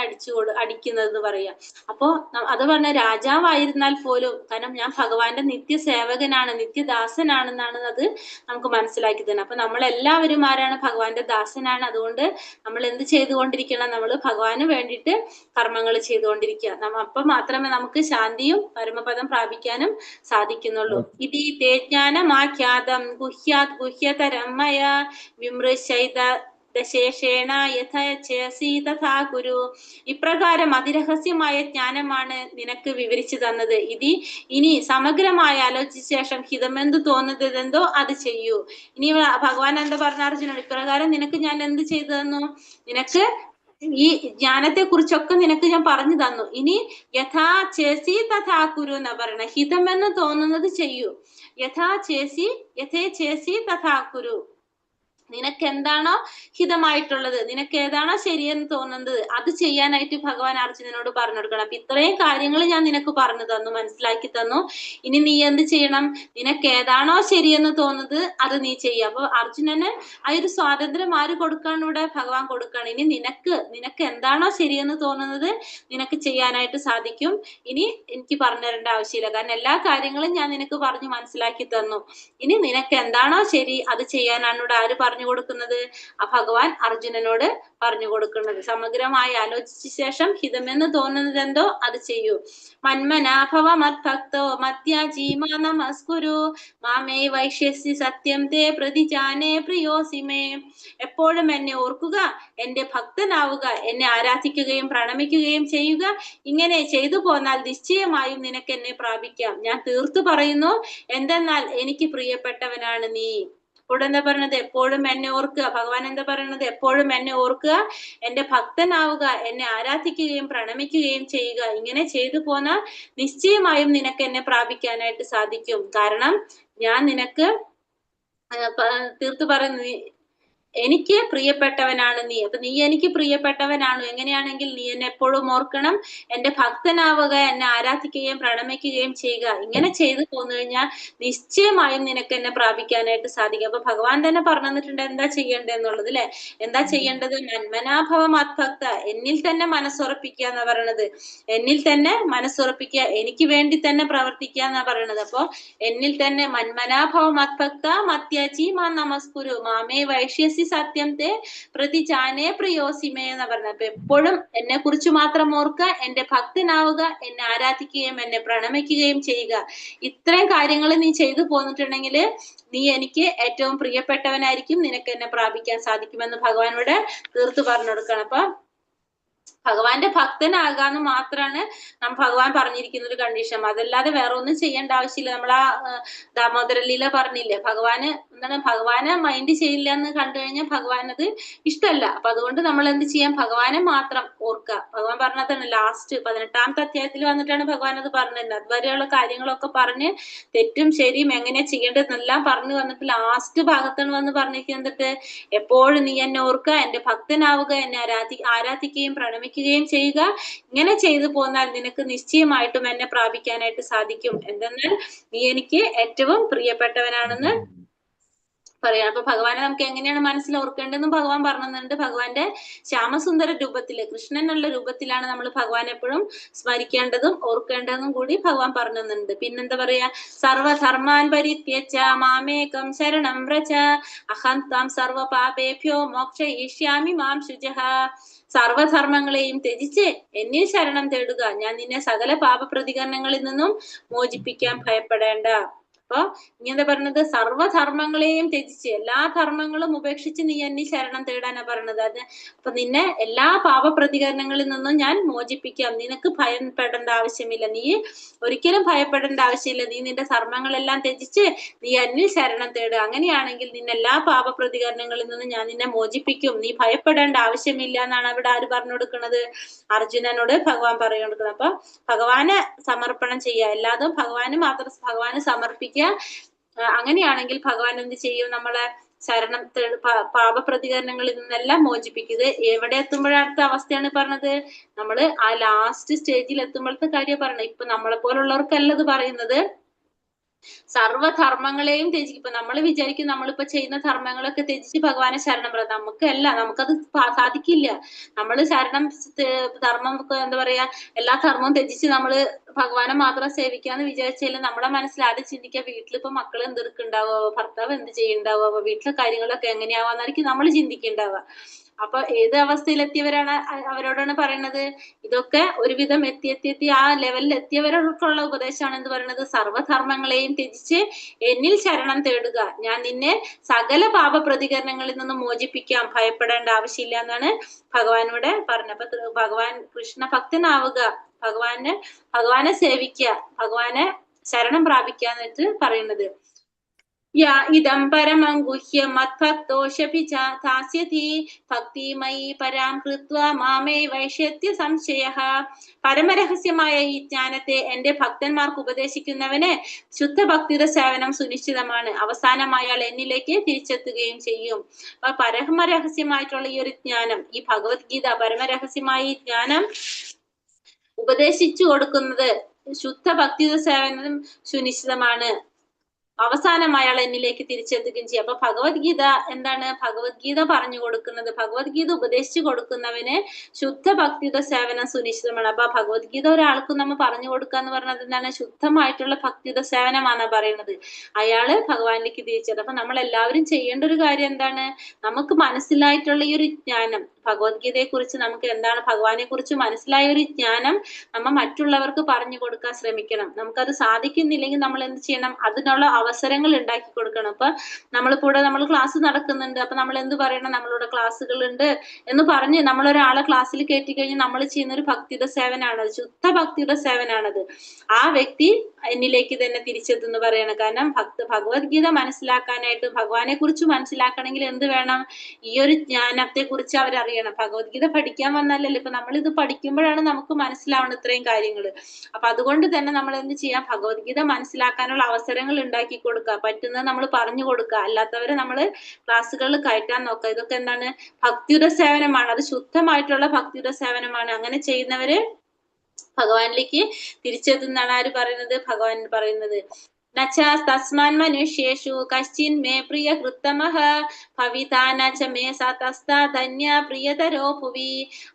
A: അടിക്കുന്നത് എന്ന് പറയാം. അപ്പോ അത് പറഞ്ഞ രാജാവായിരുന്നാൽ പോലും, കാരണം ഞാൻ ഭഗവാന്റെ നിത്യസേവകനാണ്, നിത്യദാസനാണെന്നാണ് അത് നമുക്ക് മനസ്സിലാക്കി തന്നെ. അപ്പൊ നമ്മളെല്ലാവരും ആരാണ്? ഭഗവാന്റെ ദാസനാണ്. അതുകൊണ്ട് നമ്മൾ എന്ത് ചെയ്തുകൊണ്ടിരിക്കണം? നമ്മൾ ഭഗവാന് വേണ്ടിയിട്ട് കർമ്മങ്ങൾ ചെയ്തുകൊണ്ടിരിക്കുക. അപ്പൊ മാത്രമേ നമുക്ക് ശാന്തിയും പരമപദം പ്രാപിക്കാനും സാധിക്കുന്നുള്ളൂ. ഇതി തേജ്ഞാനമാഖ്യാതം ഗുഹ്യതരം മയാ വിമൃശൈത ദശേഷേണ യഥേസി തഥാ കുരു. ഇപ്രകാരം അതിരഹസ്യമായ ജ്ഞാനമാണ് നിനക്ക് വിവരിച്ചു തന്നത്. ഇനി സമഗ്രമായി ആലോചിച്ച ശേഷം ഹിതമെന്ത് തോന്നുന്നതെന്തോ അത് ചെയ്യൂ. ഇനി ഭഗവാൻ എന്താ പറഞ്ഞ അർജുനൻ? ഇപ്രകാരം നിനക്ക് ഞാൻ എന്ത് ചെയ്തു തന്നു? നിനക്ക് ഈ ജ്ഞാനത്തെ കുറിച്ചൊക്കെ നിനക്ക് ഞാൻ പറഞ്ഞു തന്നു. ഇനി യഥാ ചേസി തഥാ കുരു എന്നാ പറയണ. ഹിതമെന്ന് തോന്നുന്നത് ചെയ്യൂ. യഥാ ചേസി തഥാ കുരു. നിനക്ക് എന്താണോ ഹിതമായിട്ടുള്ളത്, നിനക്ക് ഏതാണോ ശരിയെന്ന് തോന്നുന്നത് അത് ചെയ്യാനായിട്ട് ഭഗവാൻ അർജുനനോട് പറഞ്ഞു കൊടുക്കണം. അപ്പൊ ഇത്രയും കാര്യങ്ങൾ ഞാൻ നിനക്ക് പറഞ്ഞു തന്നു, മനസ്സിലാക്കി തന്നു. ഇനി നീ എന്ത് ചെയ്യണം? നിനക്ക് ഏതാണോ ശരിയെന്ന് തോന്നുന്നത് അത് നീ ചെയ്യുക. അപ്പൊ അർജുനന് ആ ഒരു സ്വാതന്ത്ര്യം ആര് കൊടുക്കാണ്? ഇവിടെ ഭഗവാൻ കൊടുക്കാണ്. ഇനി നിനക്ക് എന്താണോ ശരിയെന്ന് തോന്നുന്നത് നിനക്ക് ചെയ്യാനായിട്ട് സാധിക്കും. ഇനി എനിക്ക് പറഞ്ഞു തരേണ്ട ആവശ്യമില്ല, കാരണം എല്ലാ കാര്യങ്ങളും ഞാൻ നിനക്ക് പറഞ്ഞു മനസ്സിലാക്കി തന്നു. ഇനി നിനക്ക് എന്താണോ ശരി അത് ചെയ്യാനാണ് ഇവിടെ ആര് പറഞ്ഞു കൊടുക്കുന്നത്? ആ ഭഗവാൻ അർജുനനോട് പറഞ്ഞു കൊടുക്കുന്നത്. സമഗ്രമായി ആലോചിച്ച ശേഷം ഹിതമെന്ന് തോന്നുന്നത് എന്തോ അത് ചെയ്യൂ. മന്മനാഭവ മദ്ഭക്തോ മത്യാജീമാ നമസ്കുരു മാമേ വൈശ്യസി സത്യം തേ പ്രതിജാനേ പ്രിയോസിമേ. എപ്പോഴും എന്നെ ഓർക്കുക, എന്റെ ഭക്തനാവുക, എന്നെ ആരാധിക്കുകയും പ്രണമിക്കുകയും ചെയ്യുക. ഇങ്ങനെ ചെയ്തു പോന്നാൽ നിശ്ചയമായും നിനക്ക് എന്നെ പ്രാപിക്കാം. ഞാൻ തീർത്തു പറയുന്നു, എന്തെന്നാൽ എനിക്ക് പ്രിയപ്പെട്ടവനാണ് നീ. ഇവിടെ എന്താ പറയണത്? എപ്പോഴും എന്നെ ഓർക്കുക. ഭഗവാൻ എന്താ പറയണത്? എപ്പോഴും എന്നെ ഓർക്കുക, എന്റെ ഭക്തനാവുക, എന്നെ ആരാധിക്കുകയും പ്രണമിക്കുകയും ചെയ്യുക. ഇങ്ങനെ ചെയ്തു പോന്നാൽ നിശ്ചയമായും നിനക്ക് എന്നെ പ്രാപിക്കാനായിട്ട് സാധിക്കും. കാരണം ഞാൻ നിനക്ക് തീർത്തു പറയുന്നു, എനിക്ക് പ്രിയപ്പെട്ടവനാണ് നീ. അപ്പൊ നീ എനിക്ക് പ്രിയപ്പെട്ടവനാണോ? എങ്ങനെയാണെങ്കിൽ നീ എന്നെ എപ്പോഴും ഓർക്കണം, എന്റെ ഭക്തനാവുക, എന്നെ ആരാധിക്കുകയും പ്രണമിക്കുകയും ചെയ്യുക. ഇങ്ങനെ ചെയ്തു പോന്നു കഴിഞ്ഞാൽ നിശ്ചയമായും നിനക്ക് എന്നെ പ്രാപിക്കാനായിട്ട് സാധിക്കും. അപ്പൊ ഭഗവാൻ തന്നെ പറഞ്ഞു തന്നിട്ടുണ്ട് എന്താ ചെയ്യേണ്ടതെന്നുള്ളത് അല്ലെ. എന്താ ചെയ്യേണ്ടത്? മന്മനാഭവ മദ്ഭക്ത, എന്നിൽ തന്നെ മനസ്സുറപ്പിക്കുക എന്നാ പറയണത്. എന്നിൽ തന്നെ മനസ്സുറപ്പിക്കുക, എനിക്ക് വേണ്ടി തന്നെ പ്രവർത്തിക്കുക എന്നാ പറയണത്. അപ്പൊ എന്നിൽ തന്നെ മന്മനാഭവ മദ്ഭക്ത മത്യാജി മാ നമസ്കുരു മാമേ വൈശ്യസി സത്യം തേ പ്രതിജാനേ പ്രിയോസിമേ എന്ന് പറഞ്ഞത്. അപ്പൊ എപ്പോഴും എന്നെ കുറിച്ച് മാത്രം ഓർക്കുക, എന്റെ ഭക്തനാവുക, എന്നെ ആരാധിക്കുകയും എന്നെ പ്രണമിക്കുകയും ചെയ്യുക. ഇത്രയും കാര്യങ്ങൾ നീ ചെയ്തു പോന്നിട്ടുണ്ടെങ്കിൽ നീ എനിക്ക് ഏറ്റവും പ്രിയപ്പെട്ടവനായിരിക്കും, നിനക്ക് എന്നെ പ്രാപിക്കാൻ സാധിക്കുമെന്ന് ഭഗവാനോട് തീർത്തു പറഞ്ഞു കൊടുക്കണം. അപ്പൊ ഭഗവാന്റെ ഭക്തനാകാന്ന് മാത്രമാണ് ഭഗവാൻ പറഞ്ഞിരിക്കുന്ന ഒരു കണ്ടീഷൻ. അതല്ലാതെ വേറെ ഒന്നും ചെയ്യേണ്ട ആവശ്യമില്ല. നമ്മളാ ദാമോദര ലീല പറഞ്ഞില്ലേ, ഭഗവാന് എന്താണ്, ഭഗവാനെ മൈൻഡ് ചെയ്യില്ല എന്ന് കണ്ടു കഴിഞ്ഞാൽ ഭഗവാൻ അത് ഇഷ്ടമല്ല. അപ്പൊ അതുകൊണ്ട് നമ്മൾ എന്ത് ചെയ്യാം, ഭഗവാനെ മാത്രം ഓർക്കുക. ഭഗവാൻ പറഞ്ഞതാണ് ലാസ്റ്റ് 18ാമത്തെ അധ്യായത്തിൽ വന്നിട്ടാണ് ഭഗവാൻ അത് പറഞ്ഞത്. അതുവരെയുള്ള കാര്യങ്ങളൊക്കെ പറഞ്ഞ് തെറ്റും ശരിയും എങ്ങനെ ചെയ്യേണ്ടതെന്നെല്ലാം പറഞ്ഞു വന്നിട്ട് ലാസ്റ്റ് ഭാഗത്താണ് വന്ന് പറഞ്ഞിരിക്കുന്നത്, എപ്പോഴും നീ എന്നെ ഓർക്കുക, എന്റെ ഭക്തനാവുക, എന്നെ ആരാധിക്കുകയും പ്രണമിക്കുകയും ചെയ്യുക. ഇങ്ങനെ ചെയ്തു പോന്നാൽ നിനക്ക് നിശ്ചയമായിട്ടും എന്നെ പ്രാപിക്കാനായിട്ട് സാധിക്കും. എന്തെന്നാൽ നീ എനിക്ക് ഏറ്റവും പ്രിയപ്പെട്ടവനാണെന്ന് പറയാം. അപ്പൊ ഭഗവാനെ നമുക്ക് എങ്ങനെയാണ് മനസ്സിൽ ഓർക്കേണ്ടതെന്നും ഭഗവാൻ പറഞ്ഞിട്ടുണ്ട്. ഭഗവാന്റെ ശ്യാമസുന്ദര രൂപത്തില്, കൃഷ്ണനുള്ള രൂപത്തിലാണ് നമ്മൾ ഭഗവാൻ എപ്പോഴും സ്മരിക്കേണ്ടതും ഓർക്കേണ്ടതും കൂടി ഭഗവാൻ പറഞ്ഞിട്ടുണ്ട്. പിന്നെന്താ പറയാ, സർവധർമാൻ പരിത്യജ മാമേകം ശരണം വ്രജ അഹം ത്വം സർവ പാപേഭ്യോ മോക്ഷയിഷ്യാമി മാം ശുചഃ. സർവധർമ്മങ്ങളെയും ത്യജിച്ച് എന്നിൽ ശരണം തേടുക, ഞാൻ നിന്നെ സകല പാപപ്രതികരണങ്ങളിൽ നിന്നും മോചിപ്പിക്കാൻ ഭയപ്പെടേണ്ട. അപ്പൊ ഇനി എന്താ പറഞ്ഞത്, സർവധർമ്മങ്ങളെയും ത്യജിച്ച്, എല്ലാ ധർമ്മങ്ങളും ഉപേക്ഷിച്ച് നീ എന്നിൽ ശരണം തേടാനാ പറഞ്ഞത്. അത് അപ്പൊ നിന്നെ എല്ലാ പാപപ്രതികരണങ്ങളിൽ നിന്നും ഞാൻ മോചിപ്പിക്കാം. നിനക്ക് ഭയപ്പെടേണ്ട ആവശ്യമില്ല, നീ ഒരിക്കലും ഭയപ്പെടേണ്ട ആവശ്യമില്ല. നീ നിന്റെ ധർമ്മങ്ങളെല്ലാം ത്യജിച്ച് നീ എന്നിൽ ശരണം തേടുക. അങ്ങനെയാണെങ്കിൽ നിന്നെ എല്ലാ പാപപ്രതികരണങ്ങളിൽ നിന്നും ഞാൻ നിന്നെ മോചിപ്പിക്കും. നീ ഭയപ്പെടേണ്ട ആവശ്യമില്ല എന്നാണ് അവിടെ ആര് പറഞ്ഞു കൊടുക്കുന്നത്, അർജുനനോട് ഭഗവാൻ പറഞ്ഞു കൊടുക്കുന്നത്. അപ്പൊ ഭഗവാന് സമർപ്പണം ചെയ്യുക, എല്ലാതും ഭഗവാന് മാത്രം, ഭഗവാന് സമർപ്പിക്കുക. അങ്ങനെയാണെങ്കിൽ ഭഗവാൻ എന്ത് ചെയ്യും, നമ്മളെ ശരണം പാപപ്രതികരണങ്ങളിൽ നിന്നെല്ലാം മോചിപ്പിക്കുക. എവിടെ എത്തുമ്പോഴത്തെ അവസ്ഥയാണ് പറഞ്ഞത്, നമ്മള് ആ ലാസ്റ്റ് സ്റ്റേജിൽ എത്തുമ്പോഴത്തെ കാര്യം പറഞ്ഞത്. ഇപ്പൊ നമ്മളെ പോലുള്ളവർക്കല്ല ഇത് പറയുന്നത്, സർവധർമ്മങ്ങളെയും ത്യജിക്കും. ഇപ്പൊ നമ്മൾ വിചാരിക്കും നമ്മളിപ്പോ ചെയ്യുന്ന ധർമ്മങ്ങളൊക്കെ ത്യജിച്ച് ഭഗവാനെ ശരണം പറയാം. നമുക്കല്ല, നമുക്കത് സാധിക്കില്ല. നമ്മള് ധർമ്മം എന്താ പറയാ, എല്ലാ ധർമ്മവും ത്യജിച്ച് നമ്മള് ഭഗവാനെ മാത്രം സേവിക്കാന്ന് വിചാരിച്ചാലും നമ്മുടെ മനസ്സിൽ ആദ്യം ചിന്തിക്കുക, വീട്ടിലിപ്പോ മക്കൾ എന്തെടുക്കുണ്ടാവോ, ഭർത്താവ് എന്ത് ചെയ്യുന്നുണ്ടാവോ, വീട്ടിലെ കാര്യങ്ങളൊക്കെ എങ്ങനെയാവാന്നായിരിക്കും നമ്മൾ ചിന്തിക്കുന്നുണ്ടാവുക. അപ്പൊ ഏത് അവസ്ഥയിലെത്തിയവരാണ് അവരോടാണ് പറയുന്നത്, ഇതൊക്കെ ഒരുവിധം എത്തി ആ ലെവലിൽ എത്തിയവരോടുള്ള ഉപദേശമാണ് എന്ത് പറയുന്നത്, സർവധർമ്മങ്ങളെയും ത്യജിച്ച് എന്നിൽ ശരണം തേടുക, ഞാൻ നിന്നെ സകല പാപപ്രതികരണങ്ങളിൽ നിന്നും മോചിപ്പിക്കാം, ഭയപ്പെടേണ്ട ആവശ്യമില്ല എന്നാണ് ഭഗവാനോട് പറഞ്ഞത്. അപ്പൊ ഭഗവാൻ കൃഷ്ണ ഭക്തനാവുക, ഭഗവാനെ സേവിക്കുക, ഭഗവാനെ ശരണം പ്രാപിക്കുക എന്നിട്ട് പറയുന്നത്. യാ ഇദം പരമം ഗുഹ്യം മദ്ഭക്തോഷപി ധാസ്യതി ഭക്തിമയി പരാം കൃത്വാ മാമേ വൈഷ്യത്യ സംശയഃ. പരമരഹസ്യമായ ഈ ജ്ഞാനത്തെ എന്റെ ഭക്തന്മാർക്ക് ഉപദേശിക്കുന്നവന് ശുദ്ധ ഭക്തിയുടെ സേവനം സുനിശ്ചിതമാണ്. അവസാനമായി അയാൾ എന്നിലേക്ക് തിരിച്ചെത്തുകയും ചെയ്യും. അപ്പൊ പരമരഹസ്യമായിട്ടുള്ള ഈ ഒരു ജ്ഞാനം, ഈ ഭഗവത്ഗീത പരമരഹസ്യമായ ഈ ജ്ഞാനം ഉപദേശിച്ചു കൊടുക്കുന്നത് ശുദ്ധ ഭക്തിയുടെ സേവനം സുനിശ്ചിതമാണ്. അവസാനമായി അയാൾ എന്നിലേക്ക് തിരിച്ചെത്തുകയും ചെയ്യും. അപ്പൊ ഭഗവത്ഗീത എന്താണ്, ഭഗവത്ഗീത പറഞ്ഞു കൊടുക്കുന്നത്, ഭഗവത്ഗീത ഉപദേശിച്ചു കൊടുക്കുന്നവന് ശുദ്ധ ഭക്തിയുടെ സേവനം സുനിശ്ചിതമാണ്. അപ്പൊ ഭഗവത്ഗീത ഒരാൾക്കും നമ്മൾ പറഞ്ഞു കൊടുക്കുക എന്ന് പറഞ്ഞത് എന്താണ്, ശുദ്ധമായിട്ടുള്ള ഭക്തിയുടെ സേവനമാണ് പറയുന്നത്. അയാള് ഭഗവാനിലേക്ക് തിരിച്ചത്. അപ്പൊ നമ്മൾ എല്ലാവരും ചെയ്യേണ്ട ഒരു കാര്യം എന്താണ്, നമുക്ക് മനസ്സിലായിട്ടുള്ള ഈ ഒരു ജ്ഞാനം, ഭഗവത്ഗീതയെ കുറിച്ച് നമുക്ക് എന്താണ്, ഭഗവാനെ കുറിച്ച് മനസ്സിലായ ഒരു ജ്ഞാനം നമ്മൾ മറ്റുള്ളവർക്ക് പറഞ്ഞു കൊടുക്കാൻ ശ്രമിക്കണം. നമുക്കത് സാധിക്കുന്നില്ലെങ്കിൽ നമ്മൾ എന്ത് ചെയ്യണം, അതിനുള്ള അവസരങ്ങൾ ഉണ്ടാക്കി കൊടുക്കണം. അപ്പൊ നമ്മളിപ്പൂടെ നമ്മൾ ക്ലാസ് നടക്കുന്നുണ്ട്, അപ്പൊ നമ്മൾ എന്ത് പറയണം, നമ്മളിവിടെ ക്ലാസ്സുകളുണ്ട് എന്ന് പറഞ്ഞ് നമ്മളൊരാളെ ക്ലാസ്സിൽ കയറ്റി കഴിഞ്ഞാൽ നമ്മൾ ചെയ്യുന്ന ഒരു ഭക്തിയുടെ സേവനാണത്, ശുദ്ധ ഭക്തിയുടെ സേവനാണത്. ആ വ്യക്തി എന്നിലേക്ക് തന്നെ തിരിച്ചെത്തുന്നു പറയണം. കാരണം ഭഗവത്ഗീത മനസ്സിലാക്കാനായിട്ട്, ഭഗവാനെ കുറിച്ച് മനസ്സിലാക്കണമെങ്കിൽ എന്ത് വേണം, ഈ ഒരു ജ്ഞാനത്തെ കുറിച്ച് അവരറിയണം. ഭഗവത്ഗീത പഠിക്കാൻ വന്നാലല്ലേ, ഇപ്പൊ നമ്മളിത് പഠിക്കുമ്പോഴാണ് നമുക്ക് മനസ്സിലാവുന്ന ഇത്രയും കാര്യങ്ങൾ. അപ്പൊ അതുകൊണ്ട് തന്നെ നമ്മൾ എന്ത് ചെയ്യാം, ഭഗവത്ഗീത മനസ്സിലാക്കാനുള്ള അവസരങ്ങൾ ഉണ്ടാക്കി കൊടുക്കുക, പറ്റുന്നത് നമ്മൾ പറഞ്ഞു കൊടുക്കുക, അല്ലാത്തവരെ നമ്മൾ ക്ലാസ്സുകളിൽ കയറ്റാൻ നോക്കുക. ഇതൊക്കെ എന്താണ്, ഭക്തിയുടെ സേവനമാണ്, അത് ശുദ്ധമായിട്ടുള്ള ഭക്തിയുടെ സേവനമാണ്. അങ്ങനെ ചെയ്യുന്നവര് ഭഗവാനിലേക്ക് തിരിച്ചെത്തുന്നതാണ് ആര് പറയുന്നത്, ഭഗവാൻ പറയുന്നത്. തസ്മാൻ മനുഷ്യേഷു കശ്ചിൻ മേ പ്രിയ കൃത്തമഃ ഭവിതാനച മേ സതസ്തധന്യ പ്രിയതരോ ഭുവി.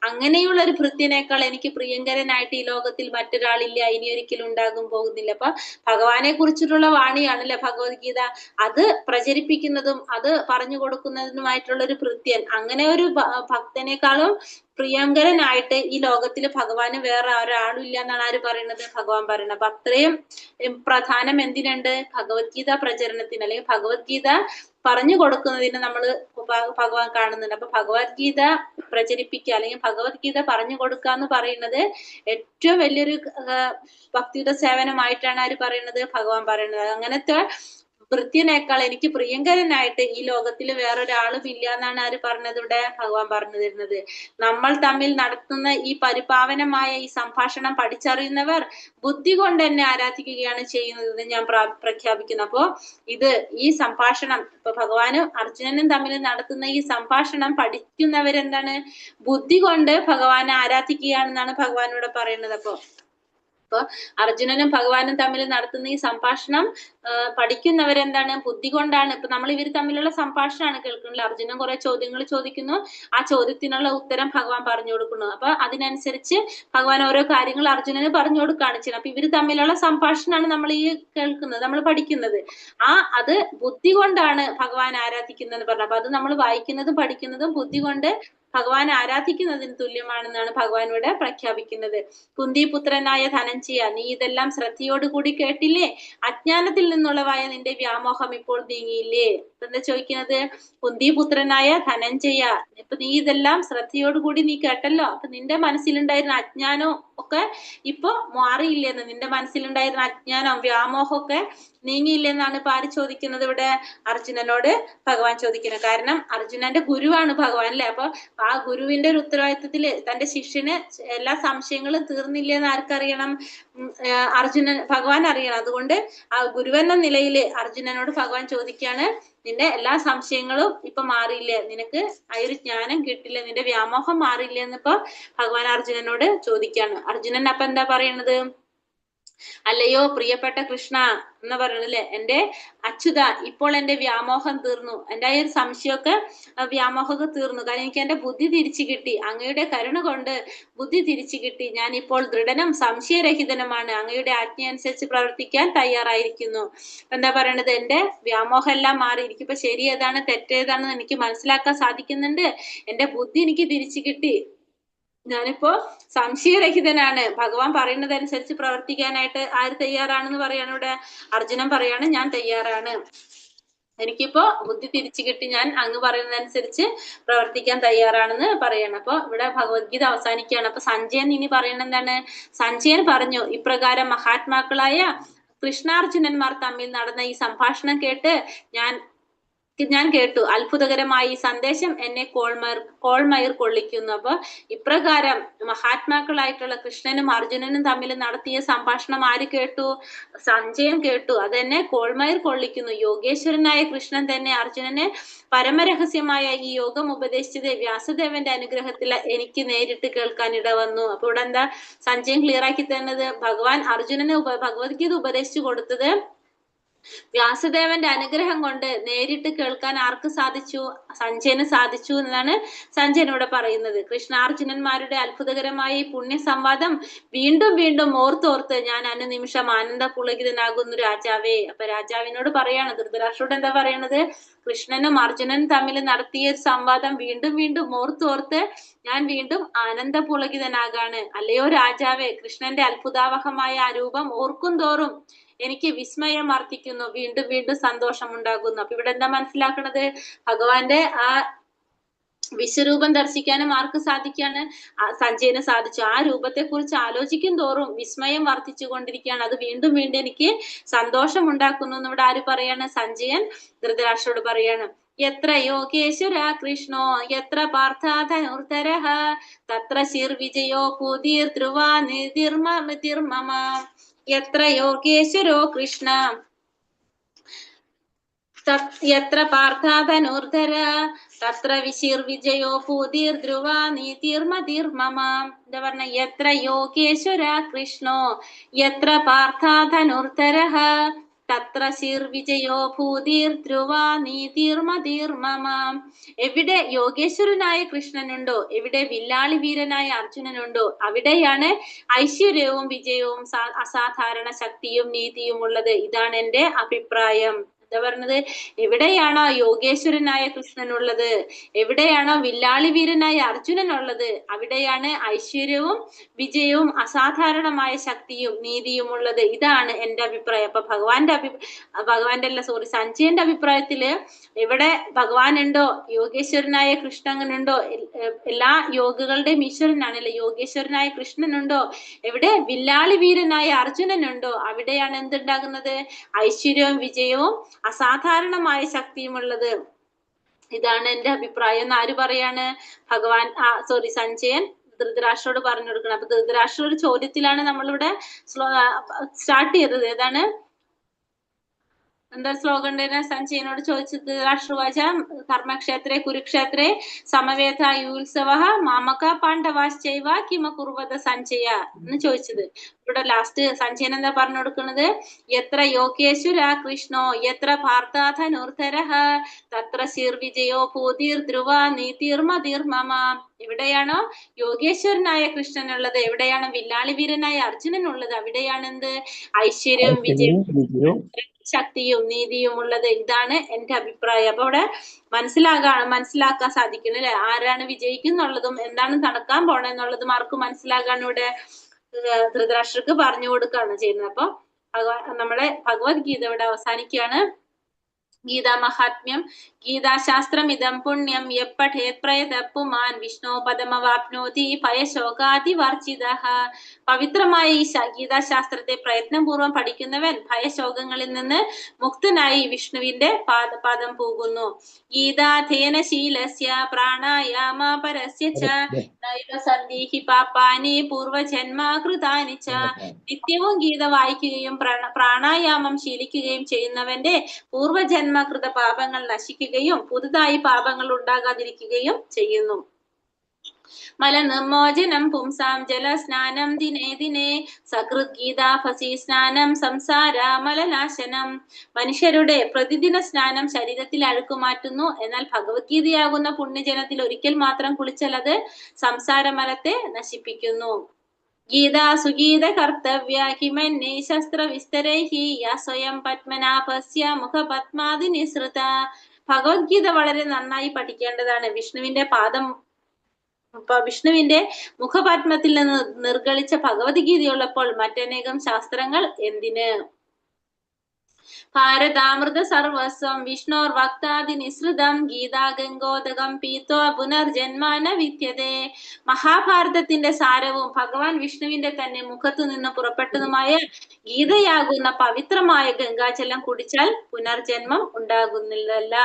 A: അങ്ങനെയുള്ള ഒരു ഭൃത്യനേക്കാൾ എനിക്ക് പ്രിയങ്കരനായിട്ട് ഈ ലോകത്തിൽ മറ്റൊരാളില്ല, ഇനി ഒരിക്കലും ഉണ്ടാകും പോകുന്നില്ല. അപ്പൊ ഭഗവാനെ കുറിച്ചിട്ടുള്ള വാണിയാണല്ലേ ഭഗവത്ഗീത. അത് പ്രചരിപ്പിക്കുന്നതും അത് പറഞ്ഞു കൊടുക്കുന്നതുമായിട്ടുള്ള ഒരു ഭൃത്യൻ, അങ്ങനെ ഒരു ഭക്തനേക്കാളും പ്രിയങ്കരനായിട്ട് ഈ ലോകത്തിൽ ഭഗവാന് വേറെ ഒരാളും ഇല്ല എന്നാണ് ആര് പറയുന്നത്, ഭഗവാൻ പറയുന്നത്. അപ്പൊ അത്രയും പ്രധാനം എന്തിനാണ്, ഉപയോഗിക്കേണ്ടത്? ഭഗവത്ഗീത പ്രചരണത്തിന് അല്ലെങ്കിൽ ഭഗവത്ഗീത പറഞ്ഞു കൊടുക്കുന്നതിന് നമ്മൾ ഭഗവാൻ കാണുന്നുണ്ട്. അപ്പൊ ഭഗവത്ഗീത പ്രചരിപ്പിക്കുക അല്ലെങ്കിൽ ഭഗവത്ഗീത പറഞ്ഞു കൊടുക്കുക എന്ന് പറയുന്നത് ഏറ്റവും വലിയൊരു ഭക്തിയുടെ സേവനമായിട്ടാണ് ആര് പറയുന്നത്? ഭഗവാൻ പറയുന്നത്. അങ്ങനത്തെ വൃത്യനേക്കാൾ എനിക്ക് പ്രിയങ്കരനായിട്ട് ഈ ലോകത്തിൽ വേറൊരാളും ഇല്ല എന്നാണ് ആര് പറഞ്ഞത്? ഇവിടെ ഭഗവാൻ പറഞ്ഞു തരുന്നത്. നമ്മൾ തമ്മിൽ നടത്തുന്ന ഈ പരിപാവനമായ ഈ സംഭാഷണം പഠിച്ചറിയുന്നവർ ബുദ്ധി കൊണ്ട് എന്നെ ആരാധിക്കുകയാണ് ചെയ്യുന്നത് ഞാൻ പ്രഖ്യാപിക്കുന്നു. അപ്പോ ഈ സംഭാഷണം ഇപ്പൊ ഭഗവാനും അർജുനനും തമ്മിൽ നടത്തുന്ന ഈ സംഭാഷണം പഠിക്കുന്നവരെന്താണ്? ബുദ്ധി കൊണ്ട് ഭഗവാനെ ആരാധിക്കുകയാണെന്നാണ് ഭഗവാൻ ഇവിടെ പറയുന്നത്. അപ്പൊ അർജുനനും ഭഗവാനും തമ്മിൽ നടത്തുന്ന ഈ സംഭാഷണം പഠിക്കുന്നവരെന്താണ്? ബുദ്ധി കൊണ്ടാണ്. ഇപ്പൊ നമ്മൾ ഇവർ തമ്മിലുള്ള സംഭാഷണമാണ് കേൾക്കുന്നത്. അർജുനൻ കുറെ ചോദ്യങ്ങൾ ചോദിക്കുന്നു, ആ ചോദ്യത്തിനുള്ള ഉത്തരം ഭഗവാൻ പറഞ്ഞു കൊടുക്കുന്നു. അപ്പൊ അതിനനുസരിച്ച് ഭഗവാൻ ഓരോ കാര്യങ്ങൾ അർജുനന് പറഞ്ഞു കൊടുക്കുകയാണ് ചെയ്യുന്നത്. അപ്പൊ ഇവർ തമ്മിലുള്ള സംഭാഷണമാണ് നമ്മൾ ഈ കേൾക്കുന്നത്, നമ്മൾ പഠിക്കുന്നത്. അത് ബുദ്ധി കൊണ്ടാണ് ഭഗവാൻ ആരാധിക്കുന്നത് പറഞ്ഞു. അപ്പൊ അത് നമ്മൾ വായിക്കുന്നതും പഠിക്കുന്നതും ബുദ്ധി കൊണ്ട് ഭഗവാൻ ആരാധിക്കുന്നതിന് തുല്യമാണെന്നാണ് ഭഗവാൻ ഇവിടെ പ്രഖ്യാപിക്കുന്നത്. കുന്തിപുത്രനായ ധനഞ്ജയ, നീ ഇതെല്ലാം ശ്രദ്ധയോടുകൂടി കേട്ടില്ലേ? അജ്ഞാനത്തിൽ നിന്നുള്ളവായ നിന്റെ വ്യാമോഹം ഇപ്പോൾ നീങ്ങിയില്ലേ? എന്താ ചോദിക്കുന്നത്? കുന്തിപുത്രനായ ധനഞ്ജയ, ഇപ്പൊ നീ ഇതെല്ലാം ശ്രദ്ധയോടുകൂടി നീ കേട്ടല്ലോ. അപ്പൊ നിന്റെ മനസ്സിലുണ്ടായിരുന്ന അജ്ഞാനം ഒക്കെ ഇപ്പൊ മാറിയില്ലെന്ന്, നിന്റെ മനസ്സിലുണ്ടായിരുന്ന അജ്ഞാനം വ്യാമോഹം ഒക്കെ നീങ്ങിയില്ലെന്നാണ് ഇപ്പൊ ആര് ചോദിക്കുന്നത്? ഇവിടെ അർജുനനോട് ഭഗവാൻ ചോദിക്കുന്നത്. കാരണം അർജുനന്റെ ഗുരുവാണ് ഭഗവാൻ അല്ലെ. അപ്പൊ ആ ഗുരുവിന്റെ ഒരു ഉത്തരവാദിത്വത്തില് തന്റെ ശിഷ്യന് എല്ലാ സംശയങ്ങളും തീർന്നില്ലെന്ന് ആർക്കറിയണം? ഭഗവാൻ അറിയണം. അതുകൊണ്ട് ആ ഗുരുവെന്ന നിലയില് അർജുനനോട് ഭഗവാൻ ചോദിക്കാണ്, നിന്റെ എല്ലാ സംശയങ്ങളും ഇപ്പൊ മാറിയില്ലേ? നിനക്ക് ആ ഒരു ജ്ഞാനം കിട്ടില്ല, നിന്റെ വ്യാമോഹം മാറിയില്ലേ എന്നിപ്പോ ഭഗവാൻ അർജുനനോട് ചോദിക്കാണ്. അർജുനൻ അപ്പൊ എന്താ പറയണത്? അല്ലയോ പ്രിയപ്പെട്ട കൃഷ്ണ എന്ന് പറയണല്ലേ, എന്റെ അച്യുത, ഇപ്പോൾ എന്റെ വ്യാമോഹം തീർന്നു, എന്റെ ആ ഒരു സംശയമൊക്കെ വ്യാമോഹമൊക്കെ തീർന്നു. കാരണം എനിക്ക് എന്റെ ബുദ്ധി തിരിച്ചു കിട്ടി, അങ്ങയുടെ കരുണ കൊണ്ട് ബുദ്ധി തിരിച്ചു കിട്ടി. ഞാൻ ഇപ്പോൾ ദൃഢനും സംശയരഹിതനുമാണ്, അങ്ങയുടെ ആജ്ഞ അനുസരിച്ച് പ്രവർത്തിക്കാൻ തയ്യാറായിരിക്കുന്നു. എന്താ പറയണത്? എന്റെ വ്യാമോഹം എല്ലാം മാറി, എനിക്കിപ്പോ ശരി ഏതാണ് തെറ്റേതാണെന്ന് എനിക്ക് മനസ്സിലാക്കാൻ സാധിക്കുന്നുണ്ട്. എന്റെ ബുദ്ധി എനിക്ക് തിരിച്ചു കിട്ടി, ഞാനിപ്പോ സംശയരഹിതനാണ്. ഭഗവാൻ പറയുന്നത് അനുസരിച്ച് പ്രവർത്തിക്കാനായിട്ട് ആര് തയ്യാറാണെന്ന് പറയാണ് ഇവിടെ? അർജുനൻ പറയാണ്, ഞാൻ തയ്യാറാണ്, എനിക്കിപ്പോ ബുദ്ധി തിരിച്ചു കിട്ടി, ഞാൻ അങ്ങ് പറയുന്നതനുസരിച്ച് പ്രവർത്തിക്കാൻ തയ്യാറാണെന്ന് പറയാണ്. അപ്പൊ ഇവിടെ ഭഗവത്ഗീത അവസാനിക്കുകയാണ്. അപ്പൊ സഞ്ജയൻ ഇനി പറയുന്നത് എന്താണ്? സഞ്ജയൻ പറഞ്ഞു, ഇപ്രകാരം മഹാത്മാക്കളായ കൃഷ്ണാർജുനന്മാർ തമ്മിൽ നടന്ന ഈ സംഭാഷണം കേട്ട് ഞാൻ കേട്ടു. അത്ഭുതകരമായ ഈ സന്ദേശം എന്നെ കോൾമയിർ കൊള്ളിക്കുന്നു. അപ്പൊ ഇപ്രകാരം മഹാത്മാക്കളായിട്ടുള്ള കൃഷ്ണനും അർജുനനും തമ്മിൽ നടത്തിയ സംഭാഷണം ആര് കേട്ടു? സഞ്ജയൻ കേട്ടു. അതെന്നെ കോൾമയിർ കൊള്ളിക്കുന്നു. യോഗേശ്വരനായ കൃഷ്ണൻ തന്നെ അർജുനന് പരമരഹസ്യമായ ഈ യോഗം ഉപദേശിച്ചത് വ്യാസദേവന്റെ അനുഗ്രഹത്തിൽ എനിക്ക് നേരിട്ട് കേൾക്കാൻ ഇടവന്നു. അപ്പൊ ഇവിടെ എന്താ സഞ്ജയൻ ക്ലിയർ ആക്കി തരുന്നത്? ഭഗവാൻ അർജുനന് ഭഗവത്ഗീത ഉപദേശിച്ചു കൊടുത്തത് വ്യാസദേവന്റെ അനുഗ്രഹം കൊണ്ട് നേരിട്ട് കേൾക്കാൻ ആർക്ക് സാധിച്ചു? സഞ്ജയന് സാധിച്ചു എന്നാണ് സഞ്ജയൻ ഇവിടെ പറയുന്നത്. കൃഷ്ണാർജുനന്മാരുടെ അത്ഭുതകരമായ ഈ പുണ്യ സംവാദം വീണ്ടും വീണ്ടും ഓർത്തോർത്ത് ഞാൻ അനുനിമിഷം ആനന്ദ പുളകിതനാകുന്നു രാജാവേ. അപ്പൊ രാജാവിനോട് പറയാണ്, ധൃതരാഷ്ട്രോട് എന്താ പറയണത്? കൃഷ്ണനും അർജുനനും തമ്മിൽ നടത്തിയ സംവാദം വീണ്ടും വീണ്ടും ഓർത്തോർത്ത് ഞാൻ വീണ്ടും ആനന്ദ പുളകിതനാകാണ്. അല്ലയോ രാജാവേ, കൃഷ്ണന്റെ അത്ഭുതാവഹമായ ആ രൂപം ഓർക്കും തോറും എനിക്ക് വിസ്മയം വർദ്ധിക്കുന്നു, വീണ്ടും വീണ്ടും സന്തോഷം ഉണ്ടാകുന്നു. അപ്പൊ ഇവിടെ എന്താ മനസ്സിലാക്കണത്? ഭഗവാന്റെ ആ വിശ്വരൂപം ദർശിക്കാനും ആർക്ക് സാധിക്കാണ്? സഞ്ജയന് സാധിച്ചു. ആ രൂപത്തെ കുറിച്ച് ആലോചിക്കും തോറും വിസ്മയം വർദ്ധിച്ചു കൊണ്ടിരിക്കുകയാണ്, അത് വീണ്ടും വീണ്ടും എനിക്ക് സന്തോഷം ഉണ്ടാക്കുന്നു എന്ന് ഇവിടെ ആര് പറയാണ്? സഞ്ജയൻ ധൃതരാഷ്ട്രോട് പറയാണ്. എത്ര യോഗേശ്വര കൃഷ്ണോ എത്ര പാർത്ഥാധനുർധരഃ തത്ര ശിർവിജയോ ഭൂതിർ ധ്രുവാ നിതിർമമ. എത്ര യോഗേശ്വരോ കൃഷ്ണ എത്ര പാർത്ഥാധനുർധര തത്ര വിശിർവിജയോ ഭൂതിർ ധ്രുവാ നീതിർമതിർമമ. എന്താ പറഞ്ഞ? എത്ര യോഗേശ്വര കൃഷ്ണോ എത്ര പാർത്ഥാധനുർധരഃ തത്ര ശിർവിജയോ ഭൂതിർ ധ്രുവാ നീതിർമതിർമമ. എവിടെ യോഗേശ്വരനായ കൃഷ്ണനുണ്ടോ, എവിടെ വില്ലാളി വീരനായ അർജുനനുണ്ടോ, അവിടെയാണ് ഐശ്വര്യവും വിജയവും അസാധാരണ ശക്തിയും നീതിയും ഉള്ളത്. ഇതാണ് എന്റെ അഭിപ്രായം. എന്താ പറഞ്ഞത്? എവിടെയാണോ യോഗേശ്വരനായ കൃഷ്ണനുള്ളത്, എവിടെയാണോ വില്ലാളി വീരനായ അർജുനനുള്ളത്, അവിടെയാണ് ഐശ്വര്യവും വിജയവും അസാധാരണമായ ശക്തിയും നീതിയും ഉള്ളത്. ഇതാണ് എന്റെ അഭിപ്രായം. അപ്പൊ സഞ്ജയന്റെ അഭിപ്രായത്തില് എവിടെ ഭഗവാൻ ഉണ്ടോ, യോഗേശ്വരനായ കൃഷ്ണനുണ്ടോ, എല്ലാ യോഗകളുടെയും ഈശ്വരനാണല്ലോ, യോഗേശ്വരനായ കൃഷ്ണനുണ്ടോ, എവിടെ വില്ലാളി വീരനായ അർജുനനുണ്ടോ, അവിടെയാണ് എന്തുണ്ടാകുന്നത്? ഐശ്വര്യവും വിജയവും അസാധാരണമായ ശക്തിയും ഉള്ളത്. ഇതാണ് എന്റെ അഭിപ്രായം എന്ന് ആര് പറയാണ്? സഞ്ജയൻ ധൃതരാഷ്ട്രോട് പറഞ്ഞു കൊടുക്കണം. അപ്പൊ ധൃതരാഷ്ട്ര ഒരു ചോദ്യത്തിലാണ് നമ്മളിവിടെ സ്റ്റാർട്ട് ചെയ്തത്. ഏതാണ്? എന്താ ശ്ലോകം ഉണ്ടായിരുന്ന? സഞ്ജയനോട് ചോദിച്ചത് ധൃതരാഷ്ട്രവാച കർമ്മക്ഷേത്രേ കുരുക്ഷേത്രേ സമവേത യുത്സവ മാമക പാണ്ഡവാശ്ചൈവ കിമ കുർവത സഞ്ജയ എന്ന് ചോദിച്ചത്. ഇവിടെ ലാസ്റ്റ് സഞ്ജയൻ എന്താ പറഞ്ഞു കൊടുക്കുന്നത്? യത്ര യോഗേശ്വര കൃഷ്ണോ യത്ര പാർത്ഥാധനുർധരഃ തത്ര ശീർവിജയോ ഭൂതിർ ധ്രുവ നീതിർമതിർമമ. എവിടെയാണോ യോഗേശ്വരനായ കൃഷ്ണനുള്ളത്, എവിടെയാണോ വില്ലാളി വീരനായ അർജുനനുള്ളത്, അവിടെയാണ് എന്ത്? ഐശ്വര്യവും വിജയവും ശക്തിയും നീതിയും ഉള്ളത്. ഇതാണ് എന്റെ അഭിപ്രായം. അപ്പൊ അവിടെ മനസ്സിലാക്കാൻ സാധിക്കണം അല്ലെ? ആരാണ് വിജയിക്കുന്നുള്ളതും എന്താണ് നടക്കാൻ പോണെന്നുള്ളതും ആർക്കും മനസ്സിലാകാൻ ഇവിടെ ധൃതരാഷ്ട്രക്ക് പറഞ്ഞു കൊടുക്കുകയാണ് ചെയ്യുന്നത്. അപ്പൊ നമ്മുടെ ഭഗവത്ഗീത ഇവിടെ അവസാനിക്കുകയാണ്. ഗീതാ മഹാത്മ്യം. ഗീതാശാസ്ത്രം ഇതം പുണ്യം യപ്പഠേത് പ്രയതഃ പുമാൻ വിഷ്ണോ പദമവാപ്നോതി ഭയശോകാതിവർജിതഃ. പവിത്രമായ ഈ ഗീതാശാസ്ത്രത്തെ പ്രയത്നപൂർവ്വം പഠിക്കുന്നവൻ ഭയശോകങ്ങളിൽ നിന്ന് മുക്തനായി വിഷ്ണുവിന്റെ പാദം പോകുന്നു. ഗീതാധേനശീലസ്യ പ്രാണായാമ പരസ്യ ച നൈവ സന്ദീഹി പാപാനി പൂർവജന്മകൃതാനി ച. നിത്യവും ഗീത വായിക്കുകയും പ്രാണായാമം ശീലിക്കുകയും ചെയ്യുന്നവന്റെ പൂർവജന്മകൃത പാപങ്ങൾ നശിക്കുകയും പുതുതായി പാപങ്ങൾ ഉണ്ടാകാതിരിക്കുകയും ചെയ്യുന്നു. മലനിർമോചനം പുംസാം ജലസ്നാനം ദിനേ ദിനേ സകൃത് ഗീതാഭസി സ്നാനം സംസാര മലനാശനം. മനുഷ്യരുടെ പ്രതിദിന സ്നാനം ശരീരത്തിൽ അഴുക്കുമാറ്റുന്നു. എന്നാൽ ഭഗവത്ഗീതയാകുന്ന പുണ്യജലത്തിൽ ഒരിക്കൽ മാത്രം കുളിച്ചാൽ അത് സംസാരമലത്തെ നശിപ്പിക്കുന്നു. ഗീതാ സുഗീത കർത്തവ്യ കിമന്യൈ ശസ്ത്ര വിസ്തരൈഹി യാ സ്വയം പത്മനാഭസ്യ മുഖപത്മാതി നിസൃത. ഭഗവത്ഗീത വളരെ നന്നായി പഠിക്കേണ്ടതാണ്. വിഷ്ണുവിന്റെ മുഖപത്മത്തിൽ നിന്ന് നിർഗളിച്ച ഭഗവത്ഗീതയുള്ളപ്പോൾ മറ്റനേകം ശാസ്ത്രങ്ങൾ എന്തിന്? ഭാരതാമൃത സർവസ്വം വിഷ്ണോർ വക്താതി നിസൃതം ഗീതാ ഗംഗോദകം പീത്വ പുനർജന്മാന വിദ്യതേ. മഹാഭാരതത്തിന്റെ സാരവും ഭഗവാൻ വിഷ്ണുവിന്റെ തന്നെ മുഖത്തു നിന്ന് പുറപ്പെട്ടതുമായ ഗീതയാകുന്ന പവിത്രമായ ഗംഗാജലം കുടിച്ചാൽ പുനർജന്മം ഉണ്ടാകുന്നില്ലല്ല.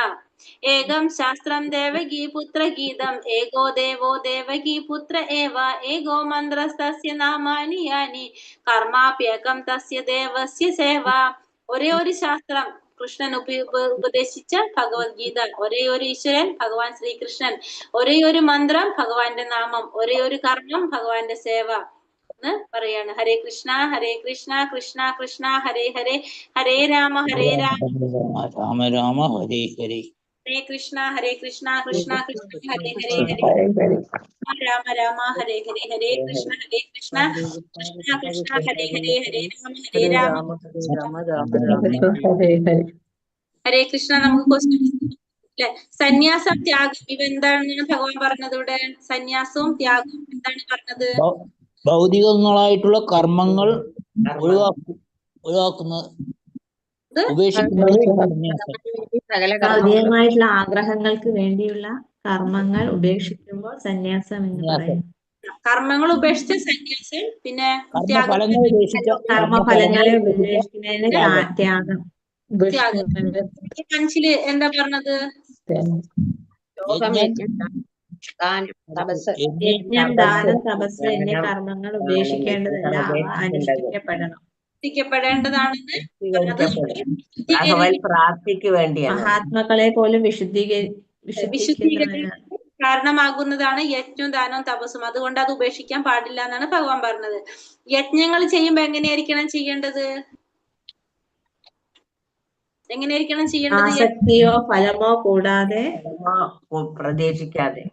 A: ഏകം ശാസ്ത്രം ദേവകീ പുത്ര ഗീതം ഏകോ ദേവോ ദേവകീ പുത്ര ഏവ ഏകോ മന്ത്രസ്തസ്യ നാമാനി യാനി കർമാപ്യേകം തസ്യ ദേവസ്യ സേവ. ഒരേ ഒരു ശാസ്ത്രം കൃഷ്ണൻ ഉപദേശിച്ച ഭഗവത്ഗീത, ഒരേ ഒരു ഈശ്വരൻ ഭഗവാൻ ശ്രീകൃഷ്ണൻ, ഒരേ ഒരു മന്ത്രം ഭഗവാന്റെ നാമം, ഒരേ ഒരു കർമ്മം ഭഗവാന്റെ സേവ എന്ന് പറയാണ്. ഹരേ കൃഷ്ണ കൃഷ്ണ കൃഷ്ണ ഹരേ ഹരേ ഹരേ രാമ
B: രാമ രാമ ഹരേ ഹരേ
A: ഹരേ കൃഷ്ണ കൃഷ്ണ കൃഷ്ണ ഹരേ ഹരേ ഹരേ രാമ രാമ ഹരേ ഹരേ ഹരേ കൃഷ്ണ കൃഷ്ണ കൃഷ്ണ ഹരേ ഹരേ ഹരേ രാമ ഹരേ കൃഷ്ണ. നമുക്ക് ക്വസ്റ്റ്യൻ അല്ലെ? സന്യാസം ത്യാഗം ഇവ എന്താണ് ഭഗവാൻ പറഞ്ഞത്? ഇവിടെ സന്യാസവും ത്യാഗവും എന്താണ് പറഞ്ഞത്?
B: ഭൗതികങ്ങളായിട്ടുള്ള കർമ്മങ്ങൾ ഒഴിവാക്കുന്ന
F: ഭൗതികമായിട്ടുള്ള ആഗ്രഹങ്ങൾക്ക് വേണ്ടിയുള്ള കർമ്മങ്ങൾ ഉപേക്ഷിക്കുമ്പോൾ സന്യാസം എന്ന് പറയുന്നു.
A: കർമ്മങ്ങൾ ഉപേക്ഷിച്ച സന്യാസം, പിന്നെ
F: കർമ്മഫലങ്ങളെ ഉപേക്ഷിക്കുന്നതിന് ത്യാഗം.
A: അഞ്ചില് എന്താ പറഞ്ഞത്?
F: യജ്ഞം ദാനം തപസ് എന്നീ കർമ്മങ്ങൾ ഉപേക്ഷിക്കേണ്ടതല്ല, അവ അനുഷ്ഠിക്കപ്പെടണം.
C: പ്രാപ്തിക്ക് വേണ്ടിയാണ്.
F: മഹാത്മാക്കളെ പോലും വിശുദ്ധീകരിക്കുന്നതിന്
A: കാരണമാകുന്നതാണ് യജ്ഞവും ദാനവും തപസ്സും. അതുകൊണ്ട് അത് ഉപേക്ഷിക്കാൻ പാടില്ല എന്നാണ് ഭഗവാൻ പറഞ്ഞത്. യജ്ഞങ്ങൾ ചെയ്യുമ്പോ എങ്ങനെയായിരിക്കണം ചെയ്യേണ്ടത്?
F: ആസക്തിയോ ഫലമോ കൂടാതെ,
C: പ്രതീക്ഷിക്കാതെ,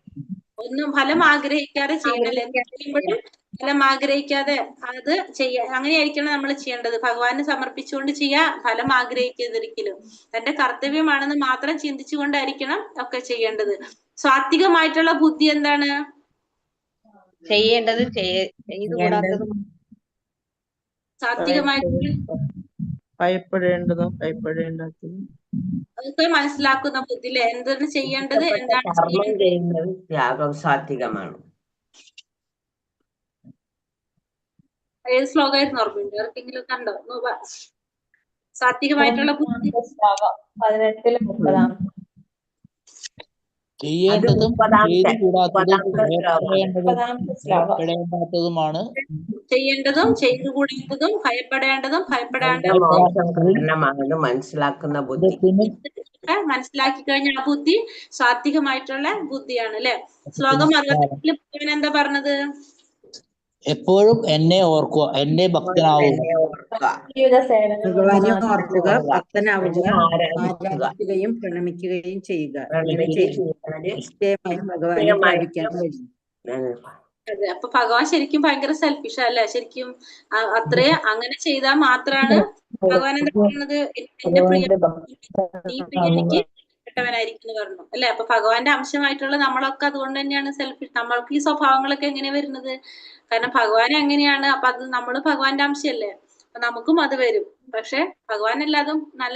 A: ഒന്നും ഫലം ആഗ്രഹിക്കാതെ ചെയ്യണല്ലേ? ചെയ്യുമ്പോഴും ഫലം ആഗ്രഹിക്കാതെ അത് അങ്ങനെയായിരിക്കണം നമ്മൾ ചെയ്യേണ്ടത്. ഭഗവാന് സമർപ്പിച്ചുകൊണ്ട് ചെയ്യാ, ഫലം ആഗ്രഹിക്കാതിരിക്കലും. തന്റെ കർത്തവ്യമാണെന്ന് മാത്രം ചിന്തിച്ചുകൊണ്ടായിരിക്കണം ഒക്കെ ചെയ്യേണ്ടത്. സാത്വികമായിട്ടുള്ള ബുദ്ധി എന്താണ്?
E: ചെയ്യേണ്ടത് ചെയ്തു കൂടാത്തതും
A: സാത്വികമായിട്ടുള്ള
G: ഭയപ്പെടേണ്ടതും ഭയപ്പെടേണ്ടാത്തതും
A: അതൊക്കെ മനസ്സിലാക്കുന്ന ബുദ്ധി അല്ലെ? എന്താണ് ചെയ്യേണ്ടത്, എന്താണ്
C: കർമ്മം
A: ചെയ്യേണ്ടത്.
C: ചെയ്യുന്നത് ത്യാഗം സാത്വികമാണ്.
A: ഏത് ശ്ലോകമായിരുന്നു ഓർമ്മയുണ്ട്? ആർക്കെങ്കിലും കണ്ടോ? സാത്വികമായിട്ടുള്ള ബുദ്ധി
F: 18-30.
B: ചെയ്യേണ്ടതും ചെയ്തു കൂടാത്തതും
F: ശ്ലോകം.
B: ഭയപ്പെടേണ്ടാത്തതുമാണ്.
A: ചെയ്യേണ്ടതും ചെയ്തുകൂടാത്തതും ഭയപ്പെടേണ്ടതും
C: കാരണമാണെന്ന് മനസ്സിലാക്കുന്ന ബുദ്ധി.
A: മനസ്സിലാക്കി കഴിഞ്ഞ ആ ബുദ്ധി സാത്വികമായിട്ടുള്ള ബുദ്ധിയാണ് അല്ലെ? ശ്ലോകം 68 എന്താ പറഞ്ഞത്?
B: എപ്പോഴും എന്നെ ഓർക്കുക, എന്നെ ഭക്തനാവുക.
H: ഭഗവാനെ ഓർക്കുക, ഭക്തനാവുക,
C: ആരാധിക്കുക,
H: ആരാധിക്കുകയും പ്രണമിക്കുകയും ചെയ്യുക. ഇങ്ങനെ
C: പ്രണമിക്കുകയും
H: ചെയ്ത് നിശ്ചയമായും ഭഗവാനെ പ്രാപിക്കാൻ കഴിയും.
A: അതെ, അപ്പൊ ഭഗവാൻ ശരിക്കും ഭയങ്കര സെൽഫിഷ് അല്ലേ? ശരിക്കും അത്രേ അങ്ങനെ ചെയ്താൽ മാത്രാണ് ഭഗവാൻ എന്താ പറയുന്നത്? എന്റെ പ്രിയ നീ പ്രിയനിക്ക് പെട്ടവനായിരിക്കും എന്ന് പറഞ്ഞു അല്ലെ? അപ്പൊ ഭഗവാന്റെ അംശമായിട്ടുള്ള നമ്മളൊക്കെ അതുകൊണ്ട് തന്നെയാണ് സെൽഫിഷ്. നമ്മൾക്ക് ഈ സ്വഭാവങ്ങളൊക്കെ എങ്ങനെയാ വരുന്നത്? കാരണം ഭഗവാൻ എങ്ങനെയാണ്, അപ്പൊ അത് നമ്മള് ഭഗവാന്റെ അംശമല്ലേ, അപ്പൊ നമുക്കും അത് വരും. പക്ഷെ ഭഗവാൻ എല്ലാതും നല്ല